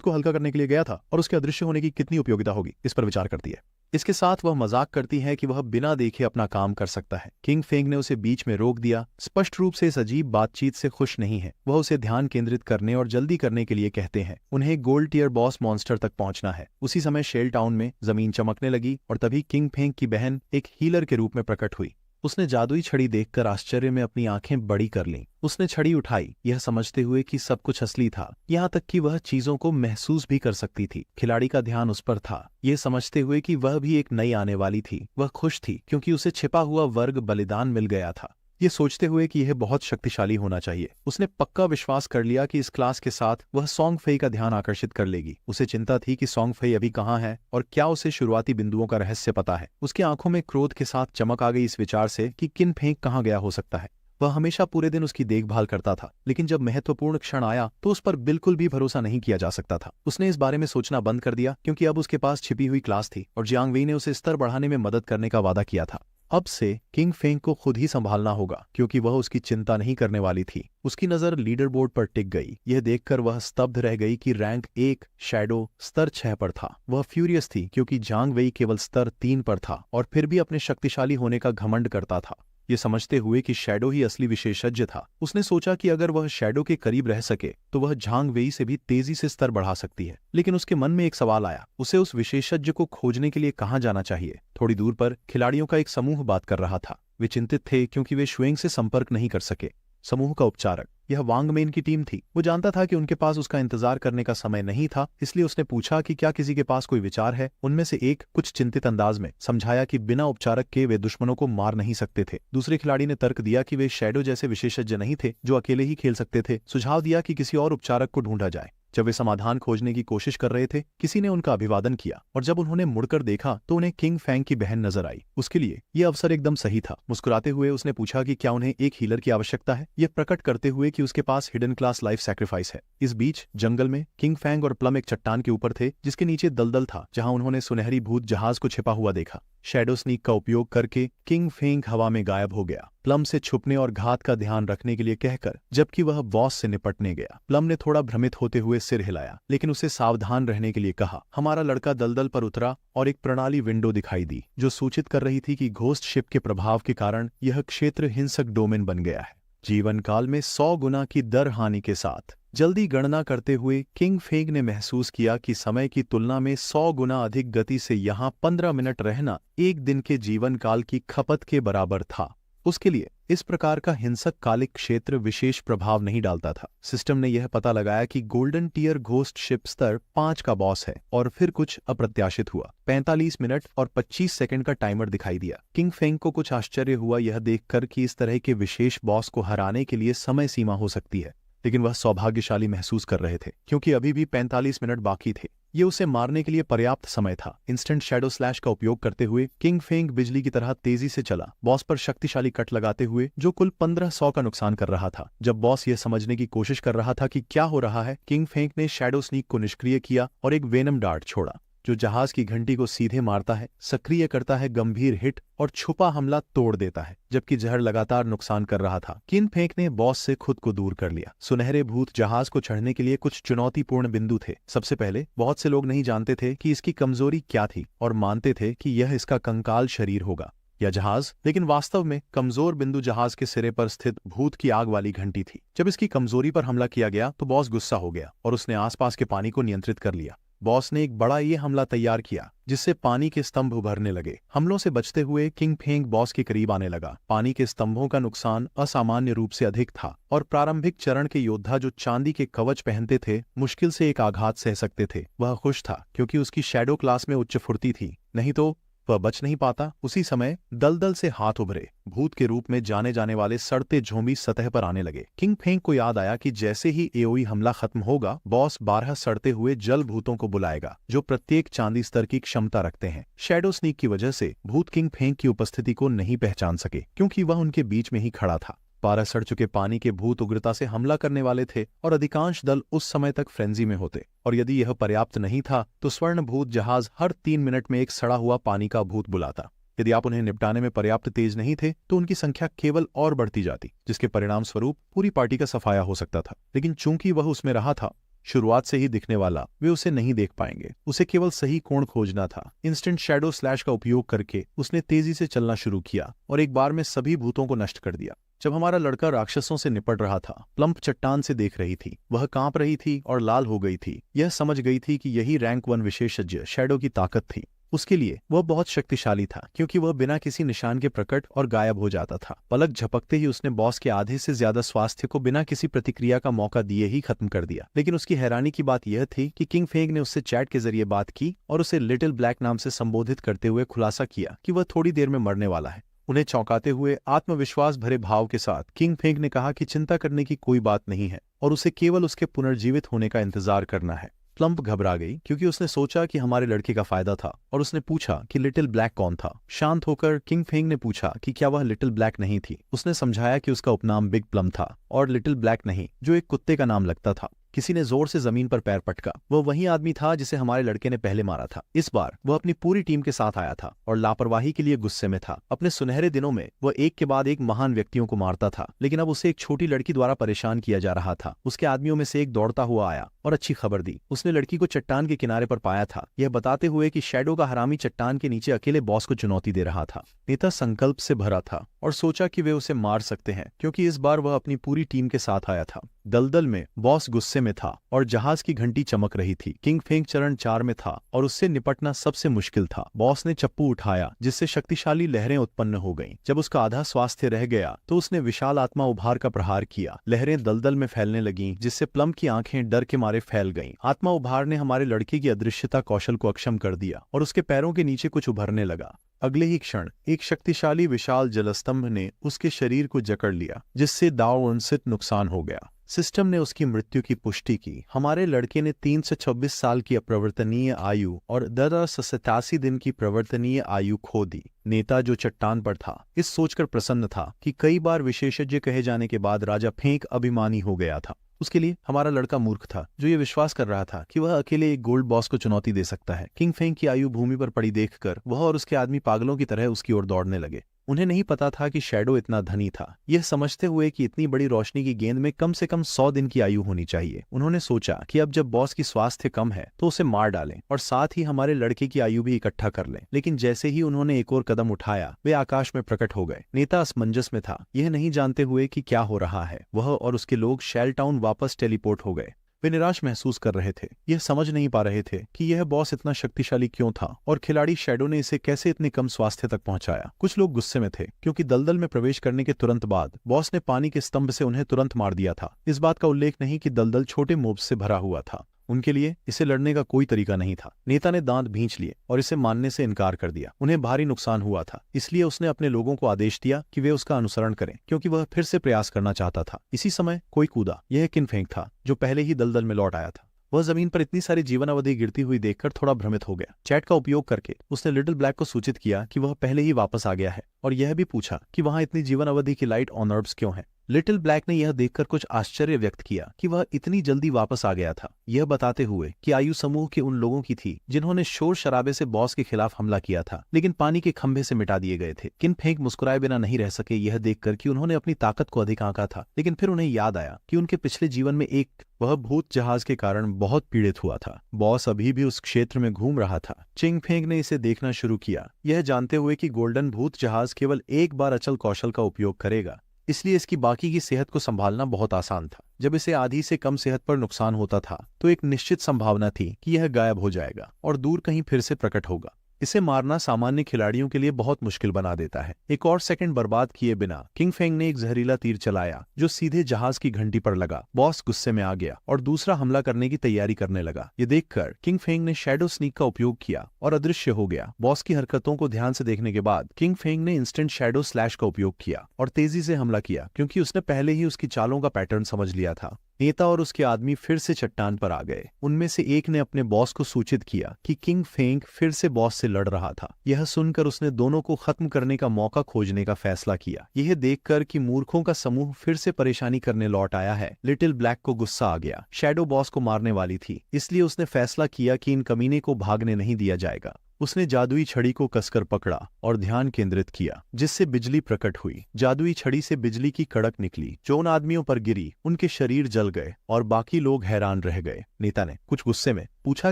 को हल्का करने के लिए गया था और उसके अदृश्य होने की कितनी उपयोगिता होगी, इस पर विचार करती है। इसके साथ वह मजाक करती है कि वह बिना देखे अपना काम कर सकता है। किंग फेंग ने उसे बीच में रोक दिया, स्पष्ट रूप से इस अजीब बातचीत से खुश नहीं है। वह उसे ध्यान केंद्रित करने और जल्दी करने के लिए कहते हैं। उन्हें गोल्ड टियर बॉस मॉन्स्टर तक पहुंचना है। उसी समय शेल टाउन में जमीन चमकने लगी और तभी किंग फेंग की बहन एक हीलर के रूप में प्रकट हुई। उसने जादुई छड़ी देखकर आश्चर्य में अपनी आंखें बड़ी कर लीं। उसने छड़ी उठाई, यह समझते हुए कि सब कुछ असली था, यहाँ तक कि वह चीजों को महसूस भी कर सकती थी। खिलाड़ी का ध्यान उस पर था, यह समझते हुए कि वह भी एक नई आने वाली थी। वह खुश थी क्योंकि उसे छिपा हुआ वर्ग बलिदान मिल गया था। ये सोचते हुए कि यह बहुत शक्तिशाली होना चाहिए, उसने पक्का विश्वास कर लिया कि इस क्लास के साथ वह सॉन्ग फेई का ध्यान आकर्षित कर लेगी। उसे चिंता थी कि सॉन्ग फेई अभी कहाँ है और क्या उसे शुरुआती बिंदुओं का रहस्य पता है। उसकी आंखों में क्रोध के साथ चमक आ गई इस विचार से कि किन फेंक कहाँ गया हो सकता है। वह हमेशा पूरे दिन उसकी देखभाल करता था, लेकिन जब महत्वपूर्ण क्षण आया तो उस पर बिल्कुल भी भरोसा नहीं किया जा सकता था। उसने इस बारे में सोचना बंद कर दिया क्योंकि अब उसके पास छिपी हुई क्लास थी और जियांग वेई ने उसे स्तर बढ़ाने में मदद करने का वादा किया था। अब से किंग फेंग को खुद ही संभालना होगा क्योंकि वह उसकी चिंता नहीं करने वाली थी। उसकी नजर लीडर बोर्ड पर टिक गई। यह देखकर वह स्तब्ध रह गई कि रैंक 1 शैडो स्तर 6 पर था। वह फ्यूरियस थी क्योंकि जियांग वेई केवल स्तर 3 पर था और फिर भी अपने शक्तिशाली होने का घमंड करता था। ये समझते हुए कि शैडो ही असली विशेषज्ञ था, उसने सोचा कि अगर वह शैडो के करीब रह सके तो वह झांग वेई से भी तेजी से स्तर बढ़ा सकती है। लेकिन उसके मन में एक सवाल आया, उसे उस विशेषज्ञ को खोजने के लिए कहाँ जाना चाहिए। थोड़ी दूर पर खिलाड़ियों का एक समूह बात कर रहा था। वे चिंतित थे क्योंकि वे श्वेंग से संपर्क नहीं कर सके। समूह का उपचारक, यह वांग मेन की टीम थी। वो जानता था कि उनके पास उसका इंतजार करने का समय नहीं था, इसलिए उसने पूछा कि क्या किसी के पास कोई विचार है। उनमें से एक कुछ चिंतित अंदाज में समझाया कि बिना उपचारक के वे दुश्मनों को मार नहीं सकते थे। दूसरे खिलाड़ी ने तर्क दिया कि वे शैडो जैसे विशेषज्ञ नहीं थे जो अकेले ही खेल सकते थे। सुझाव दिया कि किसी और उपचारक को ढूंढा जाए। जब वे समाधान खोजने की कोशिश कर रहे थे, किसी ने उनका अभिवादन किया और जब उन्होंने मुड़कर देखा तो उन्हें किंग फेंग की बहन नजर आई। उसके लिए यह अवसर एकदम सही था। मुस्कुराते हुए उसने पूछा कि क्या उन्हें एक हीलर की आवश्यकता है, यह प्रकट करते हुए कि उसके पास हिडन क्लास लाइफ सैक्रिफाइस है। इस बीच जंगल में किंग फेंग और प्लम एक चट्टान के ऊपर थे जिसके नीचे दलदल था, जहां उन्होंने सुनहरी भूत जहाज को छिपा हुआ देखा। शैडो स्नीक का उपयोग करके किंग फेंग हवा में गायब हो गया, प्लम से छुपने और घात का ध्यान रखने के लिए कहकर, जबकि वह बॉस से निपटने गया। प्लम ने थोड़ा भ्रमित होते हुए सिर हिलाया, लेकिन उसे सावधान रहने के लिए कहा। हमारा लड़का दलदल पर उतरा और एक प्रणाली विंडो दिखाई दी जो सूचित कर रही थी कि घोस्ट शिप के प्रभाव के कारण यह क्षेत्र हिंसक डोमेन बन गया है। जीवन काल में 100 गुना की दर हानि के साथ जल्दी गणना करते हुए किंग फेंग ने महसूस किया कि समय की तुलना में 100 गुना अधिक गति से यहाँ 15 मिनट रहना एक दिन के जीवन काल की खपत के बराबर था। उसके लिए इस प्रकार का हिंसक कालिक क्षेत्र विशेष प्रभाव नहीं डालता था। सिस्टम ने यह पता लगाया कि गोल्डन टियर घोस्ट शिप स्तर 5 का बॉस है और फिर कुछ अप्रत्याशित हुआ। 45 मिनट और 25 सेकंड का टाइमर दिखाई दिया। किंग फेंग को कुछ आश्चर्य हुआ यह देखकर कि इस तरह के विशेष बॉस को हराने के लिए समय सीमा हो सकती है, लेकिन वह सौभाग्यशाली महसूस कर रहे थे क्योंकि अभी भी 45 मिनट बाकी थे। ये उसे मारने के लिए पर्याप्त समय था। इंस्टेंट शैडो स्लैश का उपयोग करते हुए किंग फेंग बिजली की तरह तेजी से चला, बॉस पर शक्तिशाली कट लगाते हुए जो कुल 1500 का नुकसान कर रहा था। जब बॉस यह समझने की कोशिश कर रहा था कि क्या हो रहा है, किंग फेंग ने शैडो स्नीक को निष्क्रिय किया और एक वेनम डार्ट छोड़ा जो जहाज की घंटी को सीधे मारता है, सक्रिय करता है गंभीर हिट और छुपा हमला तोड़ देता है। जबकि जहर लगातार नुकसान कर रहा था, किंग फेंग ने बॉस से खुद को दूर कर लिया। सुनहरे भूत जहाज को चढ़ने के लिए कुछ चुनौतीपूर्ण बिंदु थे। सबसे पहले बहुत से लोग नहीं जानते थे कि इसकी कमजोरी क्या थी और मानते थे कि यह इसका कंकाल शरीर होगा या जहाज, लेकिन वास्तव में कमजोर बिंदु जहाज के सिरे पर स्थित भूत की आग वाली घंटी थी। जब इसकी कमजोरी पर हमला किया गया तो बॉस गुस्सा हो गया और उसने आसपास के पानी को नियंत्रित कर लिया। बॉस ने एक बड़ा ये हमला तैयार किया जिससे पानी के स्तंभ उभरने लगे। हमलों से बचते हुए किंग फेंग बॉस के करीब आने लगा। पानी के स्तंभों का नुकसान असामान्य रूप से अधिक था और प्रारंभिक चरण के योद्धा जो चांदी के कवच पहनते थे मुश्किल से एक आघात सह सकते थे। वह खुश था क्योंकि उसकी शैडो क्लास में उच्च फुर्ती थी, नहीं तो वह बच नहीं पाता। उसी समय दलदल से हाथ उभरे भूत के रूप में जाने जाने वाले सड़ते झोंबी सतह पर आने लगे। किंग फेंग को याद आया कि जैसे ही एओई हमला खत्म होगा बॉस 12 सड़ते हुए जल भूतों को बुलाएगा जो प्रत्येक चांदी स्तर की क्षमता रखते हैं। शैडो स्नीक की वजह से भूत किंग फेंग की उपस्थिति को नहीं पहचान सके क्योंकि वह उनके बीच में ही खड़ा था। 12 सड़ चुके पानी के भूत उग्रता से हमला करने वाले थे और अधिकांश दल उस समय तक फ्रेंजी में होते, और यदि यह पर्याप्त नहीं था तो स्वर्ण भूत जहाज हर 3 मिनट में एक सड़ा हुआ पानी का भूत बुलाता। यदि आप उन्हें निपटाने में पर्याप्त तेज नहीं थे तो उनकी संख्या केवल और बढ़ती जाती, जिसके परिणाम स्वरूप पूरी पार्टी का सफाया हो सकता था। लेकिन चूंकि वह उसमें रहा था, शुरुआत से ही दिखने वाला, वे उसे नहीं देख पाएंगे। उसे केवल सही कोण खोजना था। इंस्टेंट शैडो स्लैश का उपयोग करके उसने तेजी से चलना शुरू किया और एक बार में सभी भूतों को नष्ट कर दिया। जब हमारा लड़का राक्षसों से निपट रहा था, प्लम्प चट्टान से देख रही थी। वह कांप रही थी और लाल हो गई थी। यह समझ गई थी कि यही रैंक 1 विशेषज्ञ शैडो की ताकत थी। उसके लिए वह बहुत शक्तिशाली था क्योंकि वह बिना किसी निशान के प्रकट और गायब हो जाता था। पलक झपकते ही उसने बॉस के आधे से ज्यादा स्वास्थ्य को बिना किसी प्रतिक्रिया का मौका दिए ही खत्म कर दिया। लेकिन उसकी हैरानी की बात यह थी कि किंग फेंग ने उससे चैट के जरिए बात की और उसे लिटिल ब्लैक नाम से संबोधित करते हुए खुलासा किया कि वह थोड़ी देर में मरने वाला है। उन्हें चौंकाते हुए आत्मविश्वास भरे भाव के साथ किंग फेंग ने कहा कि चिंता करने की कोई बात नहीं है और उसे केवल उसके पुनर्जीवित होने का इंतजार करना है। प्लम्प घबरा गई क्योंकि उसने सोचा कि हमारे लड़के का फायदा था और उसने पूछा कि लिटिल ब्लैक कौन था। शांत होकर किंग फेंग ने पूछा कि क्या वह लिटिल ब्लैक नहीं थी। उसने समझाया कि उसका उपनाम बिग प्लम था और लिटिल ब्लैक नहीं, जो एक कुत्ते का नाम लगता था। किसी ने जोर से जमीन पर पैर पटका। वह वही आदमी था जिसे हमारे लड़के ने पहले मारा था। इस बार वह अपनी पूरी टीम के साथ आया था और लापरवाही के लिए गुस्से में था। अपने सुनहरे दिनों में वह एक के बाद एक महान व्यक्तियों को मारता था, लेकिन अब उसे एक छोटी लड़की द्वारा परेशान किया जा रहा था। उसके आदमियों में से एक दौड़ता हुआ आया और अच्छी खबर दी। उसने लड़की को चट्टान के किनारे पर पाया था, यह बताते हुए कि शैडो का हरामी चट्टान के नीचे अकेले बॉस को चुनौती दे रहा था। नेता संकल्प से भरा था और सोचा कि वे उसे मार सकते हैं क्योंकि इस बार वह अपनी पूरी टीम के साथ आया था। दलदल में बॉस गुस्से में था और जहाज की घंटी चमक रही थी। किंग फेंग चरण 4 में था और उससे निपटना सबसे मुश्किल था। बॉस ने चप्पू उठाया जिससे शक्तिशाली लहरें उत्पन्न हो गईं। जब उसका आधा स्वास्थ्य रह गया तो उसने विशाल आत्मा उभार का प्रहार किया। लहरें दलदल में फैलने लगीं जिससे प्लम की आंखें डर के मारे फैल गईं। आत्मा उभार ने हमारे लड़के की अदृश्यता कौशल को अक्षम कर दिया और उसके पैरों के नीचे कुछ उभरने लगा। अगले ही क्षण एक शक्तिशाली विशाल जलस्तंभ ने उसके शरीर को जकड़ लिया जिससे दावोंसित नुकसान हो गया। सिस्टम ने उसकी मृत्यु की पुष्टि की। हमारे लड़के ने 326 साल की अप्रवर्तनीय आयु और 1087 दिन की प्रवर्तनीय आयु खो दी। नेता जो चट्टान पर था इस सोचकर प्रसन्न था कि कई बार विशेषज्ञ कहे जाने के बाद राजा फेंक अभिमानी हो गया था। उसके लिए हमारा लड़का मूर्ख था जो ये विश्वास कर रहा था कि वह अकेले एक गोल्ड बॉस को चुनौती दे सकता है। किंग फेंग की आयु भूमि पर पड़ी देखकर वह और उसके आदमी पागलों की तरह उसकी ओर दौड़ने लगे। उन्हें नहीं पता था कि शैडो इतना धनी था। यह समझते हुए कि इतनी बड़ी रोशनी की गेंद में कम से कम 100 दिन की आयु होनी चाहिए, उन्होंने सोचा कि अब जब बॉस की स्वास्थ्य कम है तो उसे मार डालें और साथ ही हमारे लड़के की आयु भी इकट्ठा कर लें। लेकिन जैसे ही उन्होंने एक और कदम उठाया वे आकाश में प्रकट हो गए। नेता असमंजस में था, यह नहीं जानते हुए कि क्या हो रहा है। वह और उसके लोग शेल टाउन वापस टेलीपोर्ट हो गए। वे निराश महसूस कर रहे थे। यह समझ नहीं पा रहे थे कि यह बॉस इतना शक्तिशाली क्यों था और खिलाड़ी शैडो ने इसे कैसे इतने कम स्वास्थ्य तक पहुंचाया। कुछ लोग गुस्से में थे क्योंकि दलदल में प्रवेश करने के तुरंत बाद बॉस ने पानी के स्तंभ से उन्हें तुरंत मार दिया था। इस बात का उल्लेख नहीं कि दलदल छोटे मोब्स से भरा हुआ था। उनके लिए इसे लड़ने का कोई तरीका नहीं था। नेता ने दांत भींच लिए और इसे मानने से इनकार कर दिया। उन्हें भारी नुकसान हुआ था, इसलिए उसने अपने लोगों को आदेश दिया कि वे उसका अनुसरण करें क्योंकि वह फिर से प्रयास करना चाहता था। इसी समय कोई कूदा। यह किंग फेंग था जो पहले ही दलदल में लौट आया था। वह जमीन पर इतनी सारी जीवन अवधि गिरती हुई देखकर थोड़ा भ्रमित हो गया। चैट का उपयोग करके उसने लिटिल ब्लैक को सूचित किया कि वह पहले ही वापस आ गया है और यह भी पूछा कि वहां इतनी जीवन अवधि की लाइट ऑन ऑर्ब्स क्यों है। लिटिल ब्लैक ने यह देखकर कुछ आश्चर्य व्यक्त किया कि वह इतनी जल्दी वापस आ गया था, यह बताते हुए कि आयु समूह के उन लोगों की थी जिन्होंने शोर शराबे से बॉस के खिलाफ हमला किया था लेकिन पानी के खंभे से मिटा दिए गए थे। किंग फेंग मुस्कुराए बिना नहीं रह सके यह देखकर कि उन्होंने अपनी ताकत को अधिक आंका था, लेकिन फिर उन्हें याद आया कि उनके पिछले जीवन में वह भूत जहाज के कारण बहुत पीड़ित हुआ था। बॉस अभी भी उस क्षेत्र में घूम रहा था। किंग फेंग ने इसे देखना शुरू किया, यह जानते हुए कि गोल्डन भूत जहाज केवल एक बार अचल कौशल का उपयोग करेगा। इसलिए इसकी बाकी की सेहत को संभालना बहुत आसान था। जब इसे आधी से कम सेहत पर नुकसान होता था तो एक निश्चित संभावना थी कि यह गायब हो जाएगा और दूर कहीं फिर से प्रकट होगा। इसे मारना सामान्य खिलाड़ियों के लिए बहुत मुश्किल बना देता है। एक और सेकंड बर्बाद किए बिना किंग फेंग ने एक जहरीला तीर चलाया जो सीधे जहाज की घंटी पर लगा। बॉस गुस्से में आ गया और दूसरा हमला करने की तैयारी करने लगा। ये देखकर किंग फेंग ने शैडो स्नीक का उपयोग किया और अदृश्य हो गया। बॉस की हरकतों को ध्यान से देखने के बाद किंग फेंग ने इंस्टेंट शैडो स्लैश का उपयोग किया और तेजी से हमला किया, क्योंकि उसने पहले ही उसकी चालों का पैटर्न समझ लिया था। नेता और उसके आदमी फिर से चट्टान पर आ गए। उनमें से एक ने अपने बॉस को सूचित किया कि किंग फेंग फिर से बॉस से लड़ रहा था। यह सुनकर उसने दोनों को खत्म करने का मौका खोजने का फैसला किया। यह देखकर कि मूर्खों का समूह फिर से परेशानी करने लौट आया है, लिटिल ब्लैक को गुस्सा आ गया। शैडो बॉस को मारने वाली थी, इसलिए उसने फैसला किया कि इन कमीने को भागने नहीं दिया जाएगा। उसने जादुई छड़ी को कसकर पकड़ा और ध्यान केंद्रित किया, जिससे बिजली प्रकट हुई। जादुई छड़ी से बिजली की कड़क निकली जो उन आदमियों पर गिरी। उनके शरीर जल गए और बाकी लोग हैरान रह गए। नेता ने कुछ गुस्से में पूछा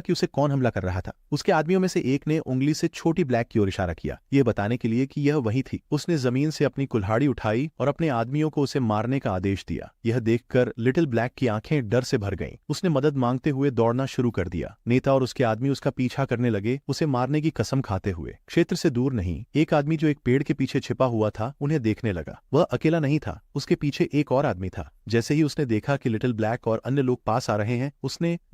कि उसे कौन हमला कर रहा था। उसके आदमियों में से एक ने उंगली से छोटी ब्लैक की ओर इशारा किया, यह बताने के लिए कि यह वही थी। उसने जमीन से अपनी कुल्हाड़ी उठाई और अपने आदमियों को उसे मारने का आदेश दिया। यह देखकर लिटिल ब्लैक की आंखें डर से भर गईं। उसने मदद मांगते हुए दौड़ना शुरू कर दिया। नेता और उसके आदमी उसका पीछा करने लगे, उसे मारने की कसम खाते हुए। क्षेत्र से दूर नहीं, एक आदमी जो एक पेड़ के पीछे छिपा हुआ था उन्हें देखने लगा। वह अकेला नहीं था, उसके पीछे एक और आदमी था। जैसे ही उसने देखा कि लिटिल ब्लैक और अन्य लोग पास आ रहे हैं,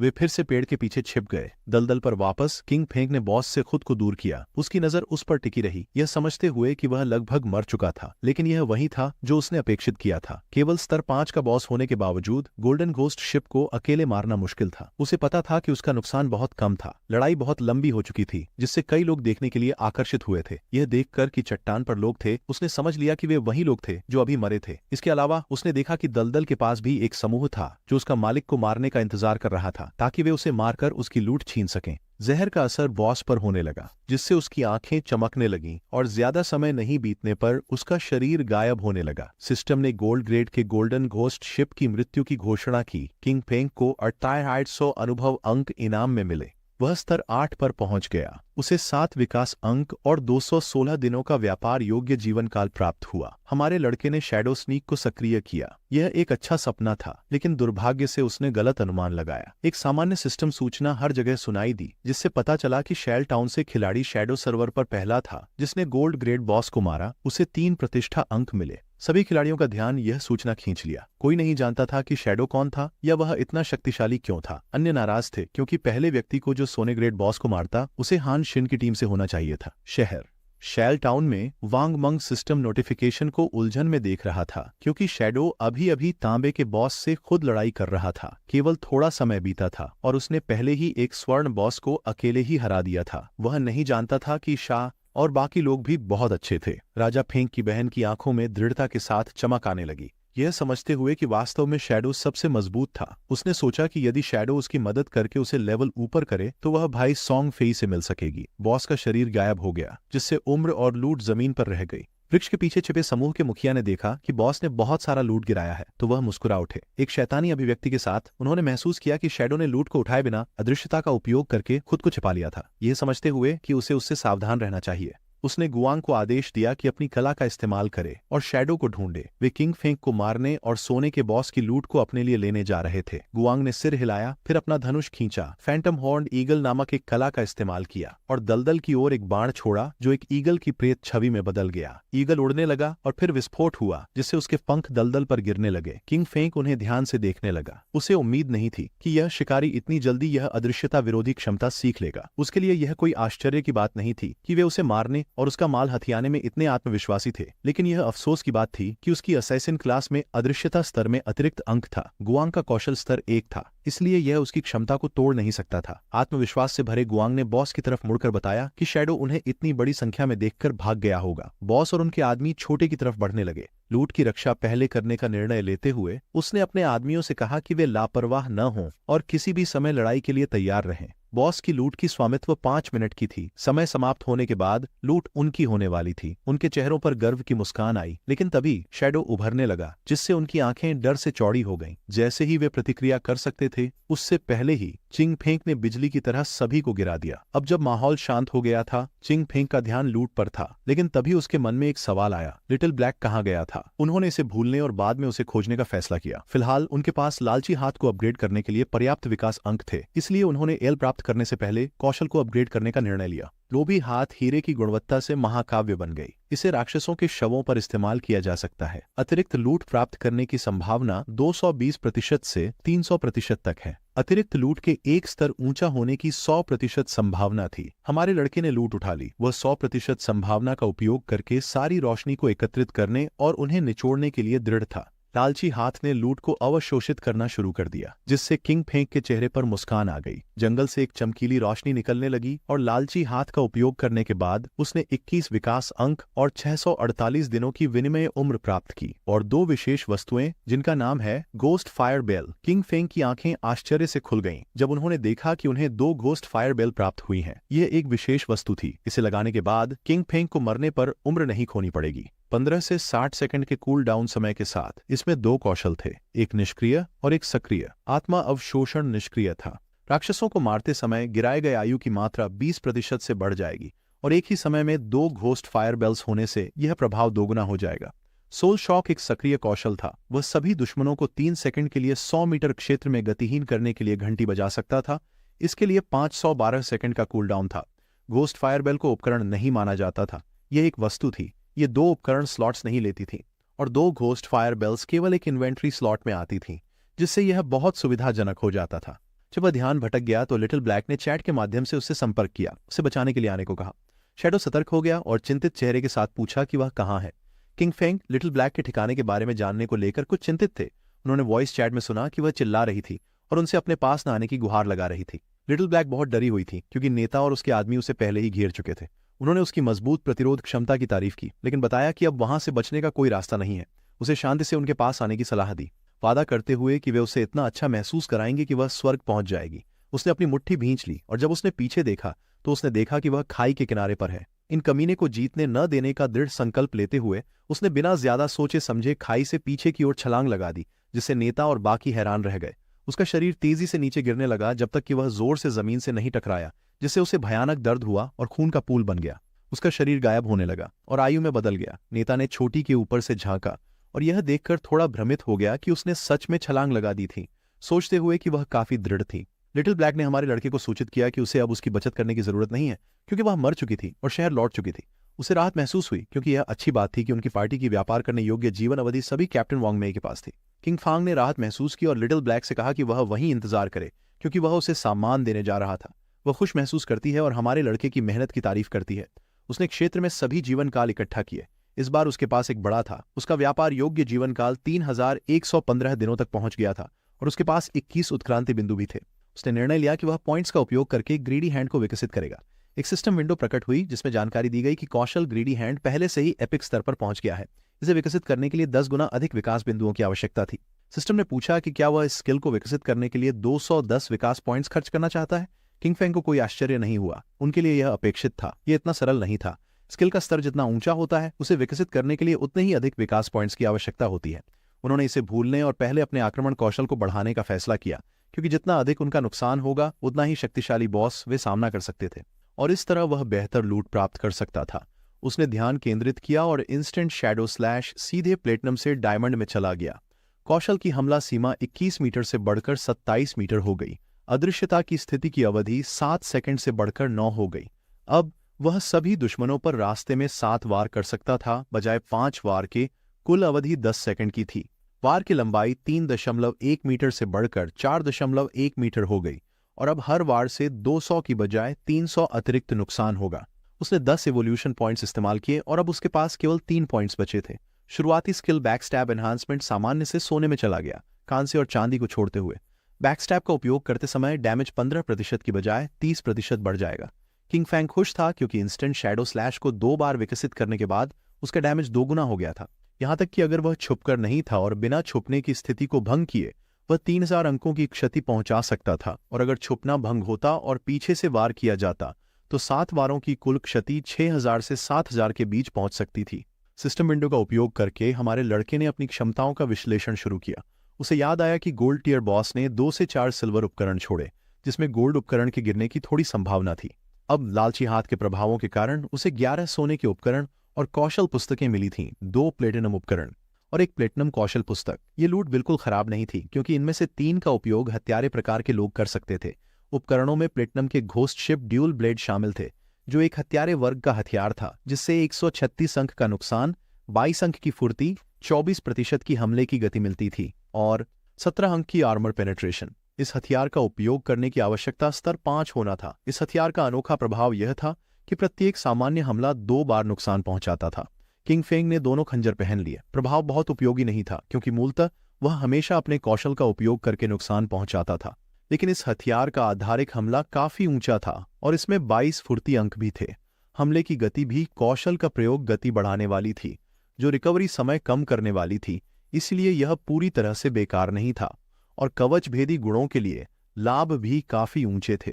वे फिर से पेड़ के पीछे छिप गए। दलदल पर वापस किंग फेंग ने बॉस से खुद को दूर किया। उसकी नजर उस पर टिकी रही, यह समझते हुए कि वह लगभग मर चुका था, लेकिन यह वही था जो उसने अपेक्षित किया था। केवल स्तर 5 का बॉस होने के बावजूद गोल्डन घोस्ट शिप को अकेले मारना मुश्किल था। उसे पता था कि उसका नुकसान बहुत कम था। लड़ाई बहुत लंबी हो चुकी थी, जिससे कई लोग देखने के लिए आकर्षित हुए थे। यह देखकर कि चट्टान पर लोग थे, उसने समझ लिया कि वे वही लोग थे जो अभी मरे थे। इसके अलावा उसने देखा कि दलदल के पास भी एक समूह था जो उसका मालिक को मारने का इंतजार कर रहा था, ताकि वे उसे मारकर उसकी लूट छीन सकें। जहर का असर बॉस पर होने लगा, जिससे उसकी आंखें चमकने लगीं और ज्यादा समय नहीं बीतने पर उसका शरीर गायब होने लगा। सिस्टम ने गोल्ड ग्रेड के गोल्डन घोस्ट शिप की मृत्यु की घोषणा की। किंग फेंग को 2800 अनुभव अंक इनाम में मिले। वह स्तर 8 पर पहुंच गया। उसे 7 विकास अंक और 216 दिनों का व्यापार योग्य जीवन काल प्राप्त हुआ। हमारे लड़के ने शैडो स्नीक को सक्रिय किया। यह एक अच्छा सपना था, लेकिन दुर्भाग्य से उसने गलत अनुमान लगाया। एक सामान्य सिस्टम सूचना हर जगह सुनाई दी, जिससे पता चला कि शेल टाउन से खिलाड़ी शैडो सर्वर पर पहला था जिसने गोल्ड ग्रेड बॉस को मारा। उसे 3 प्रतिष्ठा अंक मिले। सभी खिलाड़ियों का ध्यान यह सूचना खींच लिया। कोई नहीं जानता था कि शैडो कौन था या वह इतना शक्तिशाली क्यों था। अन्य नाराज थे, क्योंकि पहले व्यक्ति को जो सोने ग्रेड बॉस को मारता उसे हान शिन की टीम से होना चाहिए था। शहर शैल टाउन में वांग मंग सिस्टम नोटिफिकेशन को उलझन में देख रहा था, क्योंकि शैडो अभी अभी तांबे के बॉस से खुद लड़ाई कर रहा था। केवल थोड़ा समय बीता था और उसने पहले ही एक स्वर्ण बॉस को अकेले ही हरा दिया था। वह नहीं जानता था कि शाह और बाकी लोग भी बहुत अच्छे थे। राजा फेंग की बहन की आंखों में दृढ़ता के साथ चमक आने लगी, यह समझते हुए कि वास्तव में शैडो सबसे मजबूत था। उसने सोचा कि यदि शैडो उसकी मदद करके उसे लेवल ऊपर करे तो वह भाई सॉन्ग फेई से मिल सकेगी। बॉस का शरीर गायब हो गया, जिससे उम्र और लूट जमीन पर रह गई। वृक्ष के पीछे छिपे समूह के मुखिया ने देखा कि बॉस ने बहुत सारा लूट गिराया है, तो वह मुस्कुरा उठे। एक शैतानी अभिव्यक्ति के साथ उन्होंने महसूस किया कि शैडो ने लूट को उठाए बिना अदृश्यता का उपयोग करके खुद को छिपा लिया था। यह समझते हुए कि उसे उससे सावधान रहना चाहिए, उसने गुआंग को आदेश दिया कि अपनी कला का इस्तेमाल करे और शैडो को ढूंढे। वे किंग फेंग को मारने और सोने के बॉस की लूट को अपने लिए लेने जा रहे थे। गुआंग ने सिर हिलाया, फिर अपना धनुष खींचा, फैंटम हॉर्न ईगल नामक एक कला का इस्तेमाल किया और दलदल की ओर एक बाण छोड़ा जो एक ईगल की प्रेत छवि में बदल गया। ईगल उड़ने लगा और फिर विस्फोट हुआ, जिससे उसके पंख दलदल पर गिरने लगे। किंग फेंग उन्हें ध्यान से देखने लगा। उसे उम्मीद नहीं थी कि यह शिकारी इतनी जल्दी यह अदृश्यता विरोधी क्षमता सीख लेगा। उसके लिए यह कोई आश्चर्य की बात नहीं थी कि वे उसे मारने और उसका माल हथियाने में इतने आत्मविश्वासी थे, लेकिन यह अफसोस की बात थी कि उसकी असैसिन क्लास में अदृश्यता स्तर में अतिरिक्त अंक था। गुआंग का कौशल स्तर 1 था, इसलिए यह उसकी क्षमता को तोड़ नहीं सकता था। आत्मविश्वास से भरे गुआंग ने बॉस की तरफ मुड़कर बताया कि शैडो उन्हें इतनी बड़ी संख्या में देखकर भाग गया होगा। बॉस और उनके आदमी छोटे की तरफ बढ़ने लगे। लूट की रक्षा पहले करने का निर्णय लेते हुए उसने अपने आदमियों से कहा कि वे लापरवाह न हों और किसी भी समय लड़ाई के लिए तैयार रहें। बॉस की लूट की स्वामित्व 5 मिनट की थी। समय समाप्त होने के बाद लूट उनकी होने वाली थी। उनके चेहरों पर गर्व की मुस्कान आई, लेकिन तभी शैडो उभरने लगा, जिससे उनकी आंखें डर से चौड़ी हो गईं। जैसे ही वे प्रतिक्रिया कर सकते थे, उससे पहले ही चिंग फेंग ने बिजली की तरह सभी को गिरा दिया। अब जब माहौल शांत हो गया था, चिंग फेंग का ध्यान लूट पर था, लेकिन तभी उसके मन में एक सवाल आया, लिटिल ब्लैक कहाँ गया था। उन्होंने इसे भूलने और बाद में उसे खोजने का फैसला किया। फिलहाल उनके पास लालची हाथ को अपग्रेड करने के लिए पर्याप्त विकास अंक थे, इसलिए उन्होंने एल प्राप्त करने से पहले कौशल को अपग्रेड करने का निर्णय लिया। लोभी हाथ हीरे की गुणवत्ता से महाकाव्य बन गई। इसे राक्षसों के शवों पर इस्तेमाल किया जा सकता है। अतिरिक्त लूट प्राप्त करने की संभावना 220% से 300% तक है। अतिरिक्त लूट के एक स्तर ऊंचा होने की 100% संभावना थी। हमारे लड़के ने लूट उठा ली। वह 100% संभावना का उपयोग करके सारी रोशनी को एकत्रित करने और उन्हें निचोड़ने के लिए दृढ़ था। लालची हाथ ने लूट को अवशोषित करना शुरू कर दिया, जिससे किंग फेंग के चेहरे पर मुस्कान आ गई। जंगल से एक चमकीली रोशनी निकलने लगी और लालची हाथ का उपयोग करने के बाद उसने 21 विकास अंक और 648 दिनों की विनिमय उम्र प्राप्त की और 2 विशेष वस्तुएं जिनका नाम है ghost fire bell. King Feng की आंखें आश्चर्य से खुल गईं जब उन्होंने देखा कि उन्हें 2 गोस्ट फायर बेल प्राप्त हुई हैं। यह एक विशेष वस्तु थी। इसे लगाने के बाद किंग फेंग को मरने पर उम्र नहीं खोनी पड़ेगी। 15 से 60 सेकंड के कूल डाउन समय के साथ इसमें 2 कौशल थे, एक निष्क्रिय और एक सक्रिय। आत्मा अवशोषण निष्क्रिय था। राक्षसों को मारते समय गिराए गए आयु की मात्रा 20% से बढ़ जाएगी और एक ही समय में 2 घोस्ट फायर बेल्स होने से यह प्रभाव दोगुना हो जाएगा। सोल शॉक एक सक्रिय कौशल था। वह सभी दुश्मनों को 3 सेकंड के लिए 100 मीटर क्षेत्र में गतिहीन करने के लिए घंटी बजा सकता था। इसके लिए 512 सेकंड का कूल डाउन था। घोस्ट फायर बेल को उपकरण नहीं माना जाता था, यह एक वस्तु थी। ये 2 उपकरण स्लॉट्स नहीं लेती थी और 2 घोस्ट फायर बेल्स केवल एक इन्वेंट्री स्लॉट में आती थीं, जिससे यह बहुत सुविधाजनक हो जाता था। जब वह ध्यान भटक गया तो लिटिल ब्लैक ने चैट के माध्यम से उससे संपर्क किया, उसे बचाने के लिए आने को कहा। शैडो सतर्क हो गया और चिंतित चेहरे के साथ पूछा कि वह कहाँ है। किंग फेंग लिटिल ब्लैक के ठिकाने के बारे में जानने को लेकर कुछ चिंतित थे। उन्होंने वॉइस चैट में सुना कि वह चिल्ला रही थी और उनसे अपने पास न आने की गुहार लगा रही थी। लिटिल ब्लैक बहुत डरी हुई थी क्योंकि नेता और उसके आदमी उसे पहले ही घेर चुके थे। उन्होंने उसकी मजबूत प्रतिरोध क्षमता की तारीफ की, लेकिन बताया कि अब वहां से बचने का कोई रास्ता नहीं है। उसे शांति से उनके पास आने की सलाह दी, वादा करते हुए कि वे उसे इतना अच्छा महसूस कराएंगे कि वह स्वर्ग पहुंच जाएगी। उसने अपनी मुट्ठी भींच ली और जब उसने पीछे देखा तो उसने देखा कि वह खाई के किनारे पर है। इन कमीने को जीतने न देने का दृढ़ संकल्प लेते हुए उसने बिना ज्यादा सोचे समझे खाई से पीछे की ओर छलांग लगा दी, जिससे नेता और बाकी हैरान रह गए। उसका शरीर तेजी से नीचे गिरने लगा जब तक कि वह जोर से जमीन से नहीं टकराया, जिससे उसे भयानक दर्द हुआ और खून का पूल बन गया। उसका शरीर गायब होने लगा और आयु में बदल गया। नेता ने छोटी के ऊपर से झांका और यह देखकर थोड़ा भ्रमित हो गया कि उसने सच में छलांग लगा दी थी, सोचते हुए कि वह काफी दृढ़ थी। लिटिल ब्लैक ने हमारे लड़के को सूचित किया कि उसे अब उसकी बचत करने की जरूरत नहीं है, क्योंकि वह मर चुकी थी और शहर लौट चुकी थी। उसे राहत महसूस हुई क्योंकि यह अच्छी बात थी कि उनकी पार्टी की व्यापार करने योग्य जीवन अवधि सभी कैप्टन वांगमेई के पास थी। किंग फांग ने राहत महसूस की और लिटिल ब्लैक से कहा कि वह वहीं इंतजार करे, क्योंकि वह उसे सामान देने जा रहा था। वह खुश महसूस करती है और हमारे लड़के की मेहनत की तारीफ करती है। उसने क्षेत्र में सभी जीवन काल इकट्ठा किए। इस बार उसके पास एक बड़ा था। उसका व्यापार योग्य जीवन काल 3115 दिनों तक पहुंच गया था और उसके पास 21 उत्क्रांति बिंदु भी थे। उसने निर्णय लिया कि वह पॉइंट्स का उपयोग करके ग्रीडी हैंड को विकसित करेगा। एक सिस्टम विंडो प्रकट हुई जिसमें जानकारी दी गई कि कौशल ग्रीडी हैंड पहले से ही एपिक स्तर पर पहुंच गया है। इसे विकसित करने के लिए 10 गुना अधिक विकास बिंदुओं की आवश्यकता थी। सिस्टम ने पूछा कि क्या वह इस स्किल को विकसित करने के लिए 210 विकास पॉइंट्स खर्च करना चाहता है। किंग फेंग को कोई आश्चर्य नहीं हुआ, उनके लिए यह अपेक्षित था। यह इतना सरल नहीं था। स्किल का स्तर जितना ऊंचा होता है, उसे विकसित करने के लिए उतने ही अधिक विकास पॉइंट्स की आवश्यकता होती है। उन्होंने इसे भूलने और पहले अपने आक्रमण कौशल को बढ़ाने का फैसला किया, क्योंकि जितना अधिक उनका नुकसान होगा उतना ही शक्तिशाली बॉस वे सामना कर सकते थे और इस तरह वह बेहतर लूट प्राप्त कर सकता था। उसने ध्यान केंद्रित किया और इंस्टेंट शैडो स्लैश सीधे प्लेटिनम से डायमंड में चला गया। कौशल की हमला सीमा 21 मीटर से बढ़कर 27 मीटर हो गई। अदृश्यता की स्थिति की अवधि 7 सेकंड से बढ़कर 9 हो गई। अब वह सभी दुश्मनों पर रास्ते में 7 वार कर सकता था, बजाय 5 वार के। कुल अवधि 10 सेकंड की थी। वार की लंबाई 3.1 मीटर से बढ़कर 4.1 मीटर हो गई और अब हर वार से 200 की बजाय 300 अतिरिक्त नुकसान होगा। उसने 10 इवोल्यूशन पॉइंट्स इस्तेमाल किए और अब उसके पास केवल 3 पॉइंट्स बचे थे। शुरुआती स्किल बैकस्टैब एनहांसमेंट सामान्य से सोने में चला गया, कांस्य और चांदी को छोड़ते हुए। बैकस्टैब का उपयोग करते समय डैमेज 15% की बजाय 30% बढ़ जाएगा। किंग फैंग खुश था क्योंकि इंस्टेंट शैडो स्लैश को 2 बार विकसित करने के बाद उसका डैमेज 2 गुना हो गया था। यहां तक कि अगर वह छुपकर नहीं था और बिना छुपने की स्थिति को भंग किए वह 3000 अंकों की क्षति पहुंचा सकता था, और अगर छुपना भंग होता और पीछे से वार किया जाता तो 7 वारों की कुल क्षति 6000 से 7000 के बीच पहुंच सकती थी। सिस्टम विंडो का उपयोग करके हमारे लड़के ने अपनी क्षमताओं का विश्लेषण शुरू किया। उसे याद आया कि गोल्ड टियर बॉस ने 2 से 4 सिल्वर उपकरण छोड़े, जिसमें गोल्ड उपकरण के गिरने की थोड़ी संभावना थी। अब लालची हाथ के प्रभावों के कारण उसे 11 सोने के उपकरण और कौशल पुस्तकें मिली थीं, 2 प्लेटिनम उपकरण और एक प्लेटिनम कौशल पुस्तक। ये लूट बिल्कुल खराब नहीं थी, क्योंकि इनमें से 3 का उपयोग हत्यारे प्रकार के लोग कर सकते थे। उपकरणों में प्लेटिनम के घोस्ट शिप ड्यूल ब्लेड शामिल थे, जो एक हत्यारे वर्ग का हथियार था, जिससे 136 अंक का नुकसान, 22 अंक की फुर्ती, 24% की हमले की गति मिलती थी और 17 अंक की आर्मर पेनेट्रेशन। इस हथियार का उपयोग करने की आवश्यकता स्तर 5 होना था। इस हथियार का अनोखा प्रभाव यह था कि प्रत्येक सामान्य हमला 2 बार नुकसान पहुंचाता था। किंग फेंग ने दोनों खंजर पहन लिए। प्रभाव बहुत उपयोगी नहीं था, क्योंकि मूलतः वह हमेशा अपने कौशल का उपयोग करके नुकसान पहुंचाता था। लेकिन इस हथियार का आधारिक हमला काफी ऊंचा था और इसमें 22 फुर्ती अंक भी थे। हमले की गति भी कौशल का प्रयोग गति बढ़ाने वाली थी, जो रिकवरी समय कम करने वाली थी, इसलिए यह पूरी तरह से बेकार नहीं था। और कवच भेदी गुणों के लिए लाभ भी काफी ऊंचे थे।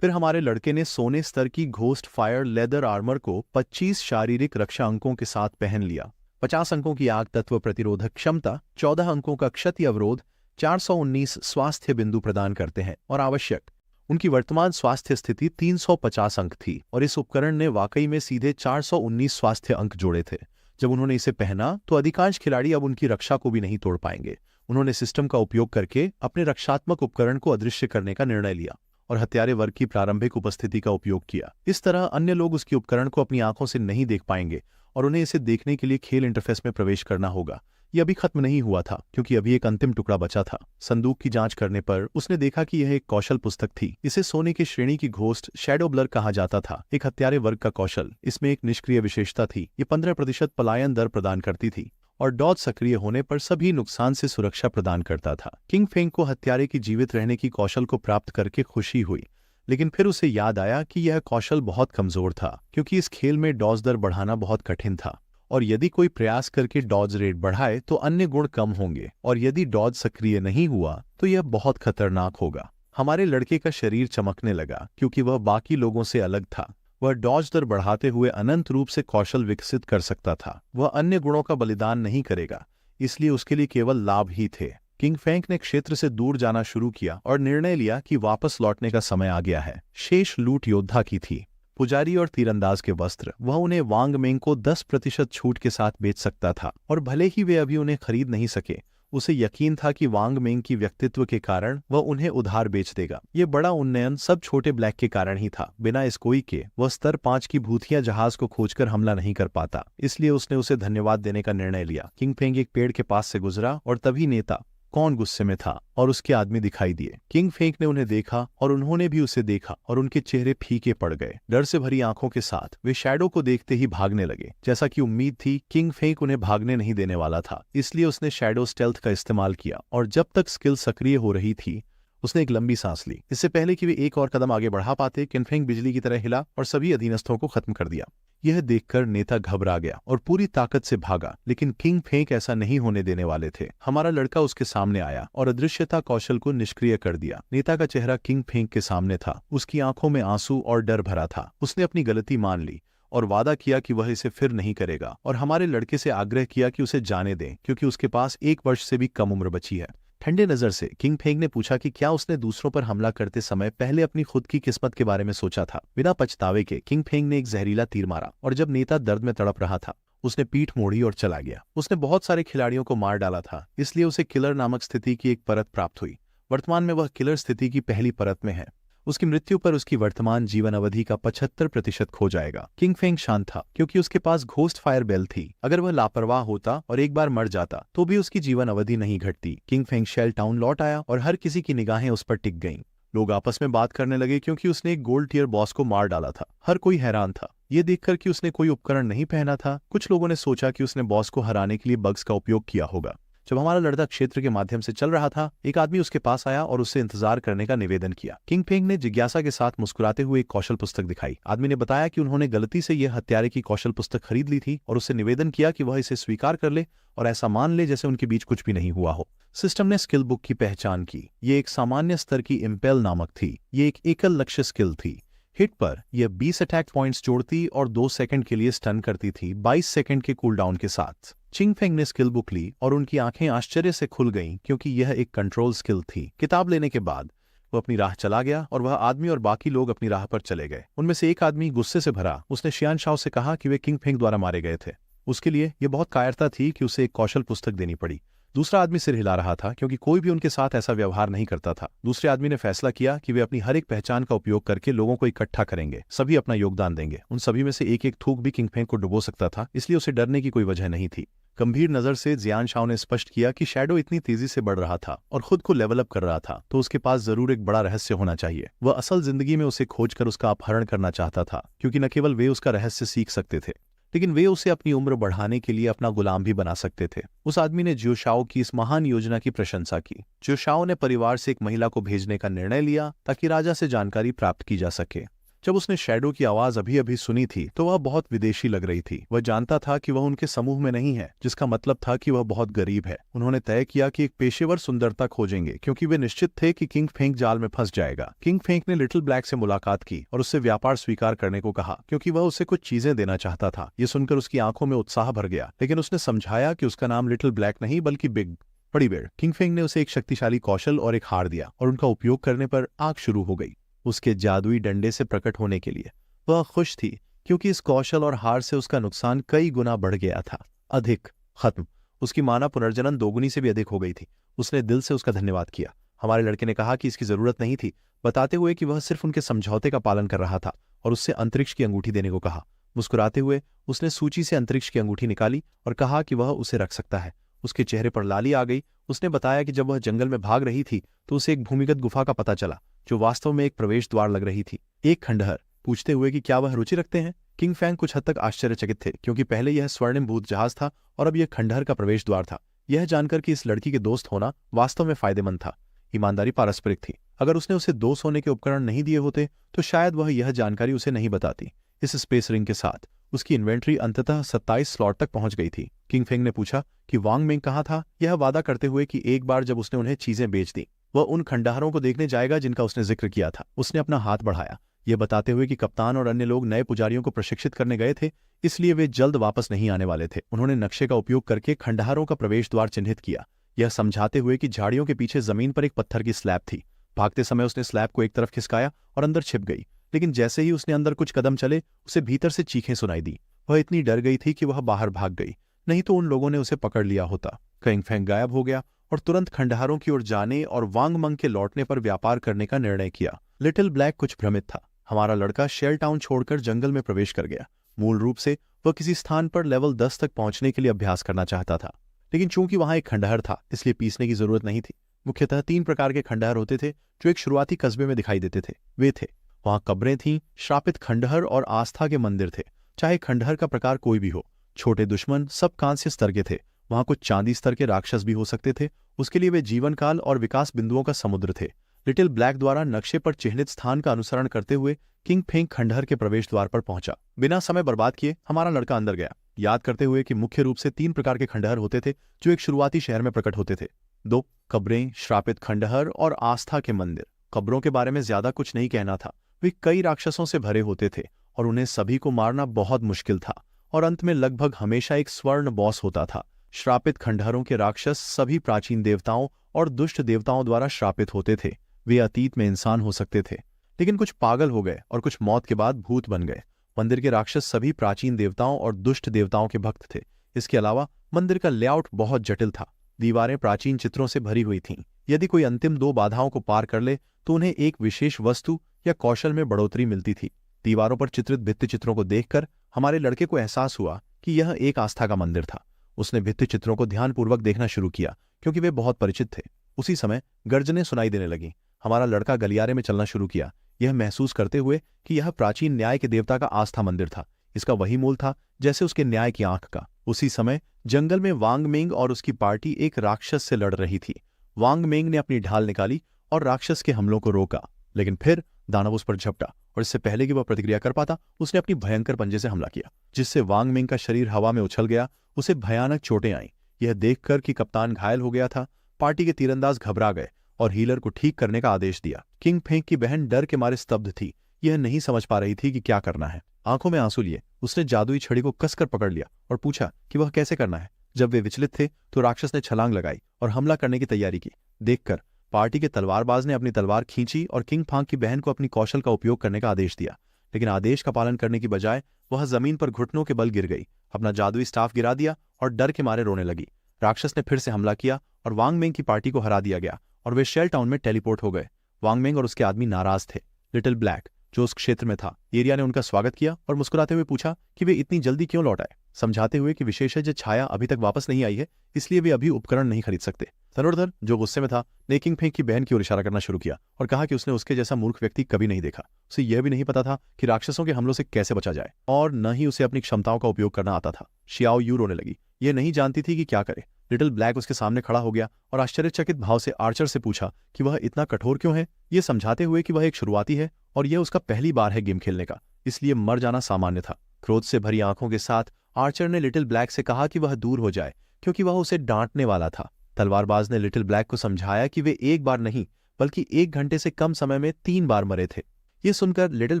फिर हमारे लड़के ने सोने स्तर की घोस्ट फायर लेदर आर्मर को 25 शारीरिक रक्षा अंकों के साथ पहन लिया। 50 अंकों की आग तत्व प्रतिरोधक क्षमता, 14 अंकों का क्षति अवरोध, 419 स्वास्थ्य बिंदु प्रदान करते हैं और आवश्यक। उनकी वर्तमान स्वास्थ्य स्थिति 350 अंक थी और इस उपकरण ने वाकई में सीधे 419 स्वास्थ्य अंक जोड़े थे। जब उन्होंने इसे पहना तो अधिकांश खिलाड़ी अब उनकी रक्षा को भी नहीं तोड़ पाएंगे। उन्होंने सिस्टम का उपयोग करके अपने रक्षात्मक उपकरण को अदृश्य करने का निर्णय लिया और हत्यारे वर्ग की प्रारंभिक उपस्थिति का उपयोग किया। इस तरह अन्य लोग उसके उपकरण को अपनी आंखों से नहीं देख पाएंगे और उन्हें इसे देखने के लिए खेल इंटरफेस में प्रवेश करना होगा। यह अभी खत्म नहीं हुआ था, क्योंकि अभी एक अंतिम टुकड़ा बचा था। संदूक की जांच करने पर उसने देखा कि यह एक कौशल पुस्तक थी। इसे सोने की श्रेणी की घोस्ट शैडो ब्लर कहा जाता था, एक हत्यारे वर्ग का कौशल। इसमें एक निष्क्रिय विशेषता थी। ये 15% पलायन दर प्रदान करती थी और डॉज सक्रिय होने पर सभी नुकसान से सुरक्षा प्रदान करता था। किंग फेंग को हत्यारे की जीवित रहने की कौशल को प्राप्त करके खुशी हुई, लेकिन फिर उसे याद आया कि यह कौशल बहुत कमजोर था, क्योंकि इस खेल में डॉज दर बढ़ाना बहुत कठिन था और यदि कोई प्रयास करके डॉज रेट बढ़ाए तो अन्य गुण कम होंगे और यदि डॉज सक्रिय नहीं हुआ तो यह बहुत खतरनाक होगा। हमारे लड़के का शरीर चमकने लगा, क्योंकि वह बाकी लोगों से अलग था। वह डॉज दर बढ़ाते हुए अनंत रूप से कौशल विकसित कर सकता था। वह अन्य गुणों का बलिदान नहीं करेगा, इसलिए उसके लिए केवल लाभ ही थे। किंग फेंग ने क्षेत्र से दूर जाना शुरू किया और निर्णय लिया कि वापस लौटने का समय आ गया है। शेष लूट योद्धा की थी। पुजारी और तीरंदाज के वस्त्र वह उन्हें वांग मेंग को 10% छूट के साथ बेच सकता था, और भले ही वे अभी उन्हें खरीद नहीं सके, उसे यकीन था कि वांग मेंग की व्यक्तित्व के कारण वह उन्हें उधार बेच देगा। ये बड़ा उन्नयन सब छोटे ब्लैक के कारण ही था। बिना इस कोई के वह स्तर 5 की भूतिया जहाज को खोजकर हमला नहीं कर पाता, इसलिए उसने उसे धन्यवाद देने का निर्णय लिया। किंग फेंग एक पेड़ के पास से गुजरा और तभी नेता कौन गुस्से में था और उसके आदमी दिखाई दिए। किंग फेंग ने उन्हें देखा और उन्होंने भी उसे देखा और उनके चेहरे फीके पड़ गए। डर से भरी आंखों के साथ वे शैडो को देखते ही भागने लगे। जैसा कि उम्मीद थी, किंग फेंग उन्हें भागने नहीं देने वाला था, इसलिए उसने शैडो स्टेल्थ का इस्तेमाल किया और जब तक स्किल सक्रिय हो रही थी उसने एक लंबी सांस ली। इससे पहले कि वे एक और कदम आगे बढ़ा पाते, किंग फेंग बिजली की तरह हिला और सभी अधीनस्थों को खत्म कर दिया। यह देखकर नेता घबरा गया और पूरी ताकत से भागा, लेकिन किंग फेंग ऐसा नहीं होने देने वाले थे। हमारा लड़का उसके सामने आया और अदृश्यता कौशल को निष्क्रिय कर दिया। नेता का चेहरा किंग फेंग के सामने था। उसकी आंखों में आंसू और डर भरा था। उसने अपनी गलती मान ली और वादा किया कि वह इसे फिर नहीं करेगा, और हमारे लड़के से आग्रह किया कि उसे जाने दें, क्योंकि उसके पास 1 वर्ष से भी कम उम्र बची है। ठंडे नजर से किंग फेंग ने पूछा कि क्या उसने दूसरों पर हमला करते समय पहले अपनी खुद की किस्मत के बारे में सोचा था। बिना पछतावे के किंग फेंग ने एक जहरीला तीर मारा और जब नेता दर्द में तड़प रहा था, उसने पीठ मोड़ी और चला गया। उसने बहुत सारे खिलाड़ियों को मार डाला था, इसलिए उसे किलर नामक स्थिति की एक परत प्राप्त हुई। वर्तमान में वह किलर स्थिति की पहली परत में है। उसकी मृत्यु पर उसकी वर्तमान जीवन अवधि का 75% खो जाएगा। किंग फेंग शांत था, क्योंकि उसके पास घोस्ट फायर बेल थी। अगर वह लापरवाह होता और एक बार मर जाता तो भी उसकी जीवन अवधि नहीं घटती। किंग फेंग शेल टाउन लौट आया और हर किसी की निगाहें उस पर टिक गईं। लोग आपस में बात करने लगे, क्योंकि उसने एक गोल्ड टियर बॉस को मार डाला था। हर कोई हैरान था ये देखकर कि उसने कोई उपकरण नहीं पहना था। कुछ लोगों ने सोचा कि उसने बॉस को हराने के लिए बग्स का उपयोग किया होगा। जब हमारा लड़का क्षेत्र के माध्यम से चल रहा था, एक आदमी उसके पास आया और उससे इंतजार करने का निवेदन किया। किंग फेंग ने जिज्ञासा के साथ मुस्कुराते हुए एक कौशल पुस्तक दिखाई। आदमी ने बताया कि उन्होंने गलती से यह हत्यारे की कौशल पुस्तक खरीद ली थी और उससे निवेदन किया कि वह इसे स्वीकार कर ले और ऐसा मान ले जैसे उनके बीच कुछ भी नहीं हुआ हो। सिस्टम ने स्किल बुक की पहचान की। ये एक सामान्य स्तर की इम्पेल नामक थी। ये एक एकल लक्ष्य स्किल थी। हिट पर यह 20 अटैक पॉइंट्स जोड़ती और 2 सेकंड के लिए स्टन करती थी, 22 सेकंड के कूलडाउन के साथ। चिंग फेंग ने स्किल बुक ली और उनकी आंखें आश्चर्य से खुल गईं, क्योंकि यह एक कंट्रोल स्किल थी। किताब लेने के बाद वो अपनी राह चला गया और वह आदमी और बाकी लोग अपनी राह पर चले गए। उनमें से एक आदमी गुस्से से भरा उसने शियान शाओ से कहा कि वे किंग फेंग द्वारा मारे गए थे। उसके लिए यह बहुत कायरता थी कि उसे एक कौशल पुस्तक देनी पड़ी। दूसरा आदमी सिर हिला रहा था क्योंकि कोई भी उनके साथ ऐसा व्यवहार नहीं करता था। दूसरे आदमी ने फैसला किया कि वे अपनी हर एक पहचान का उपयोग करके लोगों को इकट्ठा करेंगे, सभी अपना योगदान देंगे। उन सभी में से एक एक थूक भी किंग फेंग को डुबो सकता था, इसलिए उसे डरने की कोई वजह नहीं थी। गंभीर नजर से जियान शाओ ने स्पष्ट किया कि शैडो इतनी तेजी से बढ़ रहा था और खुद को लेवल अप कर रहा था तो उसके पास जरूर एक बड़ा रहस्य होना चाहिए। वह असल जिंदगी में उसे खोजकर उसका अपहरण करना चाहता था, क्योंकि न केवल वे उसका रहस्य सीख सकते थे, लेकिन वे उसे अपनी उम्र बढ़ाने के लिए अपना गुलाम भी बना सकते थे। उस आदमी ने जियो शाओ की इस महान योजना की प्रशंसा की। जियो शाओ ने परिवार से एक महिला को भेजने का निर्णय लिया ताकि राजा से जानकारी प्राप्त की जा सके। जब उसने शैडो की आवाज अभी अभी सुनी थी तो वह बहुत विदेशी लग रही थी। वह जानता था कि वह उनके समूह में नहीं है, जिसका मतलब था कि वह बहुत गरीब है। उन्होंने तय किया कि एक पेशेवर सुंदरता खोजेंगे, क्योंकि वे निश्चित थे कि किंग फेंग जाल में फंस जाएगा। किंग फेंग ने लिटिल ब्लैक से मुलाकात की और उससे व्यापार स्वीकार करने को कहा, क्योंकि वह उसे कुछ चीजें देना चाहता था। यह सुनकर उसकी आंखों में उत्साह भर गया, लेकिन उसने समझाया कि उसका नाम लिटिल ब्लैक नहीं बल्कि बिग बड़ी बेड़। किंग फेंग ने उसे एक शक्तिशाली कौशल और एक हार दिया और उनका उपयोग करने पर आग शुरू हो गई उसके जादुई डंडे से प्रकट होने के लिए। वह खुश थी क्योंकि इस कौशल और हार से उसका नुकसान कई गुना बढ़ गया था। अधिक खत्म। उसकी माना पुनर्जनन दोगुनी से भी अधिक हो गई थी। उसने दिल से उसका धन्यवाद किया। हमारे लड़के ने कहा कि इसकी जरूरत नहीं थी, बताते हुए कि वह सिर्फ उनके समझौते का पालन कर रहा था, और उससे अंतरिक्ष की अंगूठी देने को कहा। मुस्कुराते हुए उसने सूची से अंतरिक्ष की अंगूठी निकाली और कहा कि वह उसे रख सकता है। उसके चेहरे पर लाली आ गई। उसने बताया कि जब वह जंगल में भाग रही थी तो उसे एक भूमिगत गुफा का पता चला, जो वास्तव में एक प्रवेश द्वार लग रही थी। एक खंडहर। पूछते हुए कि क्या वह रुचि रखते हैं, किंग फेंग कुछ हद तक आश्चर्यचकित थे, क्योंकि पहले यह स्वर्णिम भूत जहाज था और अब यह खंडहर का प्रवेश द्वार था। यह जानकर कि इस लड़की के दोस्त होना वास्तव में फायदेमंद था। ईमानदारी पारस्परिक थी। अगर उसने उसे दोस्त होने के उपकरण नहीं दिए होते तो शायद वह यह जानकारी उसे नहीं बताती। इस स्पेस रिंग के साथ उसकी इन्वेंट्री अंततः 27 स्लॉट तक पहुंच गई थी। किंग फेंग ने पूछा कि वांग मेंग कहाँ था, यह वादा करते हुए कि एक बार जब उसने उन्हें चीजें बेच दी वह उन खंडहरों को देखने जाएगा जिनका उसने जिक्र किया था। उसने अपना हाथ बढ़ाया, यह बताते हुए कि कप्तान और अन्य लोग नए पुजारियों को प्रशिक्षित करने गए थे, इसलिए वे जल्द वापस नहीं आने वाले थे। उन्होंने नक्शे का उपयोग करके खंडहरों का प्रवेश द्वार चिन्हित किया, यह समझाते हुए कि झाड़ियों के पीछे जमीन पर एक पत्थर की स्लैब थी। भागते समय उसने स्लैब को एक तरफ खिसकाया और अंदर छिप गई, लेकिन जैसे ही उसने अंदर कुछ कदम चले उसे भीतर से चीखें सुनाई दी। वह इतनी डर गई थी कि वह बाहर भाग गई, नहीं तो उन लोगों ने उसे पकड़ लिया होता। किंग फेंग गायब हो गया और तुरंत खंडहरों की ओर जाने और वांग मंग के लौटने पर व्यापार करने का निर्णय किया। लिटिल ब्लैक कुछ भ्रमित था। हमारा लड़का शेल टाउन छोड़कर जंगल में प्रवेश कर गया। मूल रूप से वह किसी स्थान पर लेवल 10 तक पहुंचने के लिए अभ्यास करना चाहता था, लेकिन चूंकि वहां एक खंडहर था इसलिए पीसने की जरूरत नहीं थी। मुख्यतः 3 प्रकार के खंडहर होते थे जो एक शुरुआती कस्बे में दिखाई देते थे। वे थे, वहां कब्रें थीं, श्रापित खंडहर और आस्था के मंदिर थे। चाहे खंडहर का प्रकार कोई भी हो, छोटे दुश्मन सब कांस्य स्तर के थे। वहां कुछ चांदी स्तर के राक्षस भी हो सकते थे। उसके लिए वे जीवन काल और विकास बिंदुओं का समुद्र थे। लिटिल ब्लैक द्वारा नक्शे पर चिह्नित स्थान का अनुसरण करते हुए किंग फेंग खंडहर के प्रवेश द्वार पर पहुंचा। बिना समय बर्बाद किए हमारा लड़का अंदर गया, याद करते हुए कि मुख्य रूप से 3 प्रकार के खंडहर होते थे जो एक शुरुआती शहर में प्रकट होते थे। 2 कब्रें, श्रापित खंडहर और आस्था के मंदिर। कब्रों के बारे में ज्यादा कुछ नहीं कहना था। वे कई राक्षसों से भरे होते थे और उन्हें सभी को मारना बहुत मुश्किल था, और अंत में लगभग हमेशा एक स्वर्ण बॉस होता था। श्रापित खंडहरों के राक्षस सभी प्राचीन देवताओं और दुष्ट देवताओं द्वारा श्रापित होते थे। वे अतीत में इंसान हो सकते थे, लेकिन कुछ पागल हो गए और कुछ मौत के बाद भूत बन गए। मंदिर के राक्षस सभी प्राचीन देवताओं और दुष्ट देवताओं के भक्त थे। इसके अलावा मंदिर का लेआउट बहुत जटिल था। दीवारें प्राचीन चित्रों से भरी हुई थीं। यदि कोई अंतिम 2 बाधाओं को पार कर ले तो उन्हें एक विशेष वस्तु या कौशल में बढ़ोतरी मिलती थी। दीवारों पर चित्रित भित्ति चित्रों को देखकर हमारे लड़के को एहसास हुआ कि यह एक आस्था का मंदिर था। उसने भित्ति चित्रों को ध्यानपूर्वक देखना शुरू किया क्योंकि वे बहुत परिचित थे। उसी समय गर्जनें सुनाई देने लगीं। हमारा लड़का गलियारे में चलना शुरू किया, यह महसूस करते हुए कि यह प्राचीन न्याय के देवता का आस्था मंदिर था। इसका वही मूल था जैसे उसके न्याय की आंख का। उसी समय जंगल में वांग मेंग और उसकी पार्टी एक राक्षस से लड़ रही थी। वांग मेंग ने अपनी ढाल निकाली और राक्षस के हमलों को रोका, लेकिन फिर दानव उस पर झपटा और इससे पहले कि वह प्रतिक्रिया कर पाता उसने अपनी भयंकर पंजे से हमला किया, जिससे वांग मेंग का शरीर हवा में उछल गया। उसे भयानक चोटें आईं। यह देखकर कि कप्तान घायल हो गया था, पार्टी के तीरंदाज घबरा गए और हीलर को ठीक करने का आदेश दिया। किंग फेंग की बहन डर के मारे स्तब्ध थी। यह नहीं समझ पा रही थी कि क्या करना है। आंखों में आंसू लिए उसने जादुई छड़ी को कसकर पकड़ लिया और पूछा कि वह कैसे करना है। जब वे विचलित थे तो राक्षस ने छलांग लगाई और हमला करने की तैयारी की। देखकर पार्टी के तलवारबाज ने अपनी तलवार खींची और किंग फांग की बहन को अपनी कौशल का उपयोग करने का आदेश दिया, लेकिन आदेश का पालन करने की बजाय वह जमीन पर घुटनों के बल गिर गई, अपना जादुई स्टाफ गिरा दिया और डर के मारे रोने लगी। राक्षस ने फिर से हमला किया और वांग मेंग की पार्टी को हरा दिया गया और वे शेल टाउन में टेलीपोर्ट हो गए। वांग मेंग और उसके आदमी नाराज थे। लिटिल ब्लैक, जो उस क्षेत्र में था, एरिया ने उनका स्वागत किया और मुस्कुराते हुए पूछा कि वे इतनी जल्दी क्यों लौट आए, समझाते हुए कि विशेषज्ञ छाया अभी तक वापस नहीं आई है, इसलिए वे अभी उपकरण नहीं खरीद सकते। धनुर्धर, जो गुस्से में था, ने किंग फेंग की बहन की ओर इशारा करना शुरू किया और कहा कि उसने उसके जैसा मूर्ख व्यक्ति कभी नहीं देखा। उसे यह भी नहीं पता था कि राक्षसों के हमलों से कैसे बचा जाए, और न ही उसे अपनी क्षमताओं का उपयोग करना आता था। शियाओ यू रोने लगी। यह नहीं जानती थी कि क्या करे। लिटिल ब्लैक उसके सामने खड़ा हो गया और आश्चर्यचकित भाव से आर्चर से पूछा कि वह इतना कठोर क्यों है, ये समझाते हुए कि वह एक शुरुआती है और यह उसका पहली बार है गेम खेलने का, इसलिए मर जाना सामान्य था। क्रोध से भरी आंखों के साथ आर्चर ने लिटिल ब्लैक से कहा कि वह दूर हो जाए, क्योंकि वह उसे डांटने वाला था। तलवारबाज ने लिटिल ब्लैक को समझाया कि वे एक बार नहीं बल्कि 1 घंटे से कम समय में 3 बार मरे थे। ये सुनकर लिटिल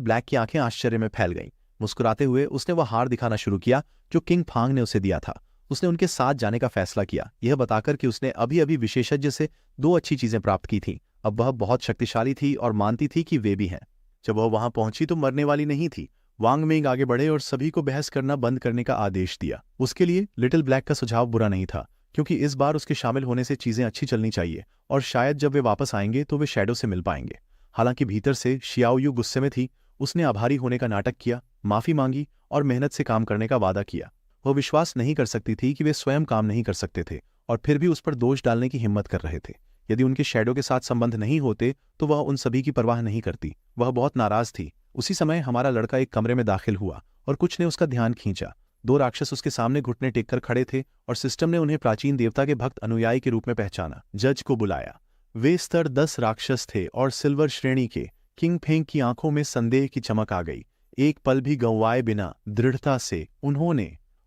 ब्लैक की आंखें आश्चर्य में फैल गईं। मुस्कुराते हुए उसने वह हार दिखाना शुरू किया जो किंग फांग ने उसे दिया था। उसने उनके साथ जाने का फैसला किया, यह बताकर कि उसने अभी अभी विशेषज्ञ से 2 अच्छी चीजें प्राप्त की थीं। अब वह बहुत शक्तिशाली थी और मानती थी कि वे भी हैं। जब वह वहां पहुंची तो मरने वाली नहीं थी। वांग मेंग आगे बढ़े और सभी को बहस करना बंद करने का आदेश दिया। उसके लिए लिटिल ब्लैक का सुझाव बुरा नहीं था, क्योंकि इस बार उसके शामिल होने से चीजें अच्छी चलनी चाहिए और शायद जब वे वापस आएंगे तो वे शैडो से मिल पाएंगे। हालांकि भीतर से शियाओ यू गुस्से में थी। उसने आभारी होने का नाटक किया, माफी मांगी और मेहनत से काम करने का वादा किया। वह विश्वास नहीं कर सकती थी कि वे स्वयं काम नहीं कर सकते थे और फिर भी उस पर दोष डालने की हिम्मत कर रहे थे। यदि उनके शैडो के साथ संबंध नहीं होते तो वह उन सभी की परवाह नहीं करती। वह बहुत नाराज थी। उसी समय हमारा लड़का एक कमरे में दाखिल हुआ और कुछ ने उसका ध्यान खींचा। 2 राक्षस उसके सामने घुटने टेककर खड़े थे और सिस्टम ने उन्हें प्राचीन देवता के भक्त अनुयायी के रूप में पहचाना। जज को बुलाया। वे स्तर 10 राक्षस थे और सिल्वर श्रेणी के। किंग फेंग की आंखों में संदेह की चमक आ गई। एक पल भी गंवाए बिना दृढ़ता से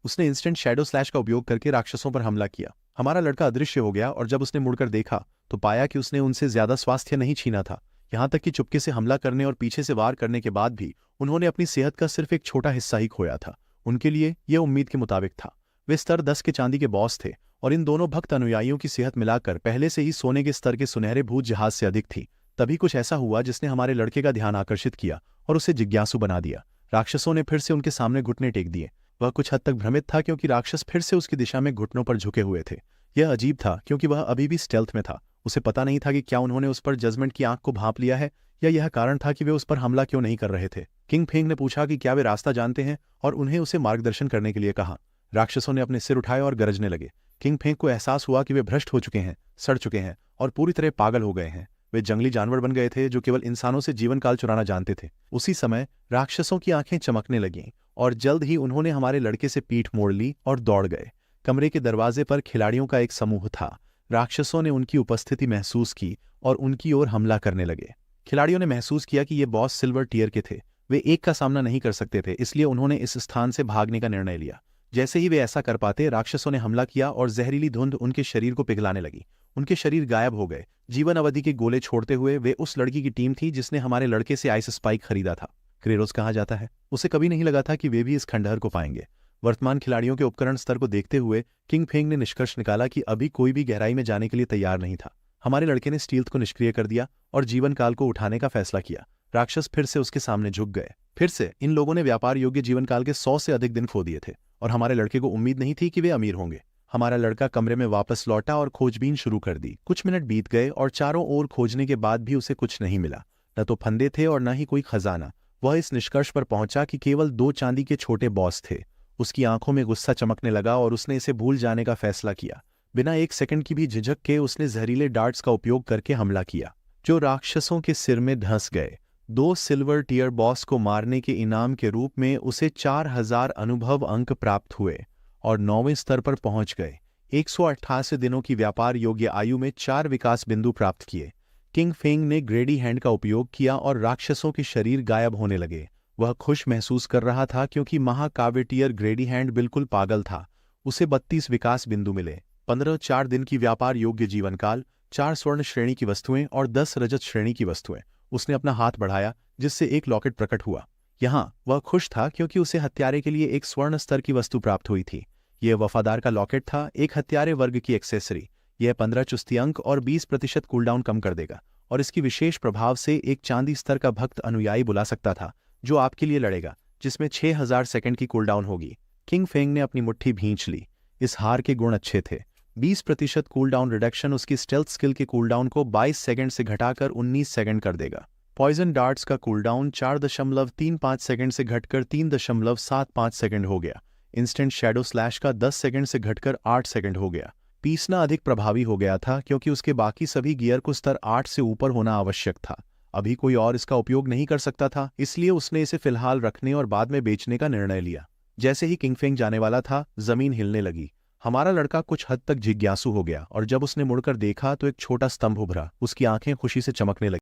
उसने इंस्टेंट शैडो स्लैश का उपयोग करके राक्षसों पर हमला किया। हमारा लड़का अदृश्य हो गया और जब उसने मुड़कर देखा तो पाया कि उसने उनसे ज्यादा स्वास्थ्य नहीं छीना था। यहां तक कि चुपके से हमला करने और पीछे से वार करने के बाद भी उन्होंने अपनी सेहत का सिर्फ एक छोटा हिस्सा ही खोया था। उनके लिए यह उम्मीद के मुताबिक था। वे स्तर 10 के चांदी के बॉस थे और इन दोनों भक्त अनुयायियों की सेहत मिलाकर पहले से ही सोने के स्तर के सुनहरे भूत जहाज से अधिक थी। तभी कुछ ऐसा हुआ जिसने हमारे लड़के का ध्यान आकर्षित किया और उसे जिज्ञासु बना दिया। राक्षसों ने फिर से उनके सामने घुटने टेक दिए। वह कुछ हद तक भ्रमित था क्योंकि राक्षस फिर से उसकी दिशा में घुटनों पर झुके हुए थे। यह अजीब था क्योंकि वह अभी भी स्टेल्थ में था। उसे पता नहीं था कि क्या उन्होंने उस पर जजमेंट की आंख को भांप लिया है या यह कारण था कि वे उस पर हमला क्यों नहीं कर रहे थे। किंग फेंग ने पूछा कि क्या वे रास्ता जानते हैं और उन्हें उसे मार्गदर्शन करने के लिए कहा। राक्षसों ने अपने सिर उठाए और गरजने लगे। किंग फेंग को एहसास हुआ कि वे भ्रष्ट हो चुके हैं, सड़ चुके हैं और पूरी तरह पागल हो गए हैं। वे जंगली जानवर बन गए थे जो केवल इंसानों से जीवन काल चुराना जानते थे। उसी समय राक्षसों की आंखें चमकने लगीं और जल्द ही उन्होंने हमारे लड़के से पीठ मोड़ ली और दौड़ गए। कमरे के दरवाजे पर खिलाड़ियों का एक समूह था। राक्षसों ने उनकी उपस्थिति महसूस की और उनकी ओर हमला करने लगे। खिलाड़ियों ने महसूस किया कि ये बॉस सिल्वर टियर के थे। वे एक का सामना नहीं कर सकते थे, इसलिए उन्होंने इस स्थान से भागने का निर्णय लिया। जैसे ही वे ऐसा कर पाते, राक्षसों ने हमला किया और जहरीली धुंध उनके शरीर को पिघलाने लगी। उनके शरीर गायब हो गए। जीवन अवधि के गोले छोड़ते हुए वे उस लड़की की टीम थी जिसने हमारे लड़के से आइस स्पाइक खरीदा था। क्रेरोस कहा जाता है। उसे कभी नहीं लगा था कि वे भी इस खंडहर को पाएंगे। वर्तमान खिलाड़ियों के उपकरण स्तर को देखते हुए किंग फेंग ने निष्कर्ष निकाला कि अभी कोई भी गहराई में जाने के लिए तैयार नहीं था। हमारे लड़के ने स्टील्थ को निष्क्रिय कर दिया और जीवन काल को उठाने का फैसला किया। राक्षस फिर से उसके सामने झुक गए। फिर से इन लोगों ने व्यापार योग्य जीवन काल के 100 से अधिक दिन खो दिए थे और हमारे लड़के को उम्मीद नहीं थी कि वे अमीर होंगे। हमारा लड़का कमरे में वापस लौटा और खोजबीन शुरू कर दी। कुछ मिनट बीत गए और चारों ओर खोजने के बाद भी उसे कुछ नहीं मिला। न तो फंदे थे और न ही कोई खजाना। वह इस निष्कर्ष पर पहुंचा कि केवल 2 चांदी के छोटे बॉस थे। उसकी आंखों में गुस्सा चमकने लगा और उसने इसे भूल जाने का फैसला किया। बिना 1 सेकंड की भी झिझक के उसने जहरीले डार्ट्स का उपयोग करके हमला किया, जो राक्षसों के सिर में धंस गए। 2 सिल्वर टियर बॉस को मारने के इनाम के रूप में उसे 4000 अनुभव अंक प्राप्त हुए और 9वें स्तर पर पहुंच गए। 188 दिनों की व्यापार योग्य आयु में 4 विकास बिंदु प्राप्त किए। किंग फेंग ने ग्रेडी हैंड का उपयोग किया और राक्षसों के शरीर गायब होने लगे। वह खुश महसूस कर रहा था क्योंकि महाकाव्य टियर ग्रेडी हैंड बिल्कुल पागल था। उसे 32 विकास बिंदु मिले। 15 4 दिन की व्यापार योग्य जीवन काल, 4 स्वर्ण श्रेणी की वस्तुएं और 10 रजत श्रेणी की वस्तुएं। उसने अपना हाथ बढ़ाया जिससे एक लॉकेट प्रकट हुआ। यहां वह खुश था क्योंकि उसे हत्यारे के लिए एक स्वर्ण स्तर की वस्तु प्राप्त हुई थी। यह वफादार का लॉकेट था, एक हत्यारे वर्ग की एक्सेसरी। यह 15 चुस्ती अंक और 20% कूलडाउन कम कर देगा, और इसकी विशेष प्रभाव से एक चांदी स्तर का भक्त अनुयायी बुला सकता था जो आपके लिए लड़ेगा, जिसमें 6000 सेकंड की कूलडाउन होगी। किंग फेंग ने अपनी मुट्ठी भींच ली। इस हार के गुण अच्छे थे। 20% कूलडाउन रिडक्शन उसकी स्टेल्थ स्किल के कूलडाउन को 22 सेकंड से घटाकर 19 सेकंड कर देगा। पॉइजन डार्ट्स का कूलडाउन 4.35 सेकंड से घटकर 3.75 सेकंड हो गया। इंस्टेंट शैडो स्लैश का 10 सेकंड से घटकर 8 सेकंड हो गया। पीसना अधिक प्रभावी हो गया था क्योंकि उसके बाकी सभी गियर को स्तर 8 से ऊपर होना आवश्यक था। अभी कोई और इसका उपयोग नहीं कर सकता था, इसलिए उसने इसे फिलहाल रखने और बाद में बेचने का निर्णय लिया। जैसे ही किंगफेंग जाने वाला था, जमीन हिलने लगी। हमारा लड़का कुछ हद तक जिज्ञासु हो गया और जब उसने मुड़कर देखा तो एक छोटा स्तंभ उभरा। उसकी आंखें खुशी से चमकने लगी।